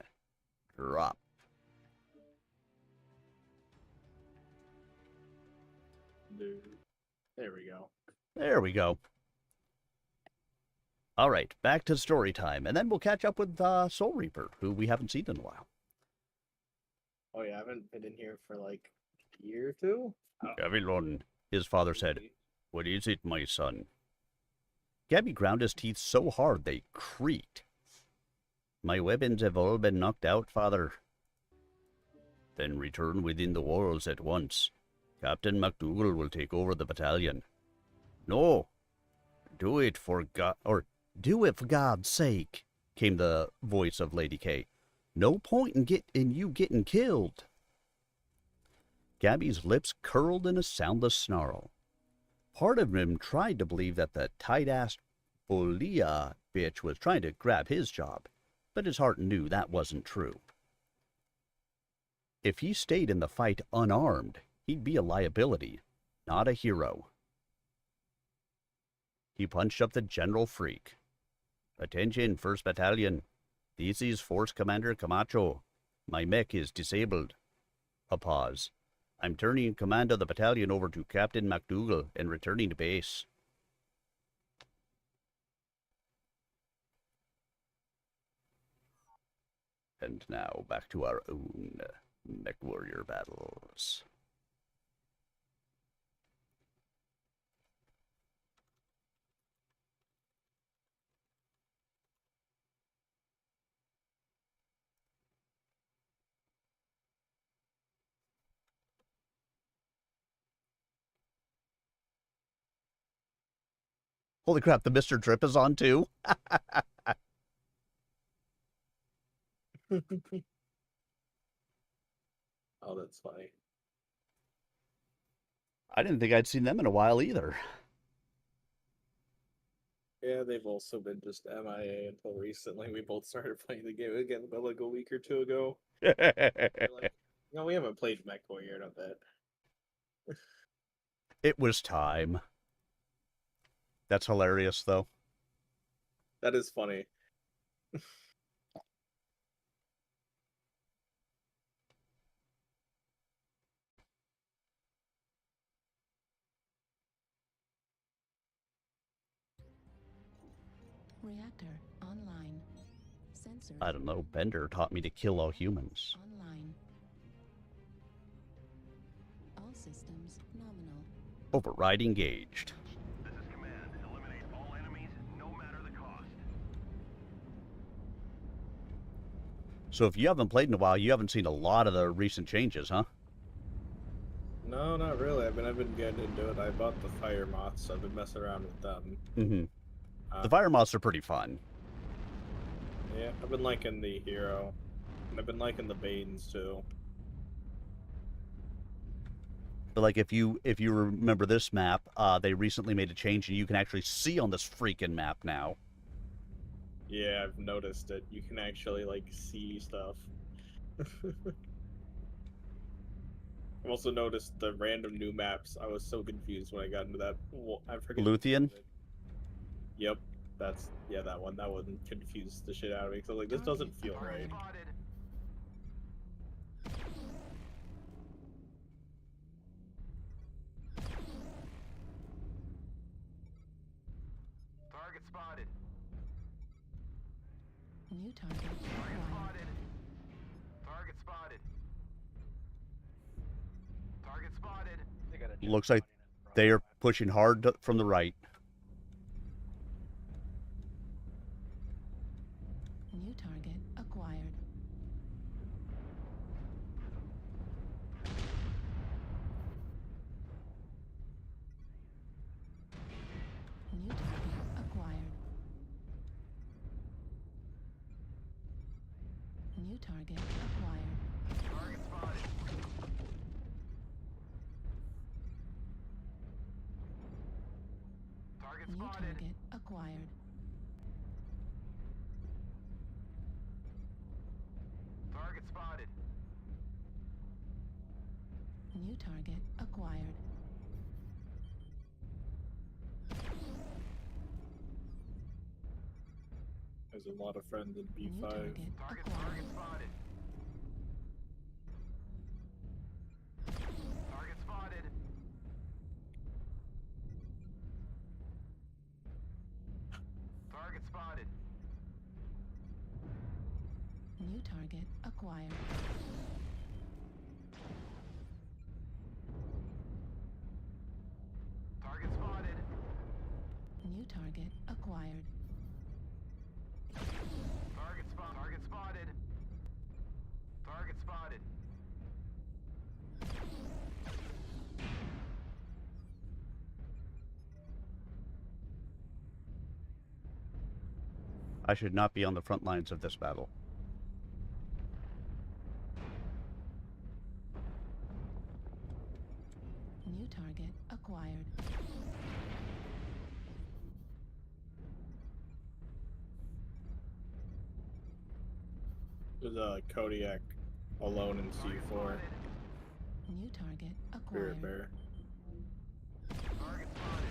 drop. There we go. There we go. All right, back to story time, and then we'll catch up with Soul Reaper, who we haven't seen in a while. Oh yeah, I haven't been in here for like a year or two. Gavilon, his father said, "What is it, my son?" Gabby ground his teeth so hard they creaked. "My weapons have all been knocked out, father." "Then return within the walls at once. Captain MacDougall will take over the battalion." "No, do it for God's sake," came the voice of Lady K. "No point in you getting killed." Gabby's lips curled in a soundless snarl. Part of him tried to believe that the tight-ass Bolia bitch was trying to grab his job, but his heart knew that wasn't true. If he stayed in the fight unarmed, he'd be a liability, not a hero. He punched up the General Freak. "Attention, 1st Battalion. This is Force Commander Camacho. My mech is disabled." A pause. "I'm turning command of the battalion over to Captain MacDougall and returning to base." And now back to our own MechWarrior battles. Holy crap, the Mr. Drip is on too? Oh, that's funny. I didn't think I'd seen them in a while either. Yeah, they've also been just MIA until recently. We both started playing the game again about like a week or two ago. No, we haven't played MechWarrior in a bit. It was time. That's hilarious, though. That is funny. Reactor online. Sensors I don't know. Bender taught me to kill all humans. online. All systems nominal. Override engaged. This is command. Eliminate all enemies, no matter the cost. So if you haven't played in a while, you haven't seen a lot of the recent changes, huh? No, not really. I've been getting into it. I bought the fire moths, so I've been messing around with them. Mm-hmm. The fire moths are pretty fun. Yeah, I've been liking the hero. And I've been liking the Banes too. But like if you remember this map, they recently made a change and you can actually see on this freaking map now. Yeah, I've noticed it. You can actually like see stuff. I've also noticed the random new maps. I was so confused when I got into that. I forget. Luthian? Yep, that's that one. That one confused the shit out of me. So like, this doesn't feel right. Target spotted. New target Target acquired. spotted. Target spotted. Target spotted. Looks like they are pushing hard from the right. target acquired. Target spotted. Target New spotted. target acquired. Target spotted. New target acquired. There's a lot of friends in New B5. target Target acquired. spotted. Target spotted. Target spotted. New target acquired. Target spotted. New target acquired. Target spotted. Target spotted. I should not be on the front lines of this battle. New target acquired. There's a Kodiak alone in C4. New target Spirit acquired. Bear. Target spotted.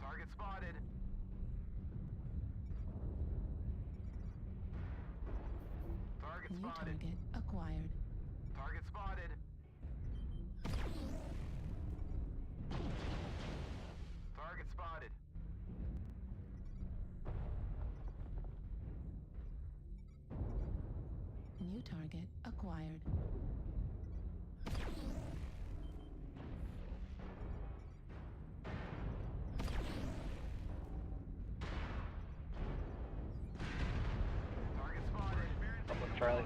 Target spotted. Target New spotted. target acquired. Target spotted. Target spotted. New target acquired. Target spotted. Up with Charlie.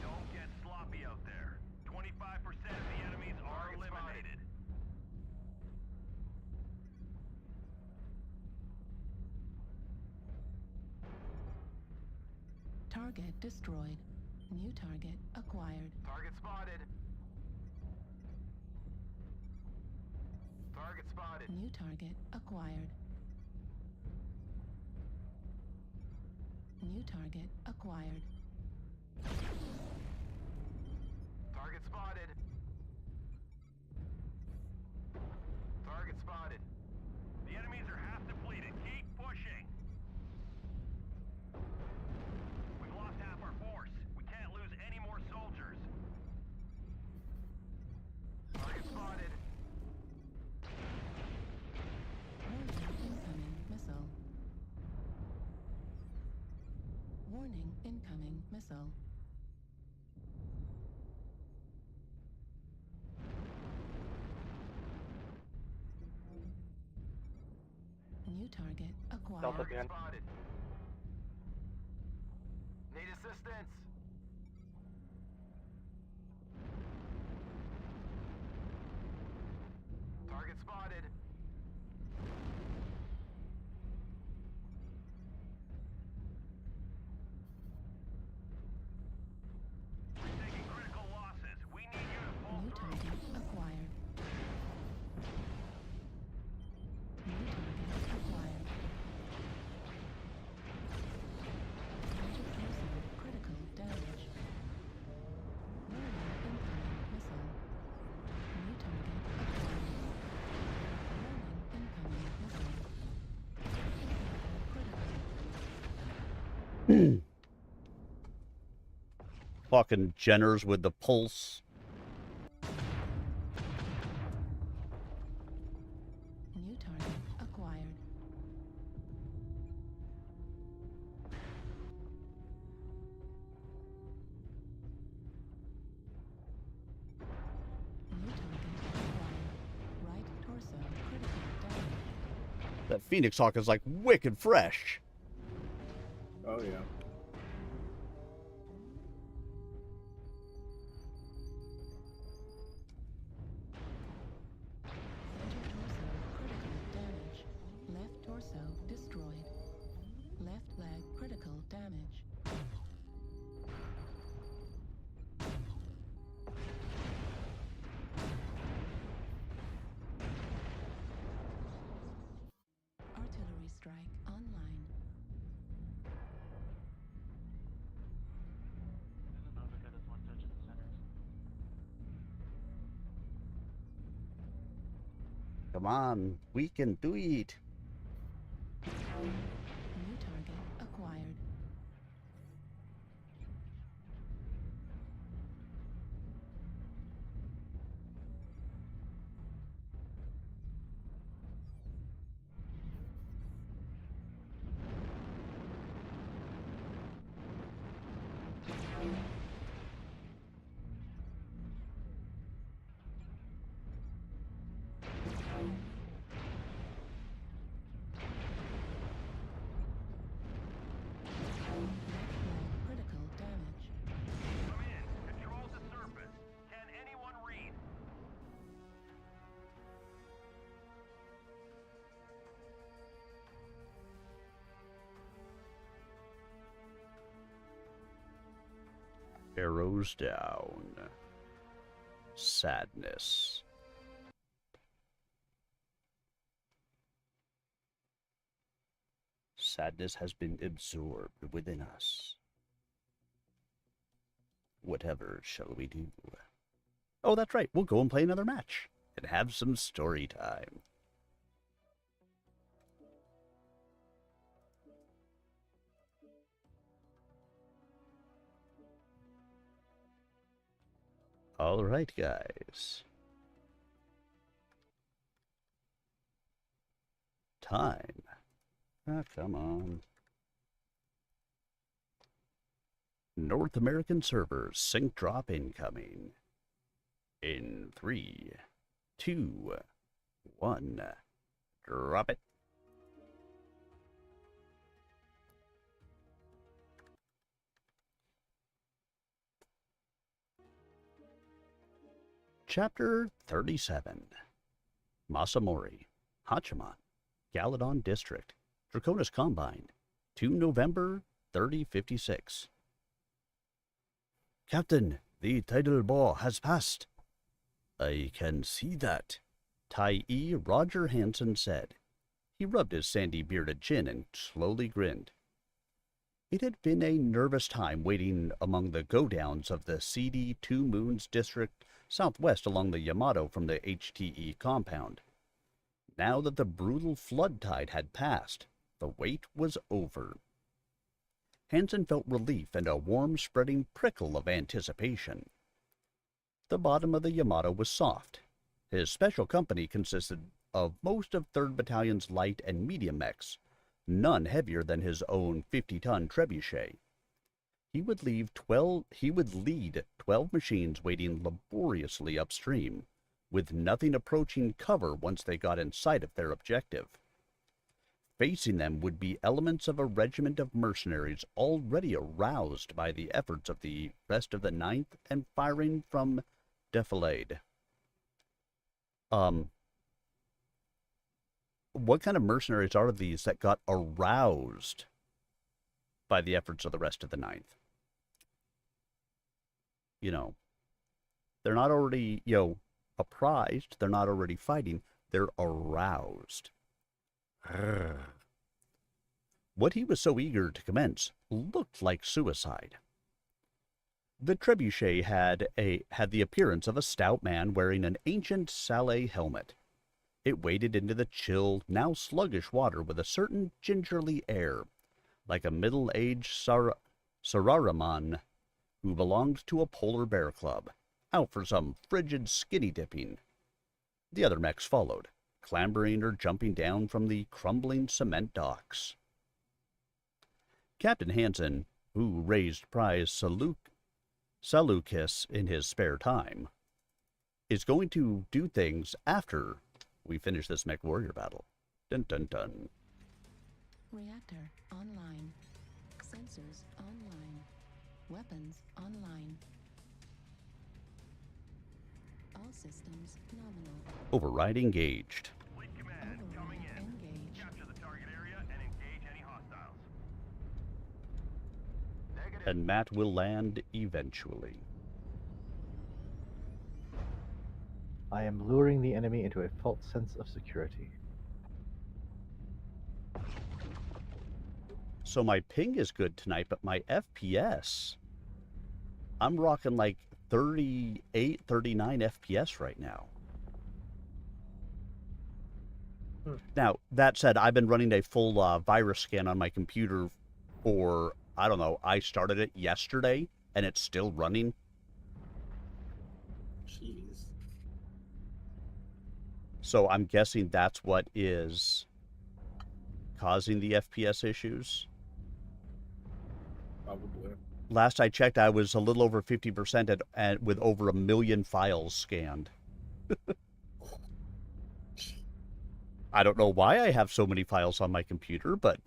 Don't get sloppy out there. 25% of the enemies are eliminated. Target destroyed. New target acquired. Target spotted. Target spotted. New target acquired. New target acquired. Target spotted. Target spotted. The enemies are half depleted. Keep pushing. We've lost half our force. We can't lose any more soldiers. Target spotted. Warning, incoming missile. New target acquired. Delta behind. Spotted. Need assistance. Target spotted. We're taking critical losses. We need you to pull New through. target acquired. New target acquired. Major torso critical damage. Warning, incoming missile. New target acquired. Warning, incoming missile. Critical. Fucking Jenners with the pulse. New target acquired. New target acquired. Right torso critical damage. That Phoenix Hawk is like wicked fresh. Oh, yeah. Left torso destroyed. Left leg critical damage. Artillery strike online. Come on, we can do it. New target acquired. Critical damage. Come in. Control the surface. Can anyone read? Arrows down. Sadness. Sadness has been absorbed within us. Whatever shall we do? Oh, that's right. We'll go and play another match and have some story time. All right, guys. Time. Ah, come on. North American servers sync drop incoming. In 3, 2, 1. Drop it. Chapter 37. Masamori, Hachiman, Galadon District, Draconis Combine, 2 November 3056. Captain, the tidal ball has passed. I can see that, Tai-E Roger Hansen said. He rubbed his sandy-bearded chin and slowly grinned. It had been a nervous time waiting among the go-downs of the seedy Two Moons district southwest along the Yamato from the HTE compound. Now that the brutal flood tide had passed, the wait was over. Hansen felt relief and a warm spreading prickle of anticipation. The bottom of the Yamato was soft. His special company consisted of most of 3rd Battalion's light and medium mechs, none heavier than his own 50-ton trebuchet. He would lead 12 machines waiting laboriously upstream, with nothing approaching cover once they got in sight of their objective. Facing them would be elements of a regiment of mercenaries already aroused by the efforts of the rest of the 9th and firing from defilade. What kind of mercenaries are these that got aroused by the efforts of the rest of the 9th? You know, they're not already, apprised, they're not already fighting, they're aroused. What he was so eager to commence looked like suicide. The trebuchet had the appearance of a stout man wearing an ancient Saleh helmet. It waded into the chill, now sluggish water with a certain gingerly air, like a middle-aged Sararaman who belonged to a polar bear club, out for some frigid skinny dipping. The other mechs followed, clambering or jumping down from the crumbling cement docks. Captain Hansen, who raised prize Salukis in his spare time, is going to do things after we finish this MechWarrior battle. Dun dun dun. Reactor online. Sensors online. Weapons online. All systems nominal. Override engaged. Fleet command coming in. Engage. Capture the target area and engage any hostiles. Negative. And Matt will land eventually. I am luring the enemy into a false sense of security. So my ping is good tonight, but my FPS, I'm rocking like 38, 39 FPS right now. Now, that said, I've been running a full virus scan on my computer for, I don't know, I started it yesterday, and it's still running. Jeez. So I'm guessing that's what is causing the FPS issues. Probably. Last I checked, I was a little over 50% with over 1 million files scanned. I don't know why I have so many files on my computer, but...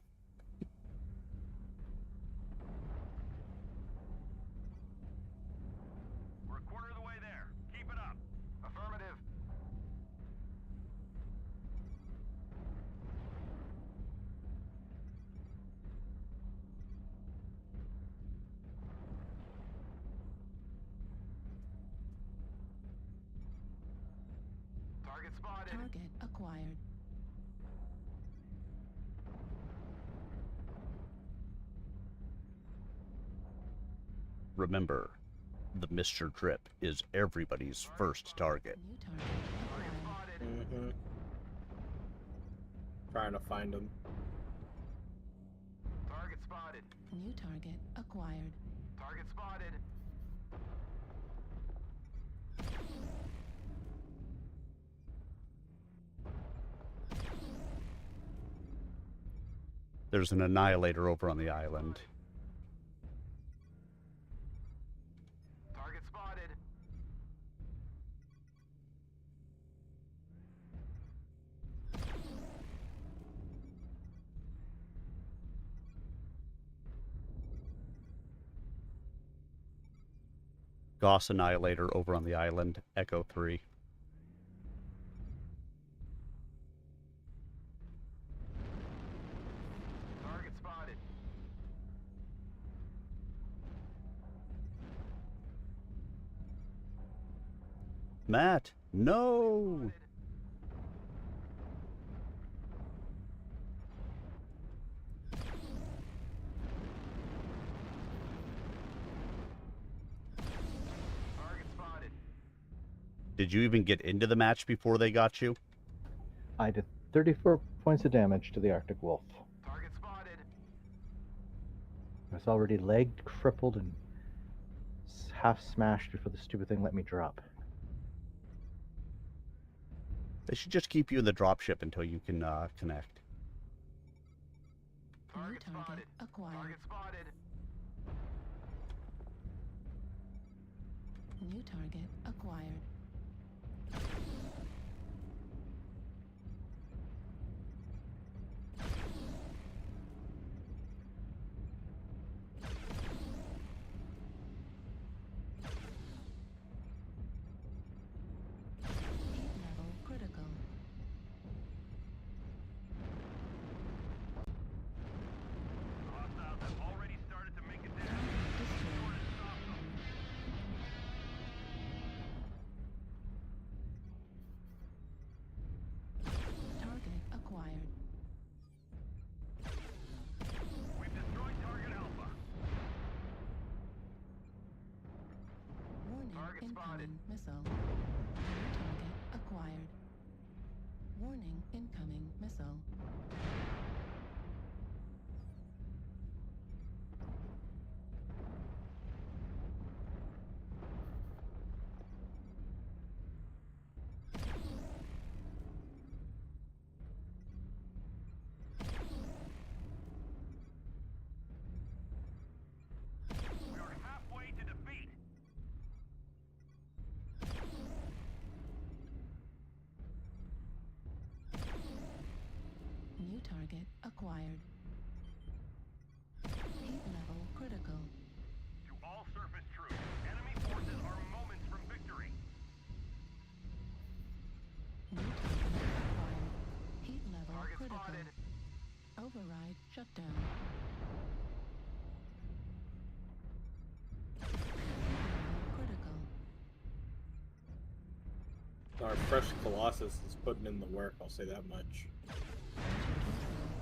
We're a quarter of the way there. Keep it up. Affirmative. Target spotted. Target acquired. Remember, the Mr. Drip is everybody's first target. New target acquired. Trying to find him. Target spotted. New target acquired. Target spotted. There's an annihilator over on the island. Target spotted. Gauss annihilator over on the island. Echo 3. Target spotted. Matt, no! Target spotted. Did you even get into the match before they got you? I did 34 points of damage to the Arctic Wolf. Target spotted. I was already legged, crippled, and half smashed before the stupid thing let me drop. They should just keep you in the dropship until you can connect. New target acquired. Target spotted. New target acquired. Heat level critical. Hostiles have already started to make it down. Destroyed. Target acquired. We've destroyed target Alpha. Warning Target incoming spotted. missile. New target acquired. Warning incoming missile. We are halfway to defeat. target acquired. Heat level critical. To all surface troops, enemy forces are moments from victory. New target acquired. Heat level Target critical. spotted. Override shutdown. Critical. Our fresh Colossus is putting in the work, I'll say that much.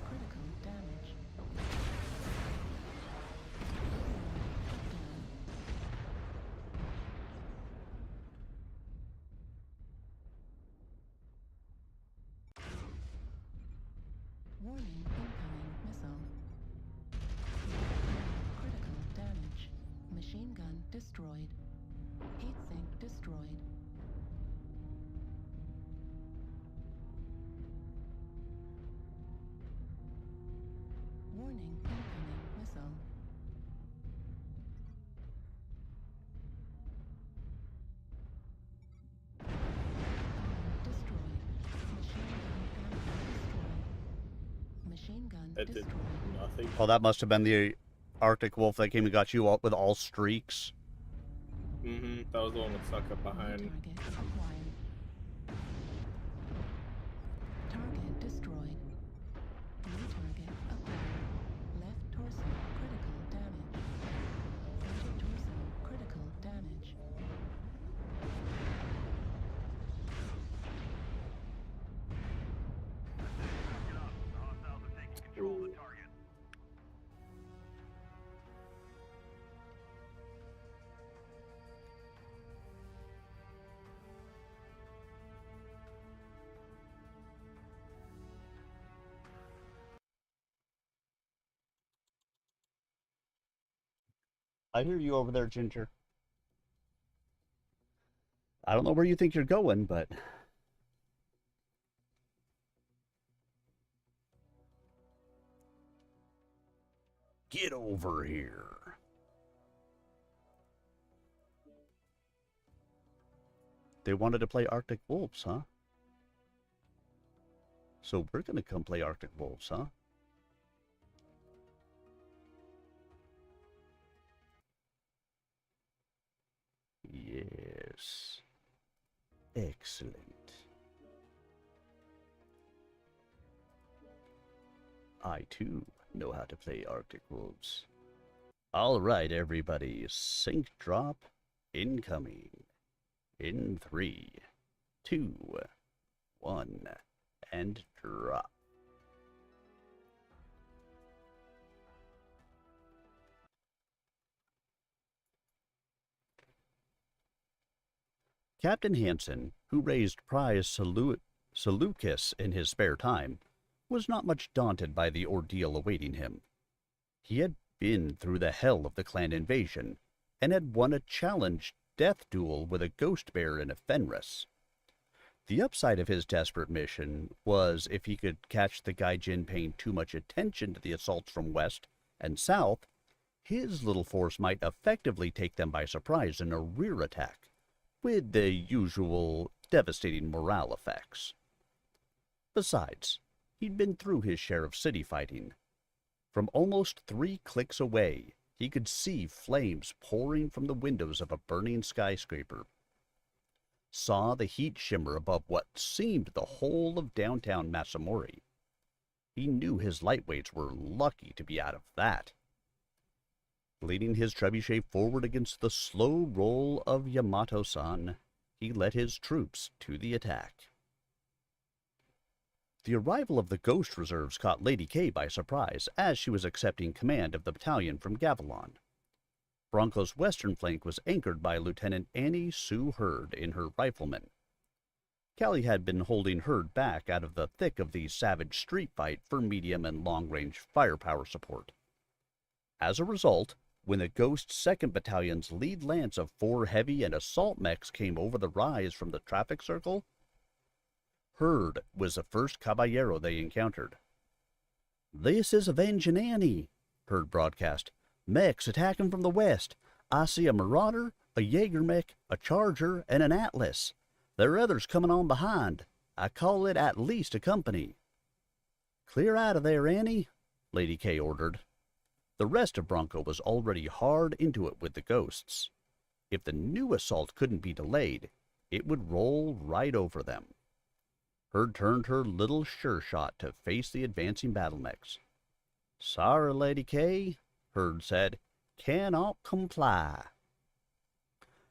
Critical damage. Warning, incoming missile. Critical damage. Machine gun destroyed. Heatsink destroyed. Warning, incoming missile. Destroyed. Machine gun That destroyed. did nothing. Oh, that must have been the Arctic Wolf that came and got you all with all streaks. Mm-hmm. That was the one that stuck up behind. Target acquired. Target destroyed. New target acquired. Left torso critical damage. Right torso critical damage. Get up. The hostiles have taken control of the target. I hear you over there, Ginger. I don't know where you think you're going, but... Get over here. They wanted to play Arctic Wolves, huh? So we're gonna come play Arctic Wolves, huh? Yes. Excellent. I, too, know how to play Arctic Wolves. All right, everybody. Sync drop incoming. In 3, 2, 1, and drop. Captain Hansen, who raised prize Seleucus in his spare time, was not much daunted by the ordeal awaiting him. He had been through the hell of the clan invasion, and had won a challenge death duel with a ghost bear in a Fenris. The upside of his desperate mission was if he could catch the Gaijin paying too much attention to the assaults from west and south, his little force might effectively take them by surprise in a rear attack, with the usual devastating morale effects. Besides, he'd been through his share of city fighting. From almost 3 clicks away, he could see flames pouring from the windows of a burning skyscraper, saw the heat shimmer above what seemed the whole of downtown Masamori. He knew his lightweights were lucky to be out of that. Leading his trebuchet forward against the slow roll of Yamato-san, he led his troops to the attack. The arrival of the Ghost Reserves caught Lady K by surprise as she was accepting command of the battalion from Gavilan. Bronco's western flank was anchored by Lieutenant Annie Sue Hurd in her riflemen. Callie had been holding Hurd back out of the thick of the savage street fight for medium and long-range firepower support. As a result, when the Ghost 2nd Battalion's lead lance of 4 heavy and assault mechs came over the rise from the traffic circle, Hurd was the first caballero they encountered. "This is Avenging Annie," Hurd broadcast. "Mechs attacking from the west. I see a Marauder, a Jaeger mech, a Charger, and an Atlas. There are others coming on behind. I call it at least a company." Clear out of there, Annie, Lady K ordered. The rest of Bronco was already hard into it with the ghosts. If the new assault couldn't be delayed, it would roll right over them. Herd turned her little sure shot to face the advancing battle mechs. Sorry, Lady K, Herd said. Cannot comply.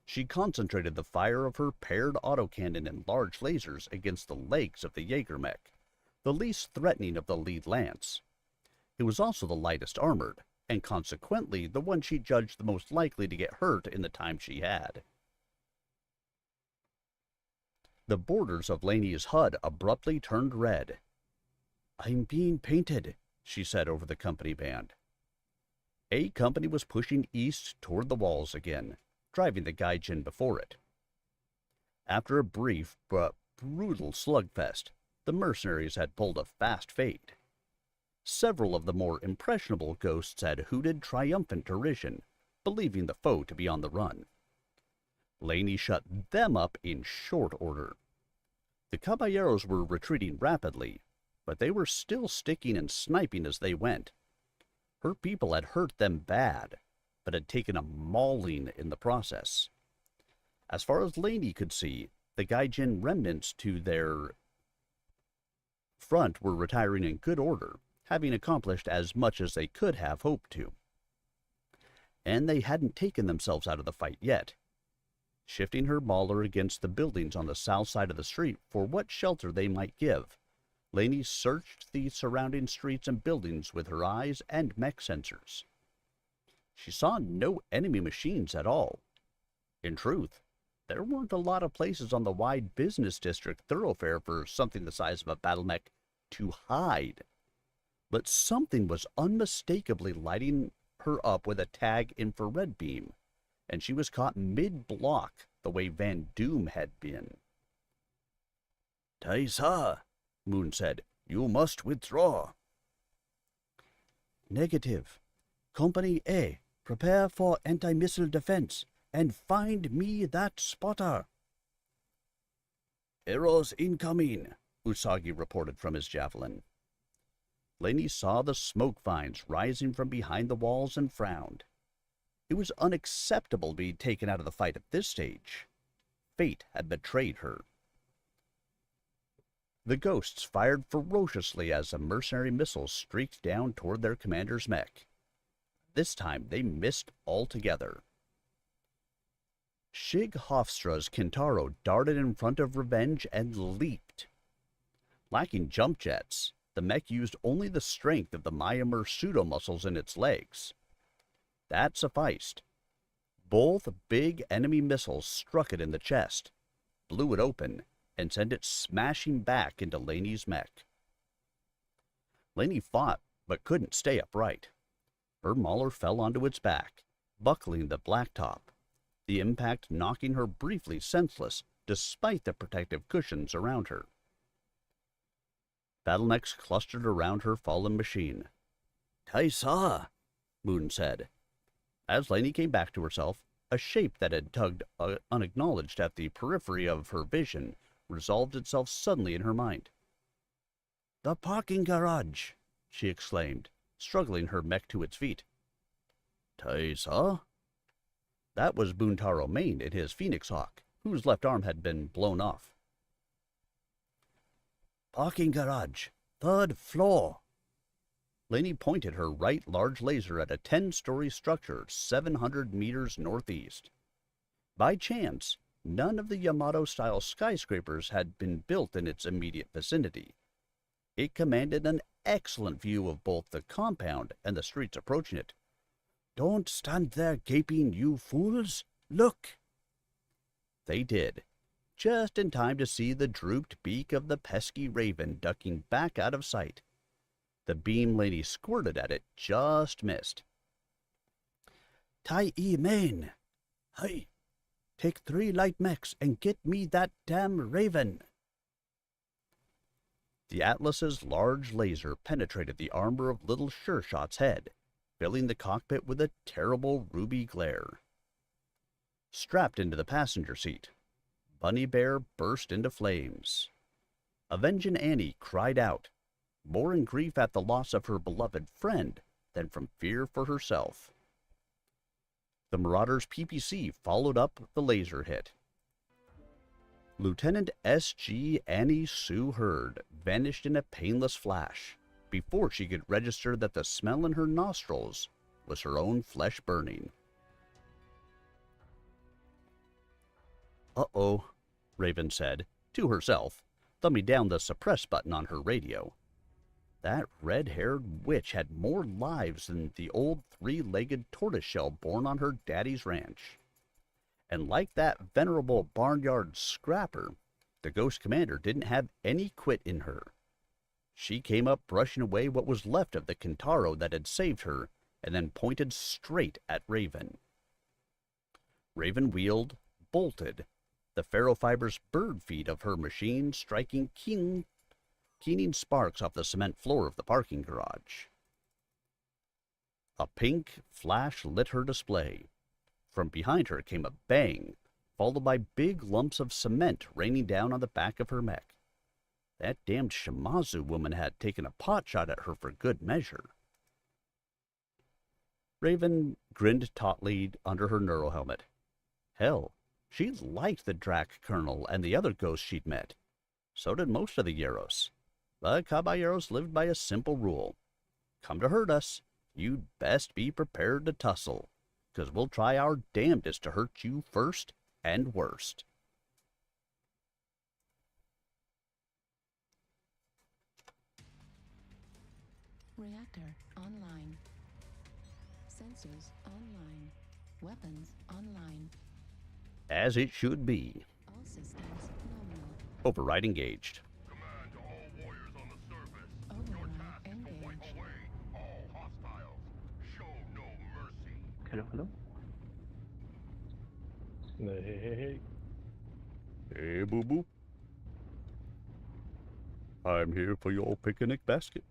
She concentrated the fire of her paired autocannon and large lasers against the legs of the Jaeger mech, the least threatening of the lead lance. It was also the lightest armored, and consequently the one she judged the most likely to get hurt in the time she had. The borders of Laney's HUD abruptly turned red. I'm being painted, she said over the company band. A company was pushing east toward the walls again, driving the Gaijin before it. After a brief but brutal slugfest, the mercenaries had pulled a fast fade. Several of the more impressionable ghosts had hooted triumphant derision, believing the foe to be on the run. Laney shut them up in short order. The caballeros were retreating rapidly, but they were still sticking and sniping as they went. Her people had hurt them bad, but had taken a mauling in the process. As far as Laney could see, the Gaijin remnants to their front were retiring in good order, having accomplished as much as they could have hoped to. And they hadn't taken themselves out of the fight yet. Shifting her mauler against the buildings on the south side of the street for what shelter they might give, Laney searched the surrounding streets and buildings with her eyes and mech sensors. She saw no enemy machines at all. In truth, there weren't a lot of places on the wide business district thoroughfare for something the size of a battle mech to hide. But something was unmistakably lighting her up with a tag infrared beam, and she was caught mid-block the way Van Doom had been. Taisa, Moon said, you must withdraw. Negative. Company A, prepare for anti-missile defense, and find me that spotter. Arrows incoming, Usagi reported from his javelin. Laney saw the smoke vines rising from behind the walls and frowned. It was unacceptable to be taken out of the fight at this stage. Fate had betrayed her. The ghosts fired ferociously as the mercenary missiles streaked down toward their commander's mech. This time they missed altogether. Shig Hofstra's Kintaro darted in front of Revenge and leaped. Lacking jump jets, the mech used only the strength of the Myanmar pseudo-muscles in its legs. That sufficed. Both big enemy missiles struck it in the chest, blew it open, and sent it smashing back into Laney's mech. Laney fought, but couldn't stay upright. Her mauler fell onto its back, buckling the blacktop, the impact knocking her briefly senseless despite the protective cushions around her. Battle mechs clustered around her fallen machine. Taisa, Moon said. As Laney came back to herself, a shape that had tugged unacknowledged at the periphery of her vision resolved itself suddenly in her mind. The parking garage, she exclaimed, struggling her mech to its feet. Taisa? That was Buntaro Main in his Phoenix Hawk, whose left arm had been blown off. Parking garage, 3rd floor. Laney pointed her right large laser at a 10-story structure 700 meters northeast. By chance, none of the Yamato-style skyscrapers had been built in its immediate vicinity. It commanded an excellent view of both the compound and the streets approaching it. Don't stand there gaping, you fools! Look! They did, just in time to see the drooped beak of the pesky raven ducking back out of sight. The beam Laney squirted at it just missed. Tai-E main! Hey! Take 3 light mechs and get me that damn raven! The Atlas's large laser penetrated the armor of Little Sure Shot's head, filling the cockpit with a terrible ruby glare. Strapped into the passenger seat, Bunny Bear burst into flames. Avenging Annie cried out, more in grief at the loss of her beloved friend than from fear for herself. The Marauders' PPC followed up the laser hit. Lieutenant S.G. Annie Sue Hurd vanished in a painless flash before she could register that the smell in her nostrils was her own flesh burning. "Uh-oh," Raven said, to herself, thumbing down the suppress button on her radio. That red-haired witch had more lives than the old three-legged tortoiseshell born on her daddy's ranch. And like that venerable barnyard scrapper, the Ghost Commander didn't have any quit in her. She came up brushing away what was left of the Kintaro that had saved her, and then pointed straight at Raven. Raven wheeled, bolted, the ferrofibrous bird feet of her machine striking keening sparks off the cement floor of the parking garage. A pink flash lit her display. From behind her came a bang, followed by big lumps of cement raining down on the back of her mech. That damned Shimazu woman had taken a pot shot at her for good measure. Raven grinned tautly under her neurohelmet. Hell, she liked the Drac Colonel and the other ghosts she'd met. So did most of the Yaros. But Caballeros lived by a simple rule. Come to hurt us, you'd best be prepared to tussle, 'cause we'll try our damnedest to hurt you first and worst. Reactor online. Sensors online. Weapons online. As it should be. All systems nominal. Override engaged. Command to all warriors on the surface. Your Override task is to wipe engaged. away all hostiles. Show no mercy. Hello? Hey. Hey, boo-boo. I'm here for your picnic basket.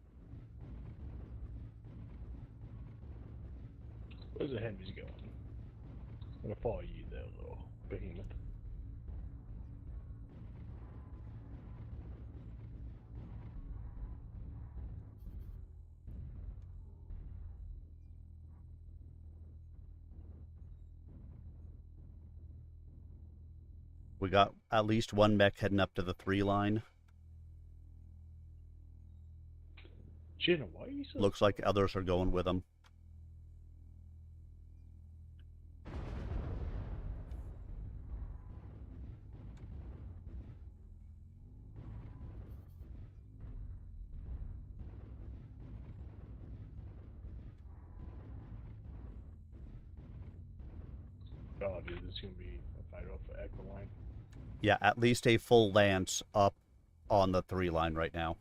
Where's the Henry's going? I'm gonna follow you there, little behemoth. We got at least one mech heading up to the 3 line. Jenna, why are you so... Looks like others are going with them. Oh, dude, this is gonna be a fight off the Echo line. Yeah, at least a full lance up on the 3 line right now.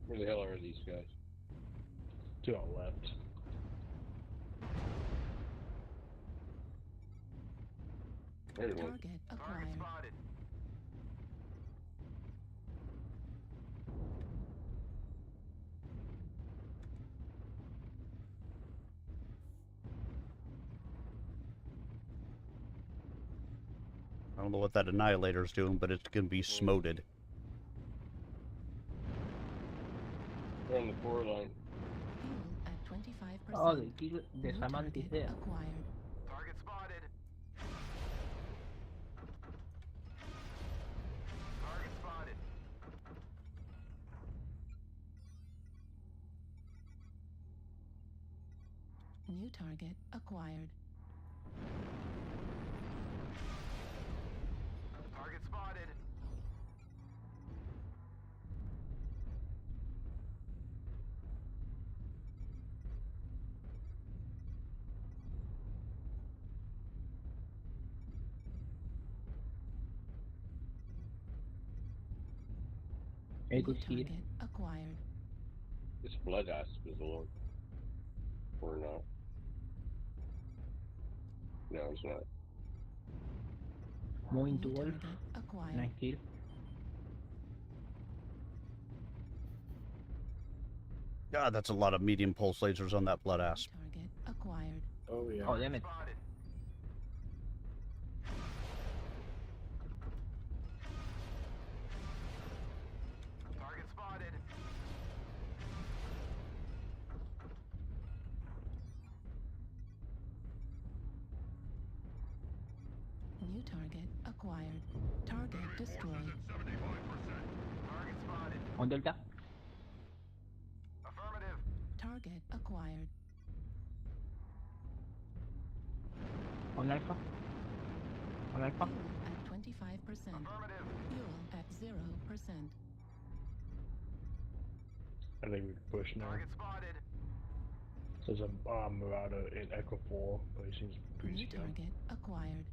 Where the hell are these guys? To our left. There's one. Target acquired. Spotted. I don't know what that Annihilator's doing, but it's going to be smoted. They're on the 4 line. Fuel at 25%. Oh, de esa Target mantis acquired. Target spotted. Target spotted. New target acquired. Target spotted. New target acquired. This blood asp is the Lord. Or not. No, it's not. Moving to New Wolf. target acquired. Nice kill. God, that's a lot of medium pulse lasers on that blood asp. Target acquired. Oh yeah. Oh, damn it. Spotted. New target acquired. Target destroyed. Target spotted. On Delta. Affirmative. Target acquired. On Alpha. On Alpha. Fuel at 25%. Affirmative. Fuel at 0%. I think we can push now. Target spotted. There's a Murata in Echo 4, but he seems pretty New scared. target acquired.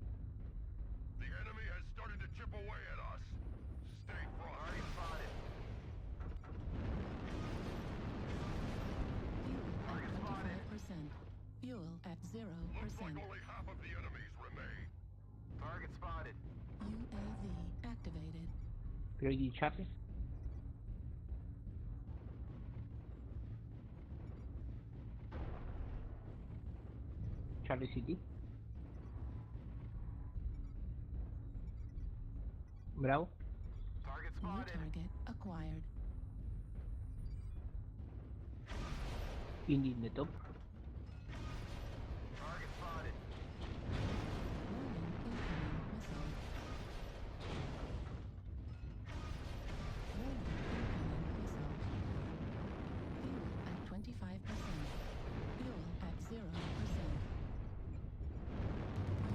The enemy has started to chip away at us. Stay frosty. Target spotted. Fuel at 25%. Fuel at 0%. Looks like only half of the enemies remain. Target spotted. UAV activated. Ready, Charlie. Charlie City. Bravo. Target New spotted. target acquired. Indy in the top. Target spotted. Warning, incoming missile. Fuel at 25%. Fuel at 0%.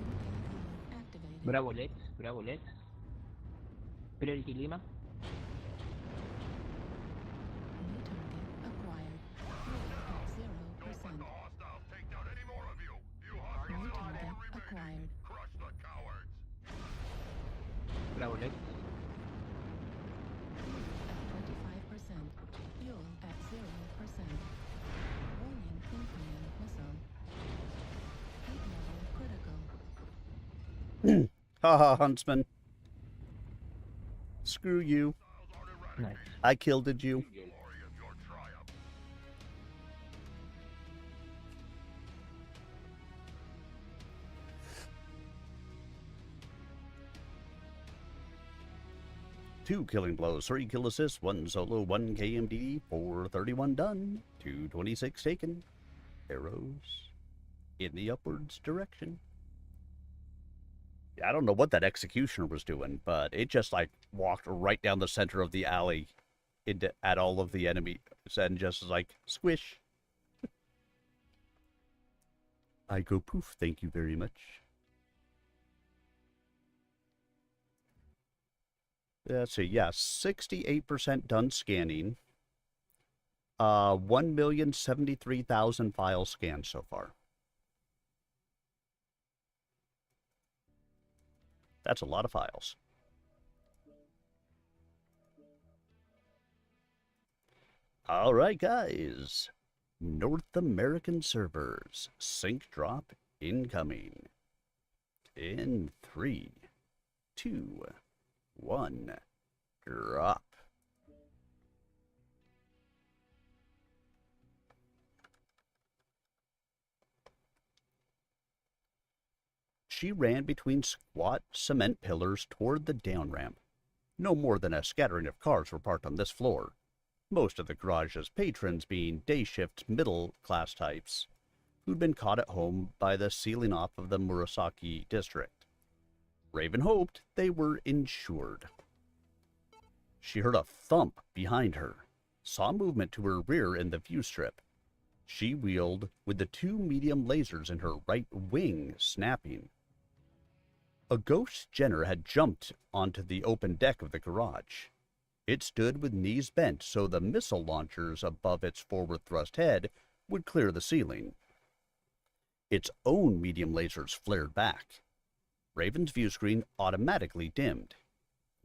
UAV activated. Bravo Lex. Bravo Lex. Priority Lima. New target acquired. Fuel at 0%. The hostiles take down any more of you. You New hostiles target are remaining. acquired. Crush the cowards. Bravo Lex. Fuel at 25%. Fuel at 0%. Warning, incoming missile. Heat level critical. Haha, Huntsman. Screw you. Nice. I killed you. Two killing blows, 3 kill assists, 1 solo, 1 KMD, 431 done, 226 taken. Arrows in the upwards direction. I don't know what that executioner was doing, but it just like walked right down the center of the alley at all of the enemies and just like squish. I go poof, thank you very much. Let's see, yeah, 68% done scanning. 1,073,000 files scanned so far. That's a lot of files. All right, guys. North American servers. Sync drop incoming. In 3, 2, 1. Drop. She ran between squat cement pillars toward the down ramp. No more than a scattering of cars were parked on this floor, most of the garage's patrons being day-shift middle-class types who'd been caught at home by the sealing off of the Murasaki district. Raven hoped they were insured. She heard a thump behind her, saw movement to her rear in the view strip. She wheeled with the 2 medium lasers in her right wing snapping. A ghost Jenner had jumped onto the open deck of the garage. It stood with knees bent so the missile launchers above its forward thrust head would clear the ceiling. Its own medium lasers flared back. Raven's view screen automatically dimmed.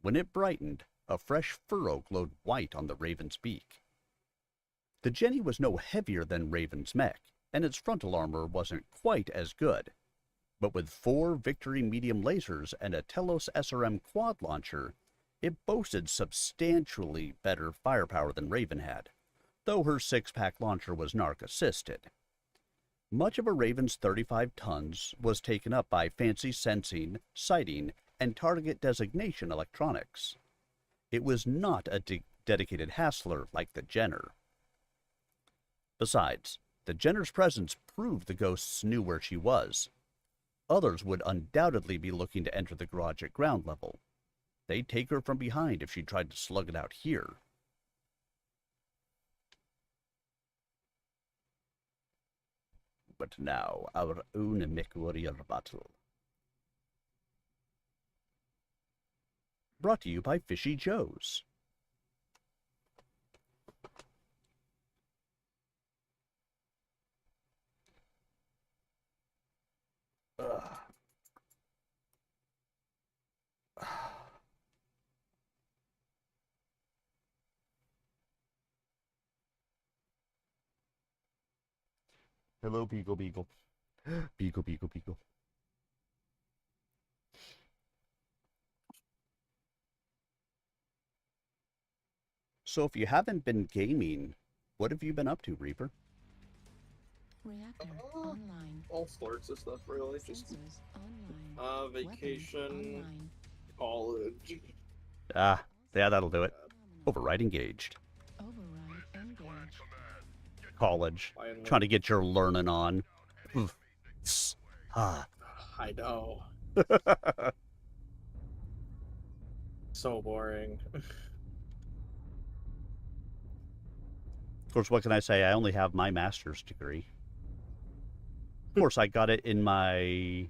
When it brightened, a fresh furrow glowed white on the Raven's beak. The Jenny was no heavier than Raven's mech, and its frontal armor wasn't quite as good. But with 4 Victory medium lasers and a Telos SRM quad launcher, it boasted substantially better firepower than Raven had, though her 6-pack launcher was narc-assisted. Much of a Raven's 35 tons was taken up by fancy sensing, sighting, and target designation electronics. It was not a dedicated hassler like the Jenner. Besides, the Jenner's presence proved the ghosts knew where she was. Others would undoubtedly be looking to enter the garage at ground level. They'd take her from behind if she tried to slug it out here. But now, our own MechWarrior battle. Brought to you by Fishy Joe's. Hello, Beagle Beagle. Beagle Beagle Beagle. So if you haven't been gaming, what have you been up to, Reaper? Reactor online. All sorts of stuff, really. Just Sensors online. vacation, Online. college. Ah, yeah, that'll do it. Override engaged. Override engaged. College. Trying to get your learning on. Ah. I know. So boring. Of course, what can I say? I only have my master's degree. Of course, I got it in my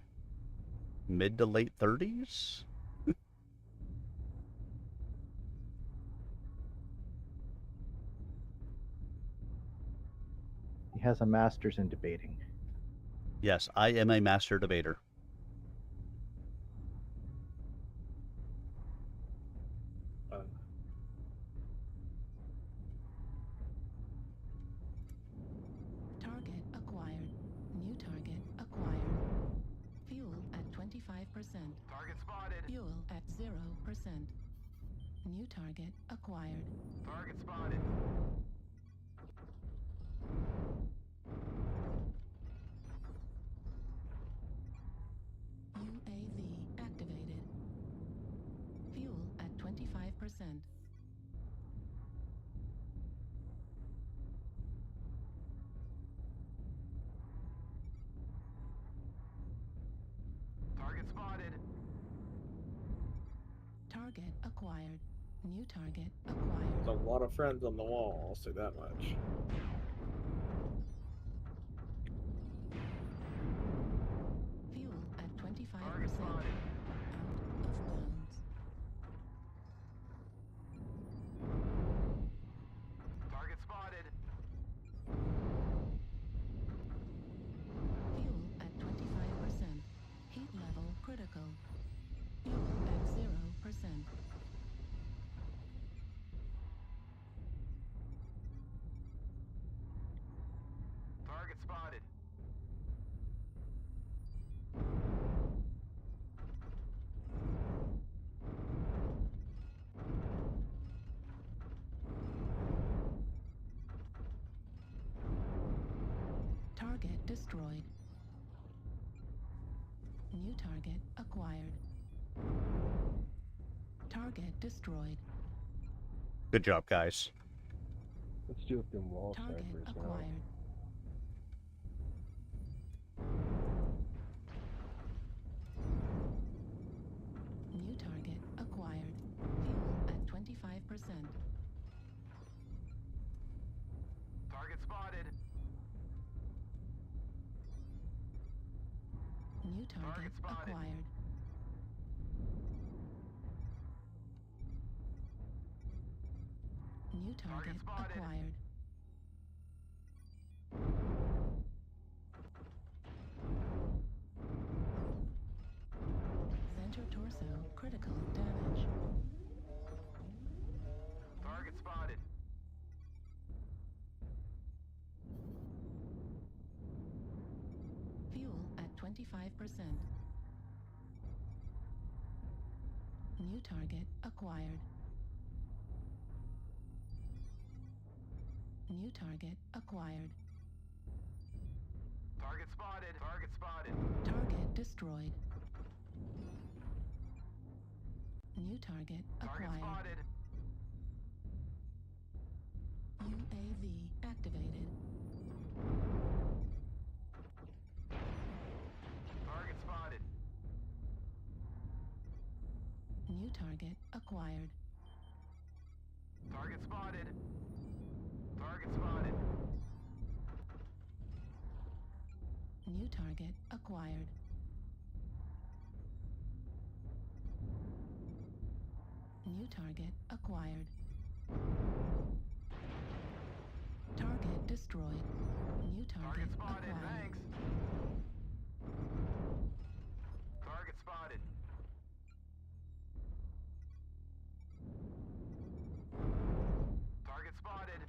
mid to late 30s. He has a master's in debating. Yes, I am a master debater. Target acquired. New target acquired. Fuel at 25%. Target spotted. Fuel at 0%. New target acquired. Target spotted. UAV activated. Fuel at 25%. Target spotted. Target acquired. New target acquired. There's a lot of friends on the wall, I'll say that much. Fuel at 25%. Out of bounds. Target spotted. Fuel at 25%. Heat level critical. Fuel at 0%. Target spotted. Target destroyed. New target acquired. Target destroyed. Good job, guys. Let's do up them wall Target snipers now. acquired. New target acquired. Fuel at 25%. Target spotted. New target spotted. acquired. New target spotted. acquired. Center torso critical damage. Target spotted. Fuel at 25%. New target acquired. New target acquired. Target spotted. Target spotted. Target destroyed. New target Target acquired. spotted. UAV activated. Target spotted. New target acquired. Target spotted. Target spotted. New target acquired. New target acquired. Target destroyed. New target spotted. acquired. Thanks. Target spotted. Target spotted.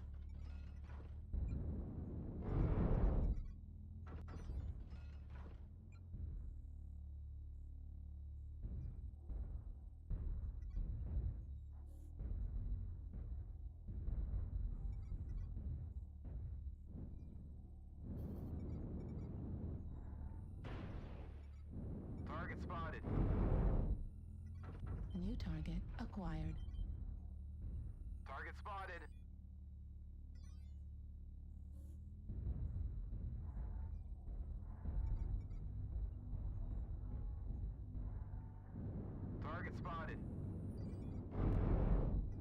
Target spotted. New target acquired. Target spotted. Target spotted.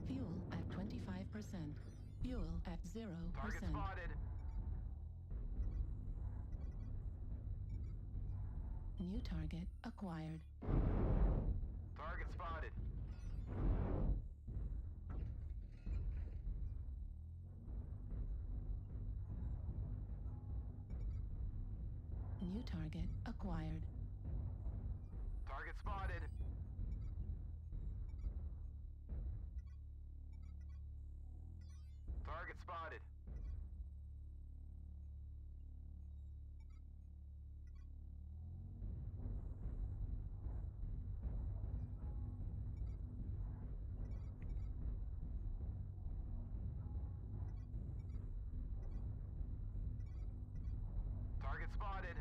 Fuel at 25%. Fuel at 0%. Target spotted. New target acquired. Target spotted. New target acquired. Target spotted. Target spotted. Target spotted.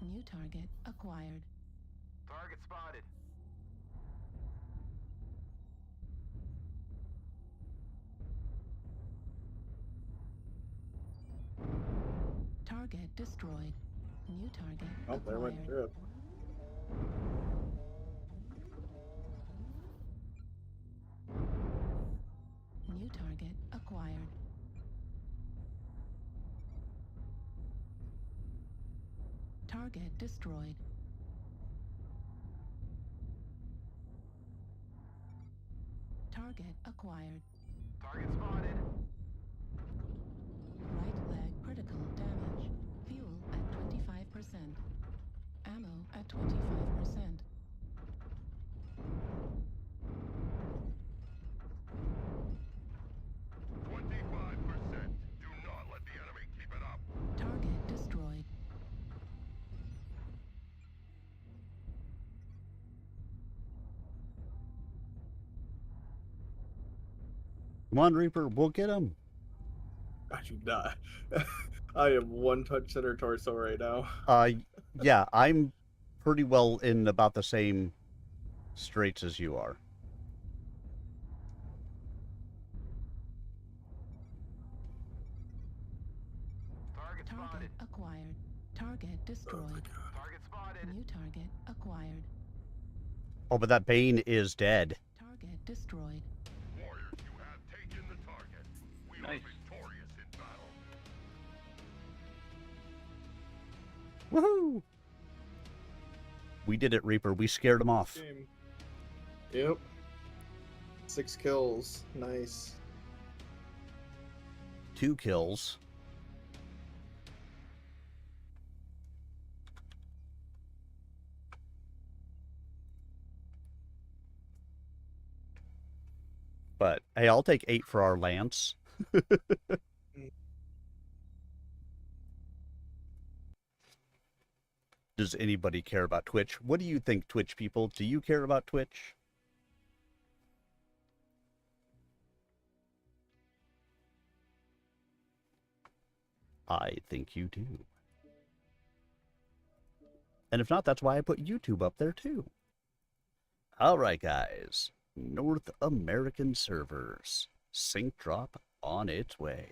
New target acquired. Target spotted. Target destroyed. New target Oh, there went acquired. through it. New target acquired. Target destroyed. Target acquired. Target spotted. Right leg critical damage. Fuel at 25%. Ammo at 25%. Do not let the enemy keep it up. Target destroyed. Come on, Reaper, we'll get him. I do not. I am one touch center torso right now. Yeah, I'm pretty well in about the same straits as you are. Target acquired. Target destroyed. Target spotted. New target acquired. Oh, but that Bane is dead. Target destroyed. Warriors, you have taken the target. We are victorious in battle. Woohoo! We did it, Reaper. We scared him off. Game. Yep. 6 kills. Nice. 2 kills. But hey, I'll take 8 for our Lance. Does anybody care about Twitch? What do you think, Twitch people? Do you care about Twitch? I think you do. And if not, that's why I put YouTube up there too. Alright guys, North American servers. Sync drop on its way.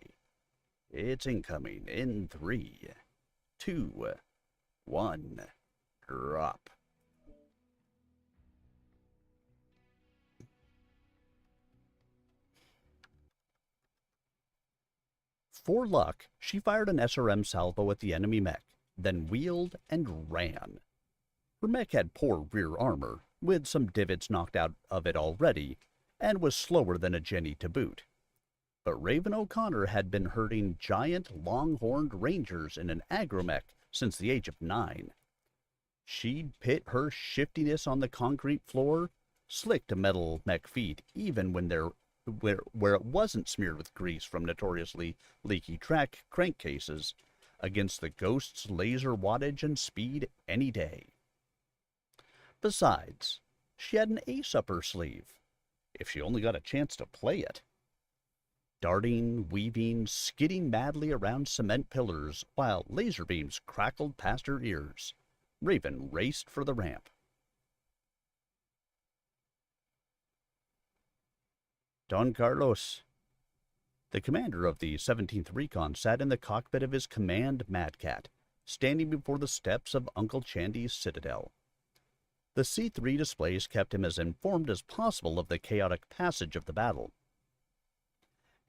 It's incoming in 3, 2, 1, drop. For luck, she fired an SRM salvo at the enemy mech, then wheeled and ran. Her mech had poor rear armor, with some divots knocked out of it already, and was slower than a Jenny to boot. But Raven O'Connor had been herding giant long-horned rangers in an agromech since the age of 9. She'd pit her shiftiness on the concrete floor, slick to metal mech feet, even when where it wasn't smeared with grease from notoriously leaky crankcases, against the Ghost's laser wattage and speed any day. Besides, she had an ace up her sleeve, if she only got a chance to play it. Darting, weaving, skidding madly around cement pillars while laser beams crackled past her ears, Raven raced for the ramp. Don Carlos. The commander of the 17th Recon sat in the cockpit of his command Madcat, standing before the steps of Uncle Chandy's citadel. The C3 displays kept him as informed as possible of the chaotic passage of the battle.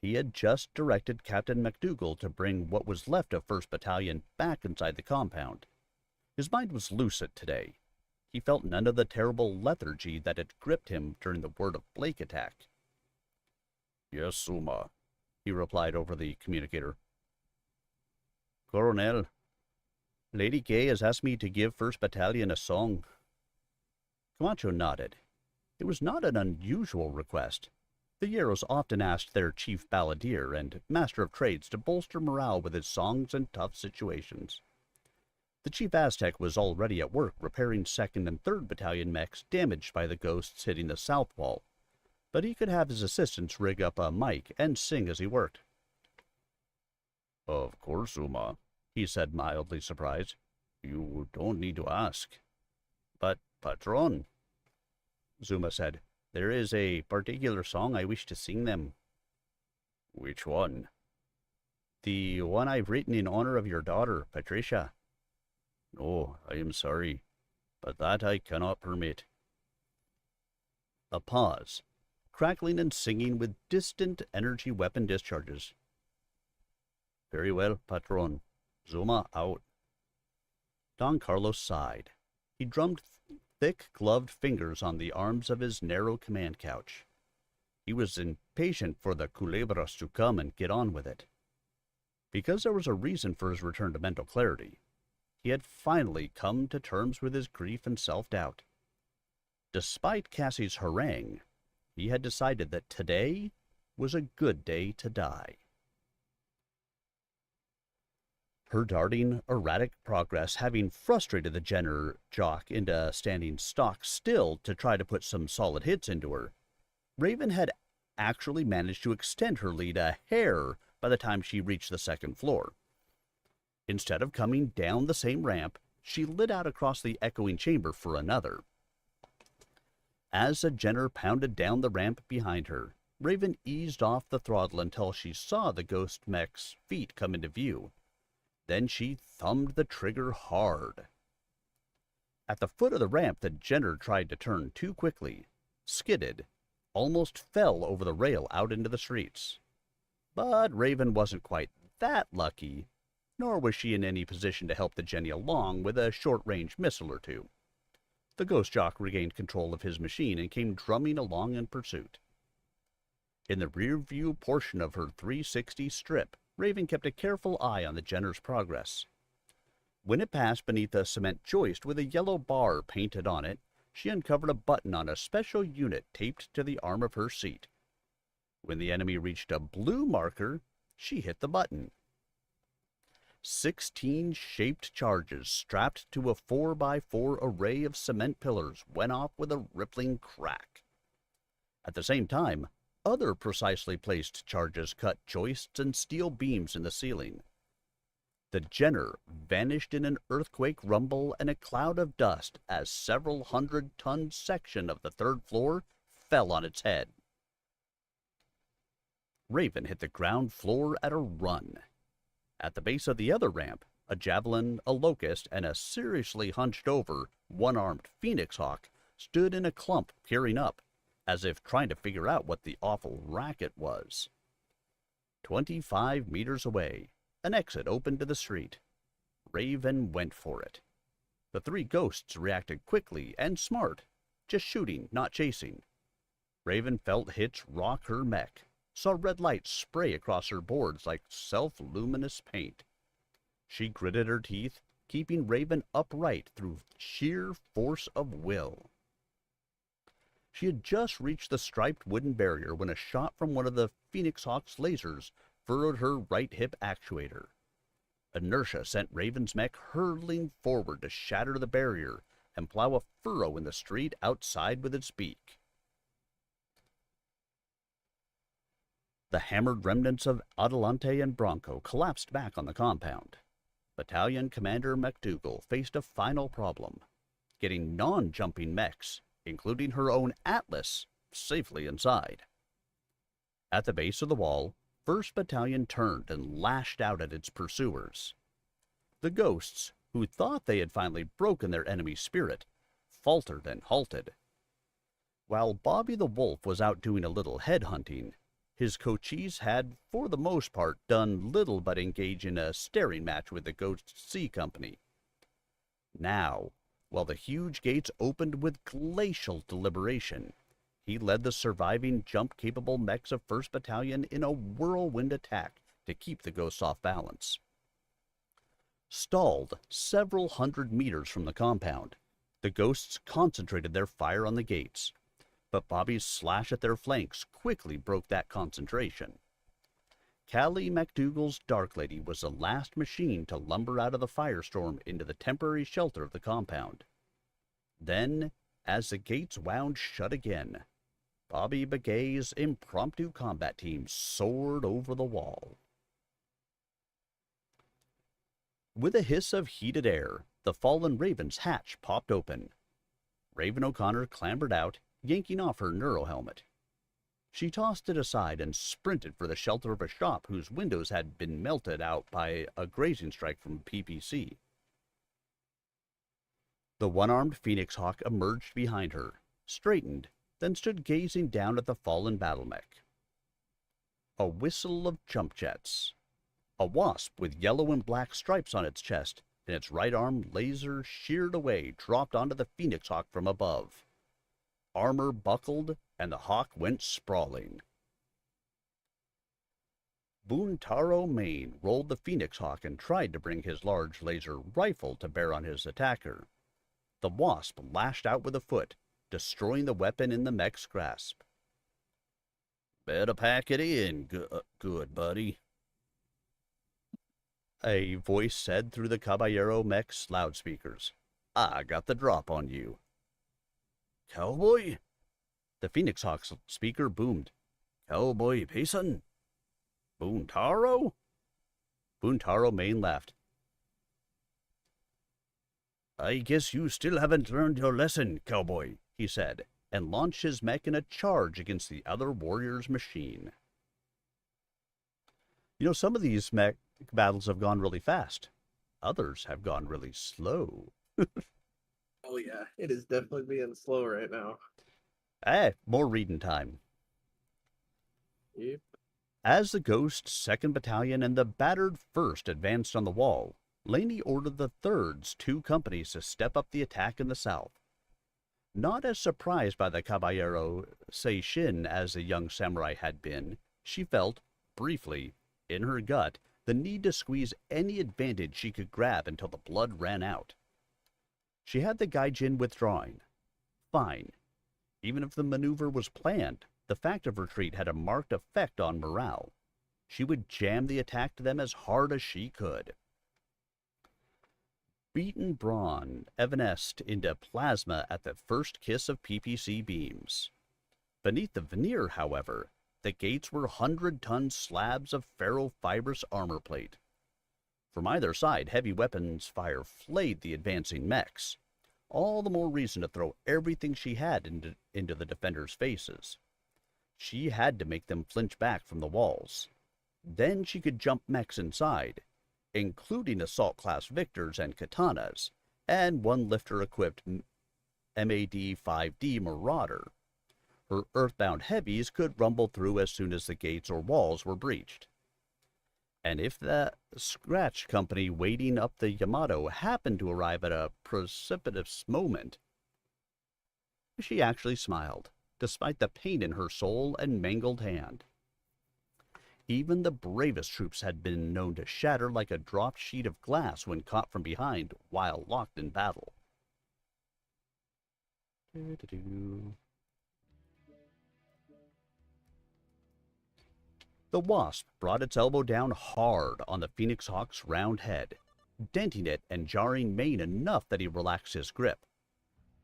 He had just directed Captain McDougal to bring what was left of 1st Battalion back inside the compound. His mind was lucid today. He felt none of the terrible lethargy that had gripped him during the Word of Blake attack. "Yes, Suma," he replied over the communicator. "Coronel, Lady Kay has asked me to give 1st Battalion a song." Camacho nodded. It was not an unusual request. The Hierros often asked their chief balladeer and master of trades to bolster morale with his songs in tough situations. The chief Aztec was already at work repairing 2nd and 3rd Battalion mechs damaged by the Ghosts hitting the south wall, but he could have his assistants rig up a mic and sing as he worked. "Of course, Uma," he said, mildly surprised. "You don't need to ask." "But, Patron," Zuma said, "there is a particular song I wish to sing them." "Which one?" "The one I've written in honor of your daughter, Patricia." "No, I am sorry, but that I cannot permit." A pause, crackling and singing with distant energy weapon discharges. "Very well, Patron. Zuma out." Don Carlos sighed. He drummed thick, gloved fingers on the arms of his narrow command couch. He was impatient for the culebras to come and get on with it. Because there was a reason for his return to mental clarity, he had finally come to terms with his grief and self-doubt. Despite Cassie's harangue, he had decided that today was a good day to die. Her darting, erratic progress having frustrated the Jenner jock into standing stock still to try to put some solid hits into her, Raven had actually managed to extend her lead a hair by the time she reached the 2nd floor. Instead of coming down the same ramp, she lit out across the echoing chamber for another. As a Jenner pounded down the ramp behind her, Raven eased off the throttle until she saw the Ghost mech's feet come into view. Then she thumbed the trigger hard. At the foot of the ramp, the Jenner tried to turn too quickly, skidded, almost fell over the rail out into the streets. But Raven wasn't quite that lucky, nor was she in any position to help the Jenny along with a short-range missile or two. The Ghost Jock regained control of his machine and came drumming along in pursuit. In the rear-view portion of her 360 strip, Raven kept a careful eye on the Jenner's progress. When it passed beneath a cement joist with a yellow bar painted on it, she uncovered a button on a special unit taped to the arm of her seat. When the enemy reached a blue marker, she hit the button. 16 shaped charges strapped to a 4x4 array of cement pillars went off with a rippling crack. At the same time, other precisely placed charges cut joists and steel beams in the ceiling. The Jenner vanished in an earthquake rumble and a cloud of dust as several hundred-ton section of the 3rd floor fell on its head. Raven hit the ground floor at a run. At the base of the other ramp, a Javelin, a Locust, and a seriously hunched-over, one-armed Phoenix Hawk stood in a clump peering up, as if trying to figure out what the awful racket was. 25 meters away, an exit opened to the street. Raven went for it. The three ghosts reacted quickly and smart, just shooting, not chasing. Raven felt hits rock her mech, saw red lights spray across her boards like self-luminous paint. She gritted her teeth, keeping Raven upright through sheer force of will. She had just reached the striped wooden barrier when a shot from one of the Phoenix Hawk's lasers furrowed her right hip actuator. Inertia sent Raven's mech hurtling forward to shatter the barrier and plow a furrow in the street outside with its beak. The hammered remnants of Adelante and Bronco collapsed back on the compound. Battalion Commander McDougal faced a final problem: getting non-jumping mechs, including her own Atlas, safely inside. At the base of the wall, 1st Battalion turned and lashed out at its pursuers. The ghosts, who thought they had finally broken their enemy's spirit, faltered and halted. While Bobby the Wolf was out doing a little headhunting, his coachees had, for the most part, done little but engage in a staring match with the Ghost C Company. Now, while the huge gates opened with glacial deliberation, he led the surviving jump-capable mechs of 1st Battalion in a whirlwind attack to keep the ghosts off balance. Stalled several hundred meters from the compound, the ghosts concentrated their fire on the gates, but Bobby's slash at their flanks quickly broke that concentration. Callie McDougal's Dark Lady was the last machine to lumber out of the firestorm into the temporary shelter of the compound. Then, as the gates wound shut again, Bobby Begay's impromptu combat team soared over the wall. With a hiss of heated air, the fallen Raven's hatch popped open. Raven O'Connor clambered out, yanking off her neurohelmet. She tossed it aside and sprinted for the shelter of a shop whose windows had been melted out by a grazing strike from PPC. The one-armed Phoenix Hawk emerged behind her, straightened, then stood gazing down at the fallen battle mech. A whistle of jump jets. A wasp with yellow and black stripes on its chest and its right arm laser sheared away dropped onto the Phoenix Hawk from above. Armor buckled, and the Hawk went sprawling. Buntaro Main rolled the Phoenix Hawk and tried to bring his large laser rifle to bear on his attacker. The Wasp lashed out with a foot, destroying the weapon in the mech's grasp. "Better pack it in, good buddy," a voice said through the Caballero mech's loudspeakers. "I got the drop on you." "Cowboy?" The Phoenix Hawk's speaker boomed. "Cowboy Payson? Buntaro?" Buntaro Main laughed. "I guess you still haven't learned your lesson, cowboy," he said, and launched his mech in a charge against the other warrior's machine. You know, some of these mech battles have gone really fast. Others have gone really slow. Oh yeah, it is definitely being slow right now. More reading time. Yep. As the Ghost 2nd Battalion and the battered 1st advanced on the wall, Laney ordered the 3rd's 2 companies to step up the attack in the south. Not as surprised by the Caballero Seishin as the young samurai had been, she felt, briefly, in her gut, the need to squeeze any advantage she could grab until the blood ran out. She had the Gaijin withdrawing. Fine. Even if the maneuver was planned, the fact of retreat had a marked effect on morale. She would jam the attack to them as hard as she could. Beaten brawn evanesced into plasma at the first kiss of PPC beams. Beneath the veneer, however, the gates were 100-ton slabs of ferrofibrous armor plate. From either side, heavy weapons fire flayed the advancing mechs. All the more reason to throw everything she had into the defenders' faces. She had to make them flinch back from the walls. Then she could jump mechs inside, including assault-class Victors and Katanas, and one lifter-equipped MAD-5D Marauder. Her earthbound heavies could rumble through as soon as the gates or walls were breached. And if the scratch company waiting up the Yamato happened to arrive at a precipitous moment, she actually smiled, despite the pain in her soul and mangled hand. Even the bravest troops had been known to shatter like a dropped sheet of glass when caught from behind while locked in battle. The Wasp brought its elbow down hard on the Phoenix Hawk's round head, denting it and jarring Maine enough that he relaxed his grip.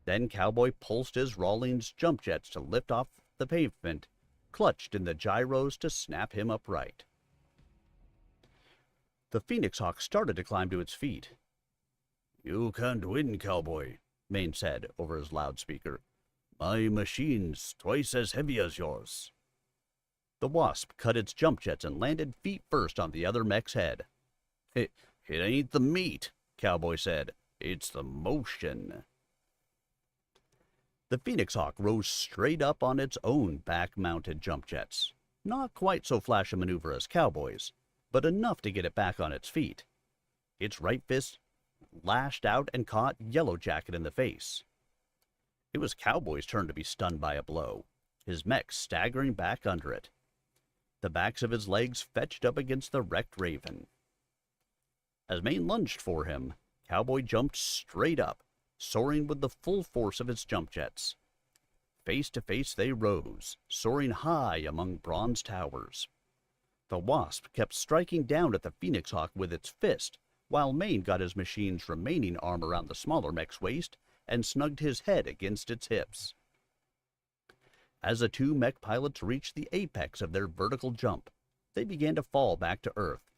Then Cowboy pulsed his Rawlings jump jets to lift off the pavement, clutched in the gyros to snap him upright. The Phoenix Hawk started to climb to its feet. "You can't win, Cowboy," Maine said over his loudspeaker. "My machine's twice as heavy as yours." The Wasp cut its jump jets and landed feet first on the other mech's head. It ain't the meat," Cowboy said. "It's the motion." The Phoenix Hawk rose straight up on its own back-mounted jump jets. Not quite so flash a maneuver as Cowboy's, but enough to get it back on its feet. Its right fist lashed out and caught Yellow Jacket in the face. It was Cowboy's turn to be stunned by a blow, his mech staggering back under it. The backs of his legs fetched up against the wrecked Raven. As Maine lunged for him, Cowboy jumped straight up, soaring with the full force of his jump jets. Face to face they rose, soaring high among bronze towers. The Wasp kept striking down at the Phoenix Hawk with its fist, while Maine got his machine's remaining arm around the smaller mech's waist and snugged his head against its hips. As the two mech pilots reached the apex of their vertical jump, they began to fall back to Earth,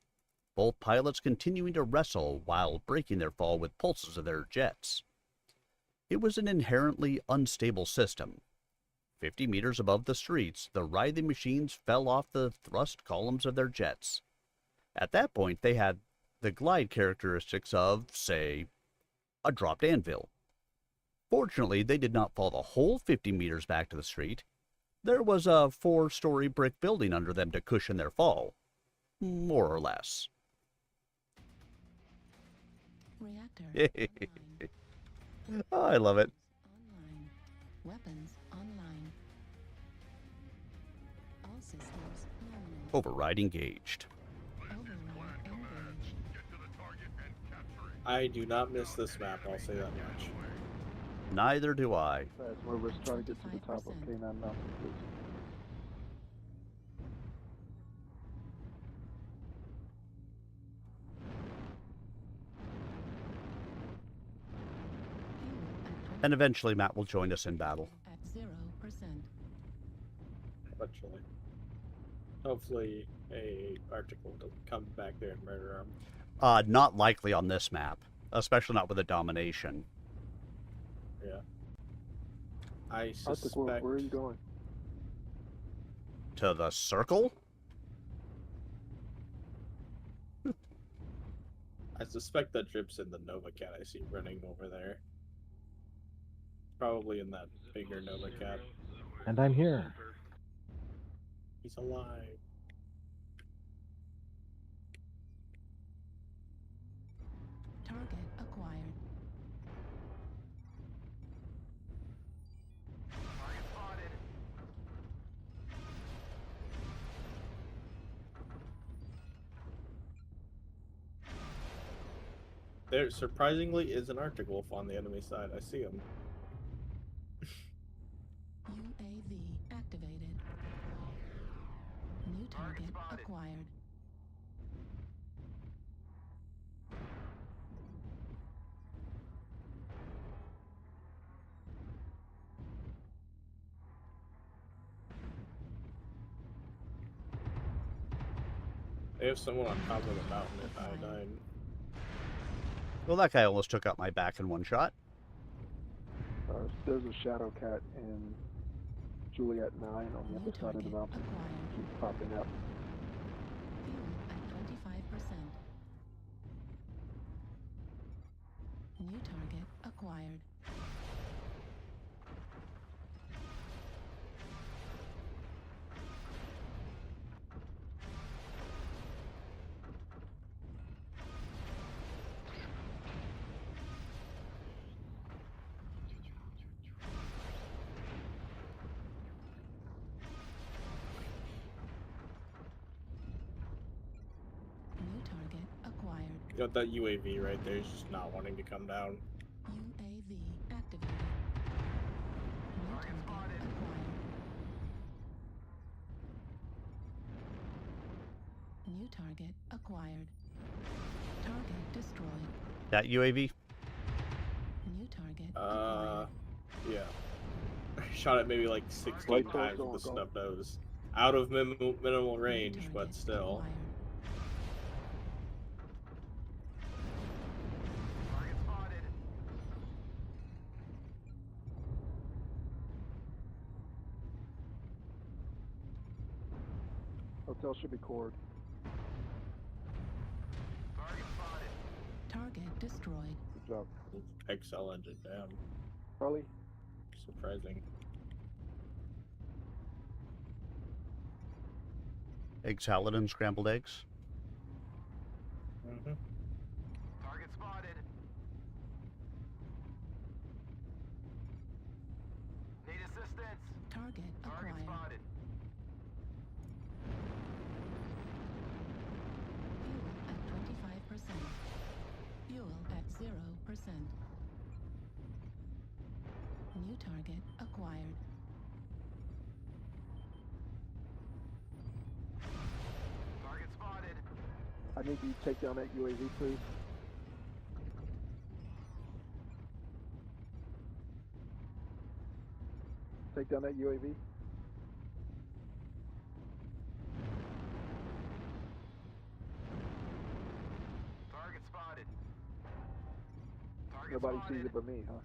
both pilots continuing to wrestle while breaking their fall with pulses of their jets. It was an inherently unstable system. 50 meters above the streets, the writhing machines fell off the thrust columns of their jets. At that point, they had the glide characteristics of, say, a dropped anvil. Fortunately, they did not fall the whole 50 meters back to the street. There was a 4-story brick building under them to cushion their fall, more or less. Reactor Oh, I love it. online. Weapons online. All systems nominal. Override engaged. Override engaged. I do not miss this map, I'll say that much. Neither do I. That's where we're trying to get to the top of K9 Mountain, please. And eventually Matt will join us in battle. At 0%. Eventually. Hopefully a Arctic will come back there and murder him. Not likely on this map, especially not with a domination. Yeah. I Arctic, suspect... where are you going? To the circle? I suspect that Drip's in the Nova Cat I see running over there. Probably in that bigger Nova Cat. And I'm here. He's alive. Target acquired. Target spotted. There surprisingly is an Arctic Wolf on the enemy side. I see him. UAV activated. New target acquired. They have someone on top of the mountain at I-9. Well, that guy almost took out my back in one shot. There's a Shadow Cat in Juliet 9 on the other side of the mountain. Keeps popping up. Fuel at 25%. New target acquired. You got that UAV right there. He's just not wanting to come down. UAV activated. New target acquired. New target acquired. Target destroyed. That UAV? New target acquired. Yeah. I shot it maybe like 16 times with the snub nose. Out of minimal range, but still. Target spotted. Hotel should be cored. Target spotted. Target destroyed. Good job. XL engine down. Charlie? Surprising. Egg salad and scrambled eggs. Mm-hmm. Target spotted. Need assistance. Target Target acquired. spotted. Fuel at 25%. Fuel at 0%. New target acquired. Target spotted. I need you to take down that UAV, please. Take down that UAV. Target spotted. Target Nobody spotted. sees it but me, huh?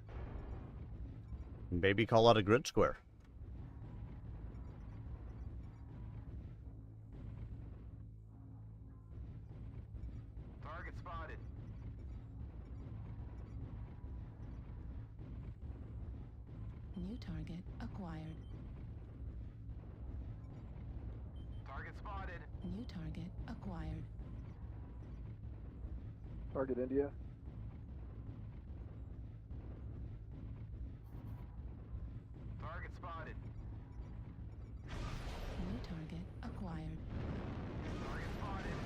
Maybe call out a grid square. Target spotted. New target acquired. Target spotted. New target acquired. Target India. Target spotted. New target acquired. Target spotted.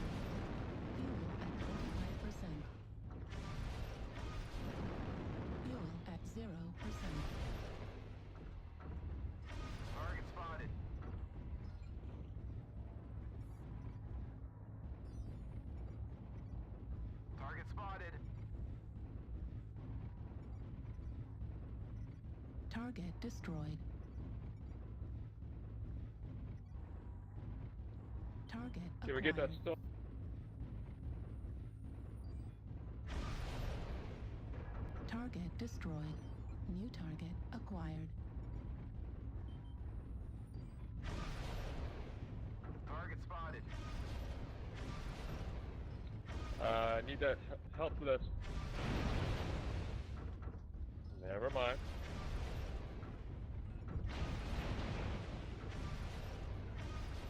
Fuel at 25%. Fuel at 0%. Target spotted. Target spotted. Target destroyed. Target Can we acquired. get that stuff? Target destroyed. New target acquired. Target spotted. I need that help with that. Never mind.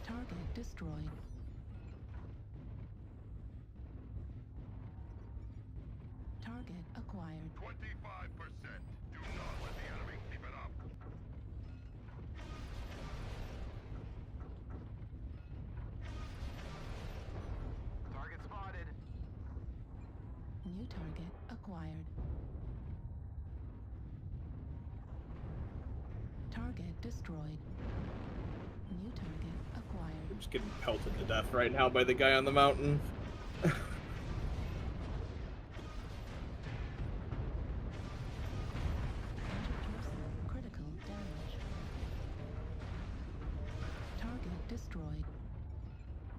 Target destroyed. Target acquired. 25%. Do not let the enemy keep it up. Target spotted. New target acquired. Target destroyed. New target acquired. I'm just getting pelted to death right now by the guy on the mountain. Critical damage. Target destroyed.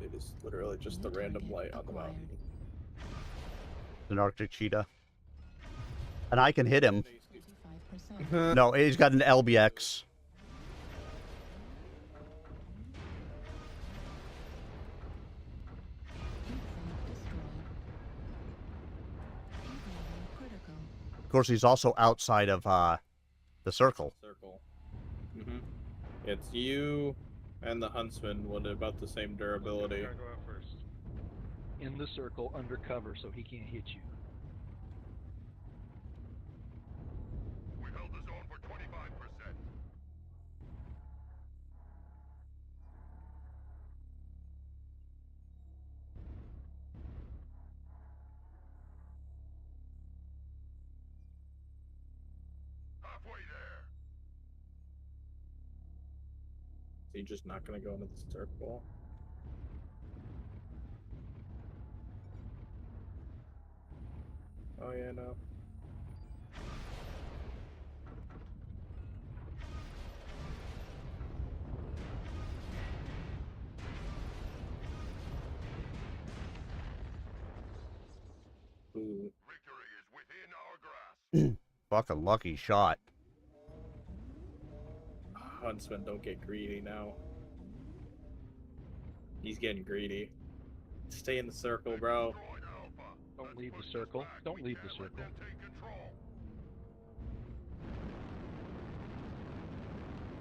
It is literally just the random light on the mountain. An Arctic cheetah. And I can hit him. 25%. No, he's got an LBX. Critical. Of course, he's also outside of the circle. Mm-hmm. It's you and the huntsman with about the same durability. Go out first. In the circle, under cover, so he can't hit you. We held the zone for 25%. you just not gonna go into the circle? Oh yeah, no. Ooh. Victory is within our grasp. Fucking lucky shot. Huntsman, don't get greedy now. He's getting greedy. Stay in the circle, bro. Don't leave the circle. Don't leave the circle.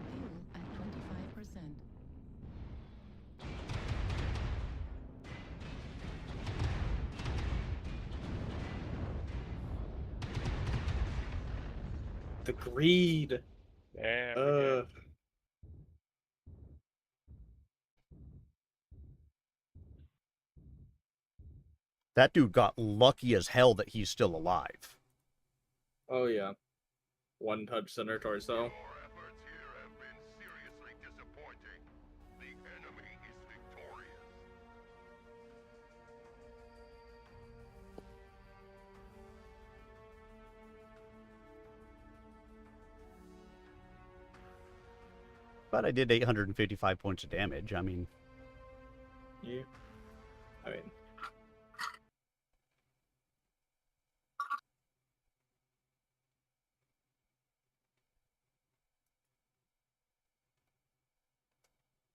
Fuel at 25%. The greed. Damn. That dude got lucky as hell that he's still alive. Oh yeah. One touch center torso. But I did 855 points of damage. I mean... Yeah. I mean...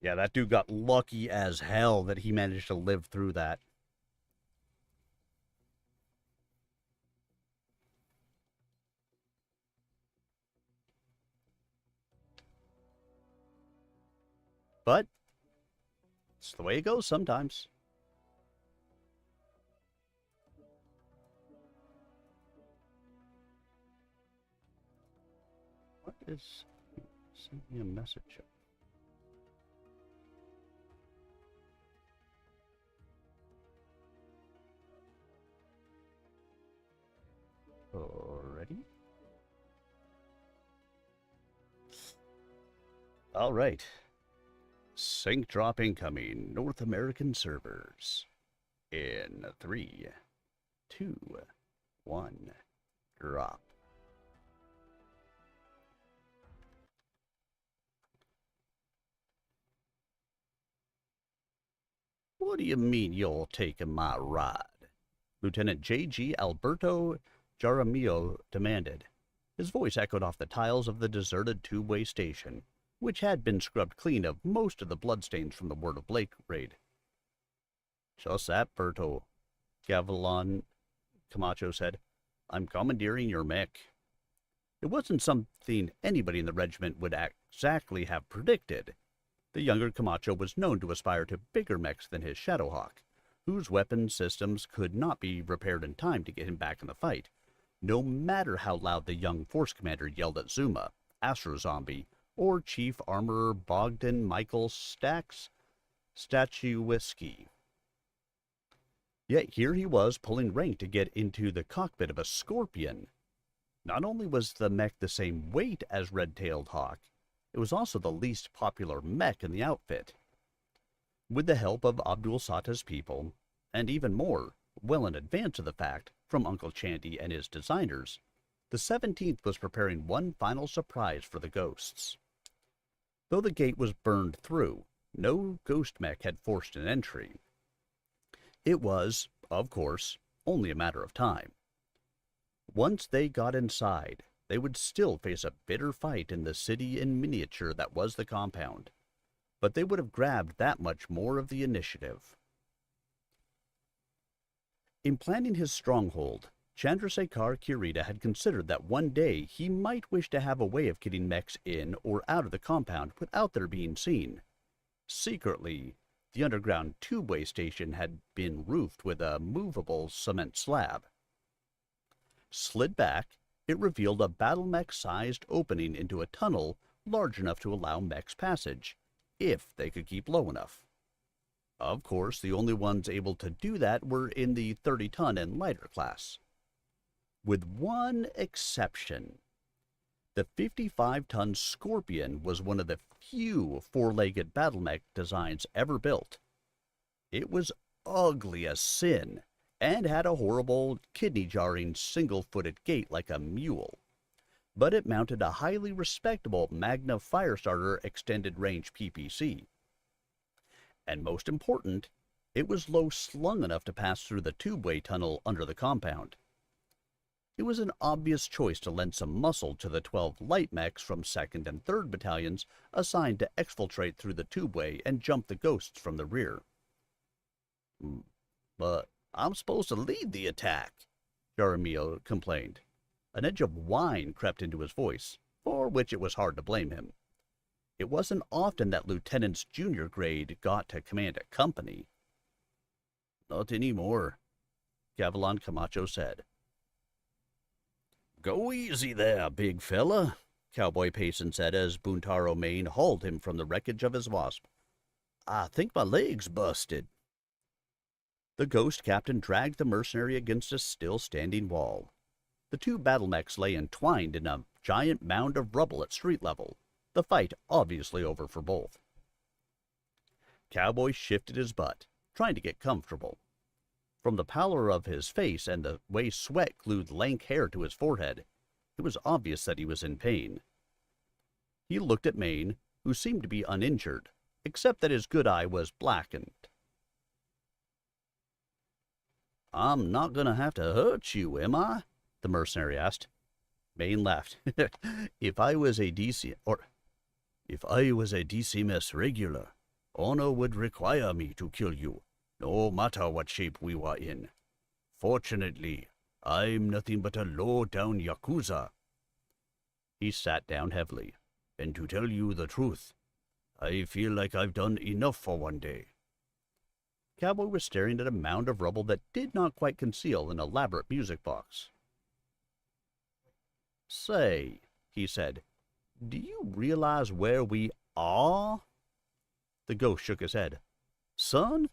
Yeah, that dude got lucky as hell that he managed to live through that. But it's the way it goes sometimes. What is... Send me a message. Alrighty. All right. Sync drop incoming. North American servers. In 3, 2, 1. Drop. What do you mean you'll take my ride? Lieutenant J.G. Alberto Jaramillo demanded. His voice echoed off the tiles of the deserted two-way station, which had been scrubbed clean of most of the bloodstains from the Word of Blake raid. Just that, Berto, Gavilan Camacho said. I'm commandeering your mech. It wasn't something anybody in the regiment would exactly have predicted. The younger Camacho was known to aspire to bigger mechs than his Shadowhawk, whose weapon systems could not be repaired in time to get him back in the fight, no matter how loud the young force commander yelled at Zuma, Astro Zombie, or Chief Armorer Bogdan Michael Statuiski. Yet here he was pulling rank to get into the cockpit of a Scorpion. Not only was the mech the same weight as Red-Tailed Hawk, it was also the least popular mech in the outfit. With the help of Abdul Sata's people, and even more, well in advance of the fact, from Uncle Chandy and his designers, the 17th was preparing one final surprise for the Ghosts. Though the gate was burned through, no ghost mech had forced an entry. It was, of course, only a matter of time. Once they got inside, they would still face a bitter fight in the city in miniature that was the compound, but they would have grabbed that much more of the initiative. In planning his stronghold, Chandrasekhar Kirita had considered that one day he might wish to have a way of getting mechs in or out of the compound without their being seen. Secretly, the underground two-way station had been roofed with a movable cement slab. Slid back, it revealed a battle mech-sized opening into a tunnel large enough to allow mechs passage, if they could keep low enough. Of course, the only ones able to do that were in the 30-ton and lighter class. With one exception. The 55-ton Scorpion was one of the few four-legged battle mech designs ever built. It was ugly as sin and had a horrible, kidney-jarring, single-footed gait like a mule. But it mounted a highly respectable Magna Firestarter extended range PPC. And most important, it was low slung enough to pass through the tubeway tunnel under the compound. It was an obvious choice to lend some muscle to the 12 light mechs from 2nd and 3rd Battalions assigned to exfiltrate through the tubeway and jump the ghosts from the rear. But I'm supposed to lead the attack, Jaramillo complained. An edge of whine crept into his voice, for which it was hard to blame him. It wasn't often that lieutenant's junior grade got to command a company. Not anymore, Gavilan Camacho said. Go easy there, big fella, Cowboy Payson said as Buntaro Maine hauled him from the wreckage of his Wasp. I think my leg's busted. The ghost captain dragged the mercenary against a still-standing wall. The two battle mechs lay entwined in a giant mound of rubble at street level, the fight obviously over for both. Cowboy shifted his butt, trying to get comfortable. From the pallor of his face and the way sweat glued lank hair to his forehead, it was obvious that he was in pain. He looked at Maine, who seemed to be uninjured, except that his good eye was blackened. I'm not going to have to hurt you, am I? The mercenary asked. Maine laughed. If I was a DCMS regular, honor would require me to kill you, no matter what shape we were in. Fortunately, I'm nothing but a low-down Yakuza. He sat down heavily, and to tell you the truth, I feel like I've done enough for one day. Cowboy was staring at a mound of rubble that did not quite conceal an elaborate music box. Say, he said, do you realize where we are? The ghost shook his head. Son,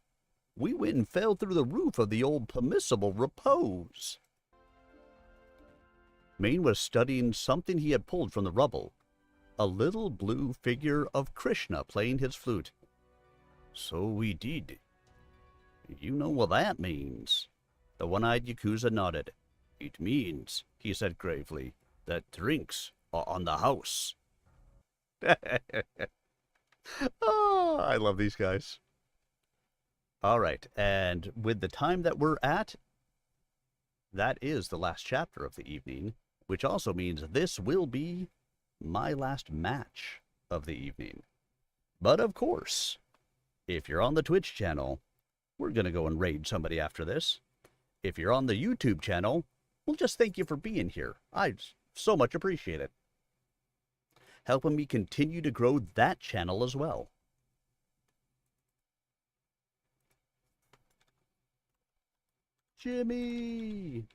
we went and fell through the roof of the old permissible repose. Maine was studying something he had pulled from the rubble, a little blue figure of Krishna playing his flute. So we did. You know what that means. The one-eyed Yakuza nodded. It means, he said gravely, that drinks are on the house. Oh, I love these guys. All right, and with the time that we're at, that is the last chapter of the evening, which also means this will be my last match of the evening. But of course, if you're on the Twitch channel, we're going to go and raid somebody after this. If you're on the YouTube channel, well, just thank you for being here. I so much appreciate it. Helping me continue to grow that channel as well. Jimmy!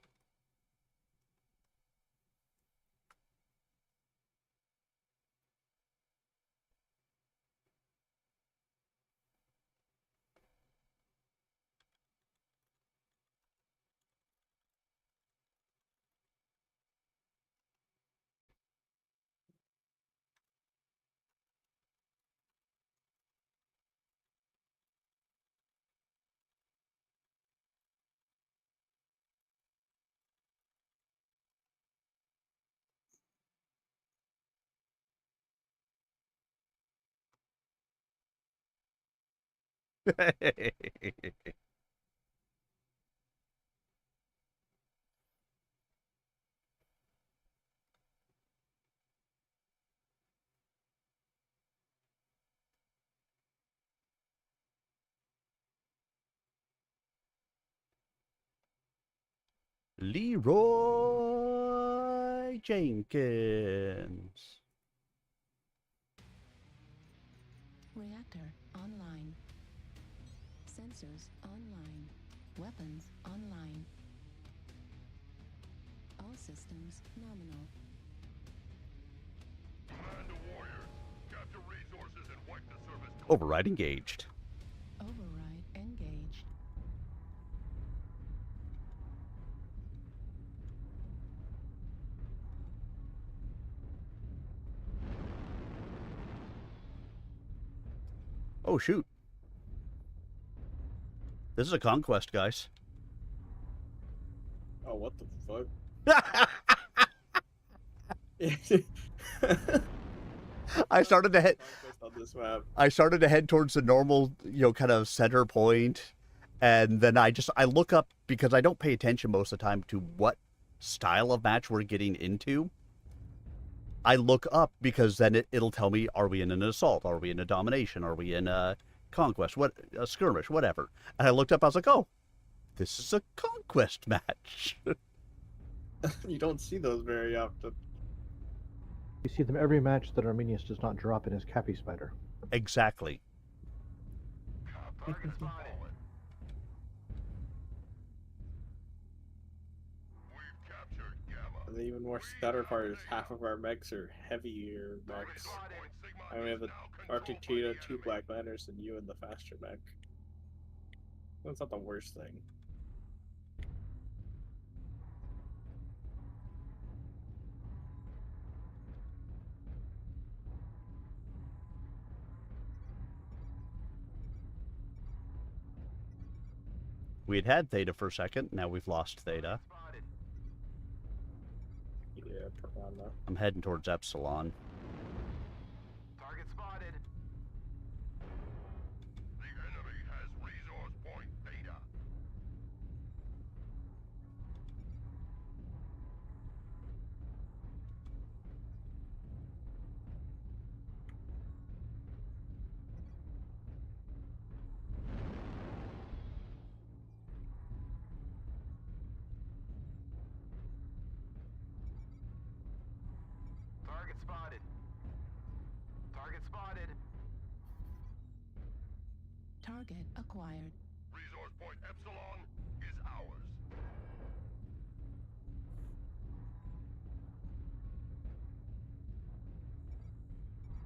Leroy Jenkins. Reactor online. Sensors online. Weapons online. All systems nominal. Command to warriors. Capture resources and wipe the service. Override engaged. Override engaged. Oh, shoot. This is a conquest, guys. Oh, what the fuck? I started to head. On this map. I started to head towards the normal, kind of center point, and then I look up because I don't pay attention most of the time to what style of match we're getting into. I look up because then it'll tell me, are we in an assault? Are we in a domination? Are we in a conquest? A skirmish? Whatever. And I looked up. I was like, oh, this is a conquest match. You don't see those very often. You see them every match that Arminius does not drop in his Cappy Spider. Exactly. And even more stutter part is half of our mechs are heavier mechs. And we have the Arctic Cheetah, 2 Black Lanterns, and you in the faster mech. That's not the worst thing. We had Theta for a second. Now we've lost Theta. Yeah, Piranha. I'm heading towards Epsilon. Target spotted. The enemy has resource point Theta. Target spotted. Target spotted. Target acquired. Resource point Epsilon is ours.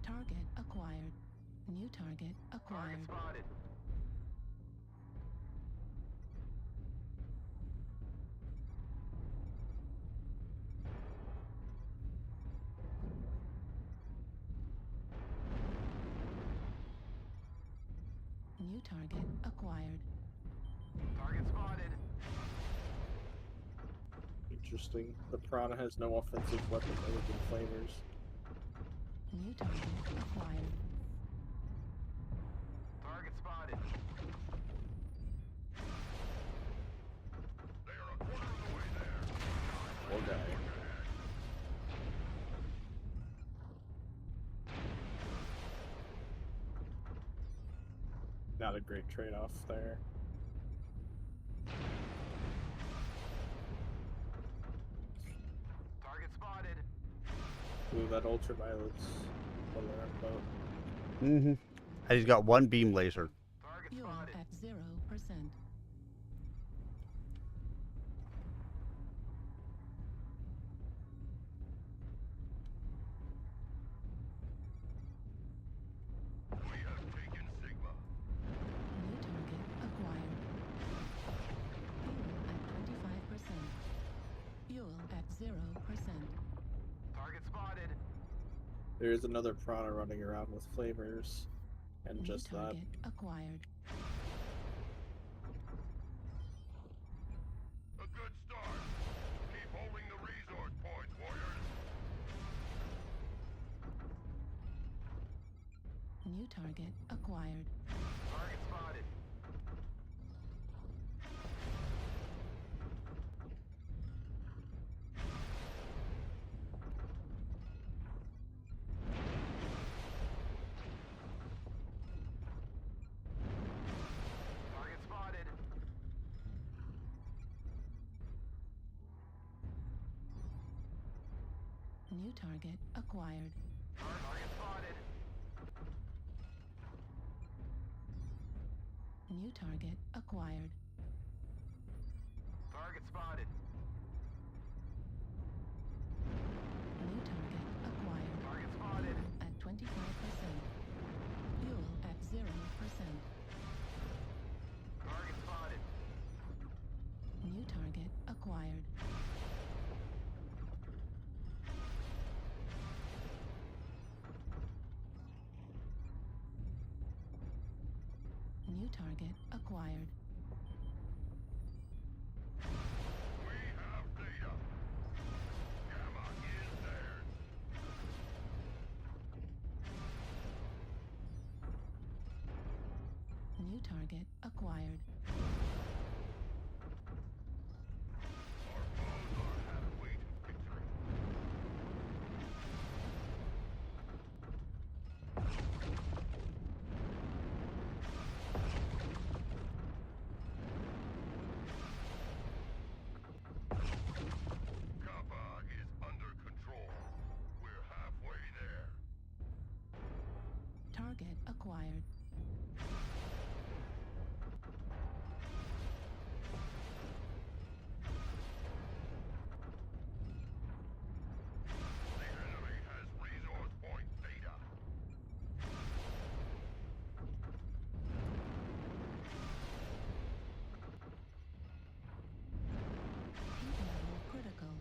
Target acquired. New target acquired. Target spotted. New target acquired. Target spotted. Interesting. The Piranha has no offensive weapons other than flamers. New target acquired. Target spotted. They are a quarter of the way there. Poor guy. Not a great trade-off there. Target spotted. Ooh, that ultraviolet's what we're about. Mm-hmm. And he's got 1 beam laser. Target Fuel spotted. at 0%. We have taken Sigma. New target acquired. Fuel at 25%. Fuel at 0%. Target spotted. There is another Piranha running around with flamers, and New just that. target acquired. A good start. Keep holding the resource points, warriors. New target acquired. Target spotted. Target spotted. New target acquired. Target spotted. New target acquired. Target spotted. New target acquired. Target spotted. At 25%. Fuel at 0%. Target spotted. New target acquired. target acquired. We have data. Gamma is theirs. New target acquired. Our foes are halfway to victory. Kappa is under control. We're halfway there. Target acquired. The enemy has resource point data. Heat level critical.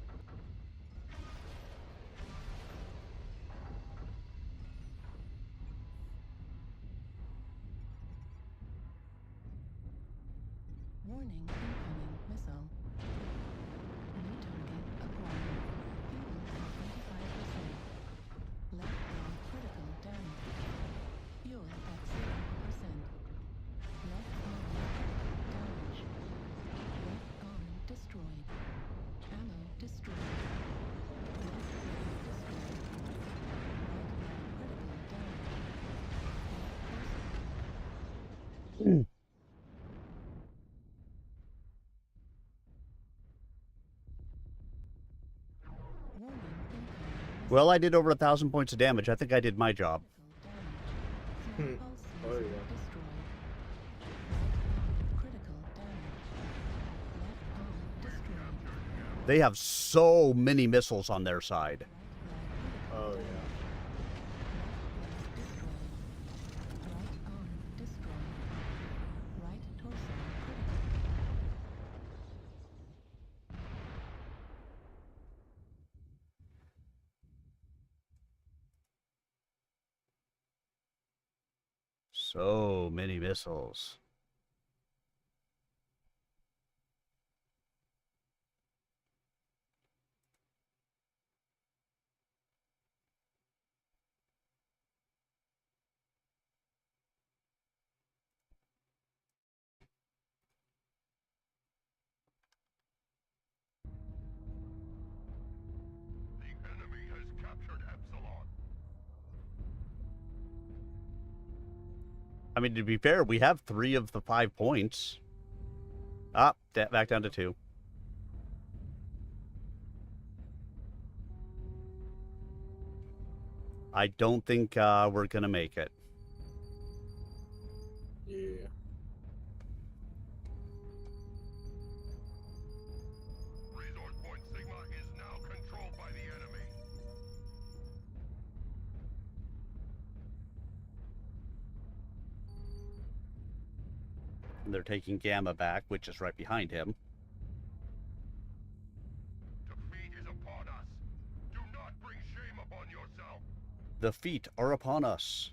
Warning, incoming missile. New target acquired. Fuel at 25%. Left arm critical damage. Fuel at 0%. Left arm critical damage. Left arm destroyed. Ammo destroyed. Left leg destroyed. Right leg critical damage. Left torso. Warning, incoming missile. Well, I did over 1,000 points of damage. I think I did my job. Small pulse Oh, laser yeah. destroyed. Right arm critical damage. Left arm destroyed. They have so many missiles on their side. Oh, yeah. Right arm destroyed. Right torso critical. So many missiles. The enemy has captured Epsilon. I mean, to be fair, we have 3 of the 5 points. Ah, back down to 2. I don't think we're going to make it. Yeah. Resource point Sigma is now controlled by the enemy. And they're taking Gamma back, which is right behind him. Defeat is upon us. Do not bring shame upon yourself. The feet are upon us.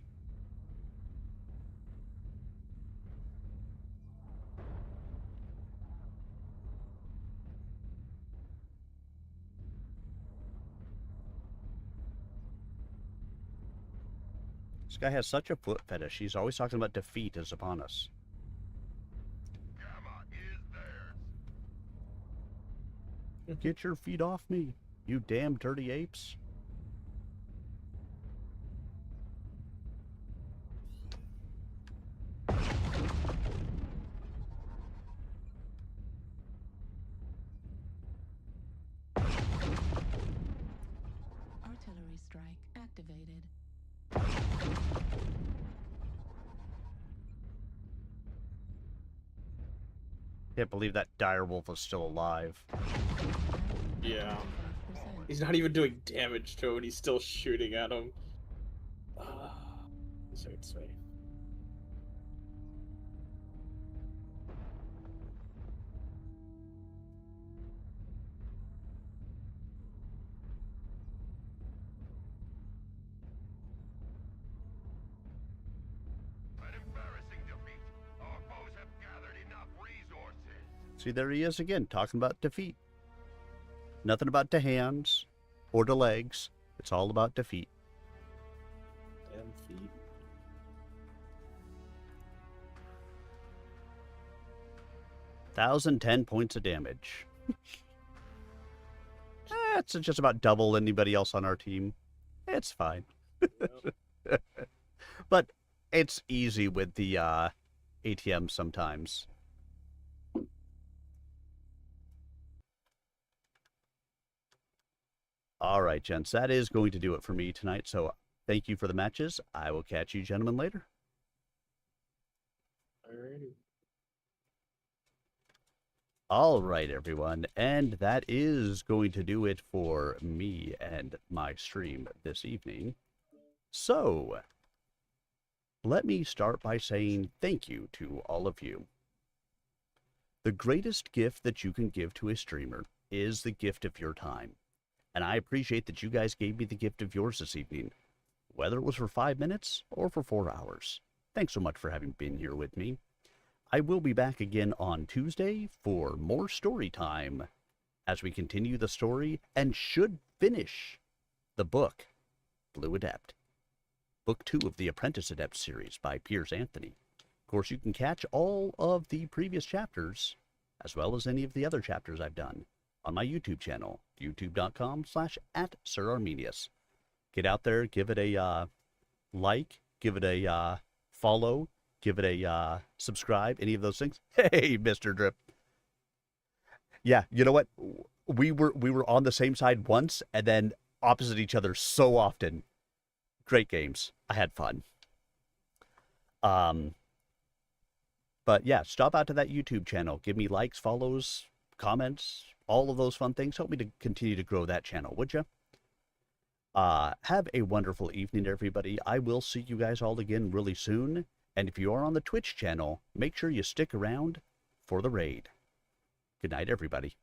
This guy has such a foot fetish. He's always talking about defeat is upon us. Gamma is theirs. Get your feet off me, you damn dirty apes. Artillery strike activated. Can't believe that direwolf is still alive. Yeah. He's not even doing damage to him, and he's still shooting at him. So it's me. An embarrassing defeat. Our See, there he is again, talking about defeat. Nothing about to hands or to legs. It's all about defeat. Damn feet. $1,010 points of damage. That's just about double anybody else on our team. It's fine. But it's easy with the ATM sometimes. All right, gents, that is going to do it for me tonight. So thank you for the matches. I will catch you gentlemen later. Alrighty. All right, everyone, and that is going to do it for me and my stream this evening. So, let me start by saying thank you to all of you. The greatest gift that you can give to a streamer is the gift of your time. And I appreciate that you guys gave me the gift of yours this evening, whether it was for 5 minutes or for 4 hours. Thanks so much for having been here with me. I will be back again on Tuesday for more story time as we continue the story and should finish the book, Blue Adept. Book 2 of the Apprentice Adept series by Piers Anthony. Of course, you can catch all of the previous chapters, as well as any of the other chapters I've done, on my YouTube channel, youtube.com/@SirArminius. Get out there, give it a like, give it a follow, give it a subscribe, any of those things. Hey, Mr. Drip. Yeah, you know what? We were on the same side once and then opposite each other so often. Great games. I had fun. But yeah, stop out to that YouTube channel. Give me likes, follows, comments, all of those fun things. Help me to continue to grow that channel, would you? Have a wonderful evening, everybody. I will see you guys all again really soon. And if you are on the Twitch channel, make sure you stick around for the raid. Good night, everybody.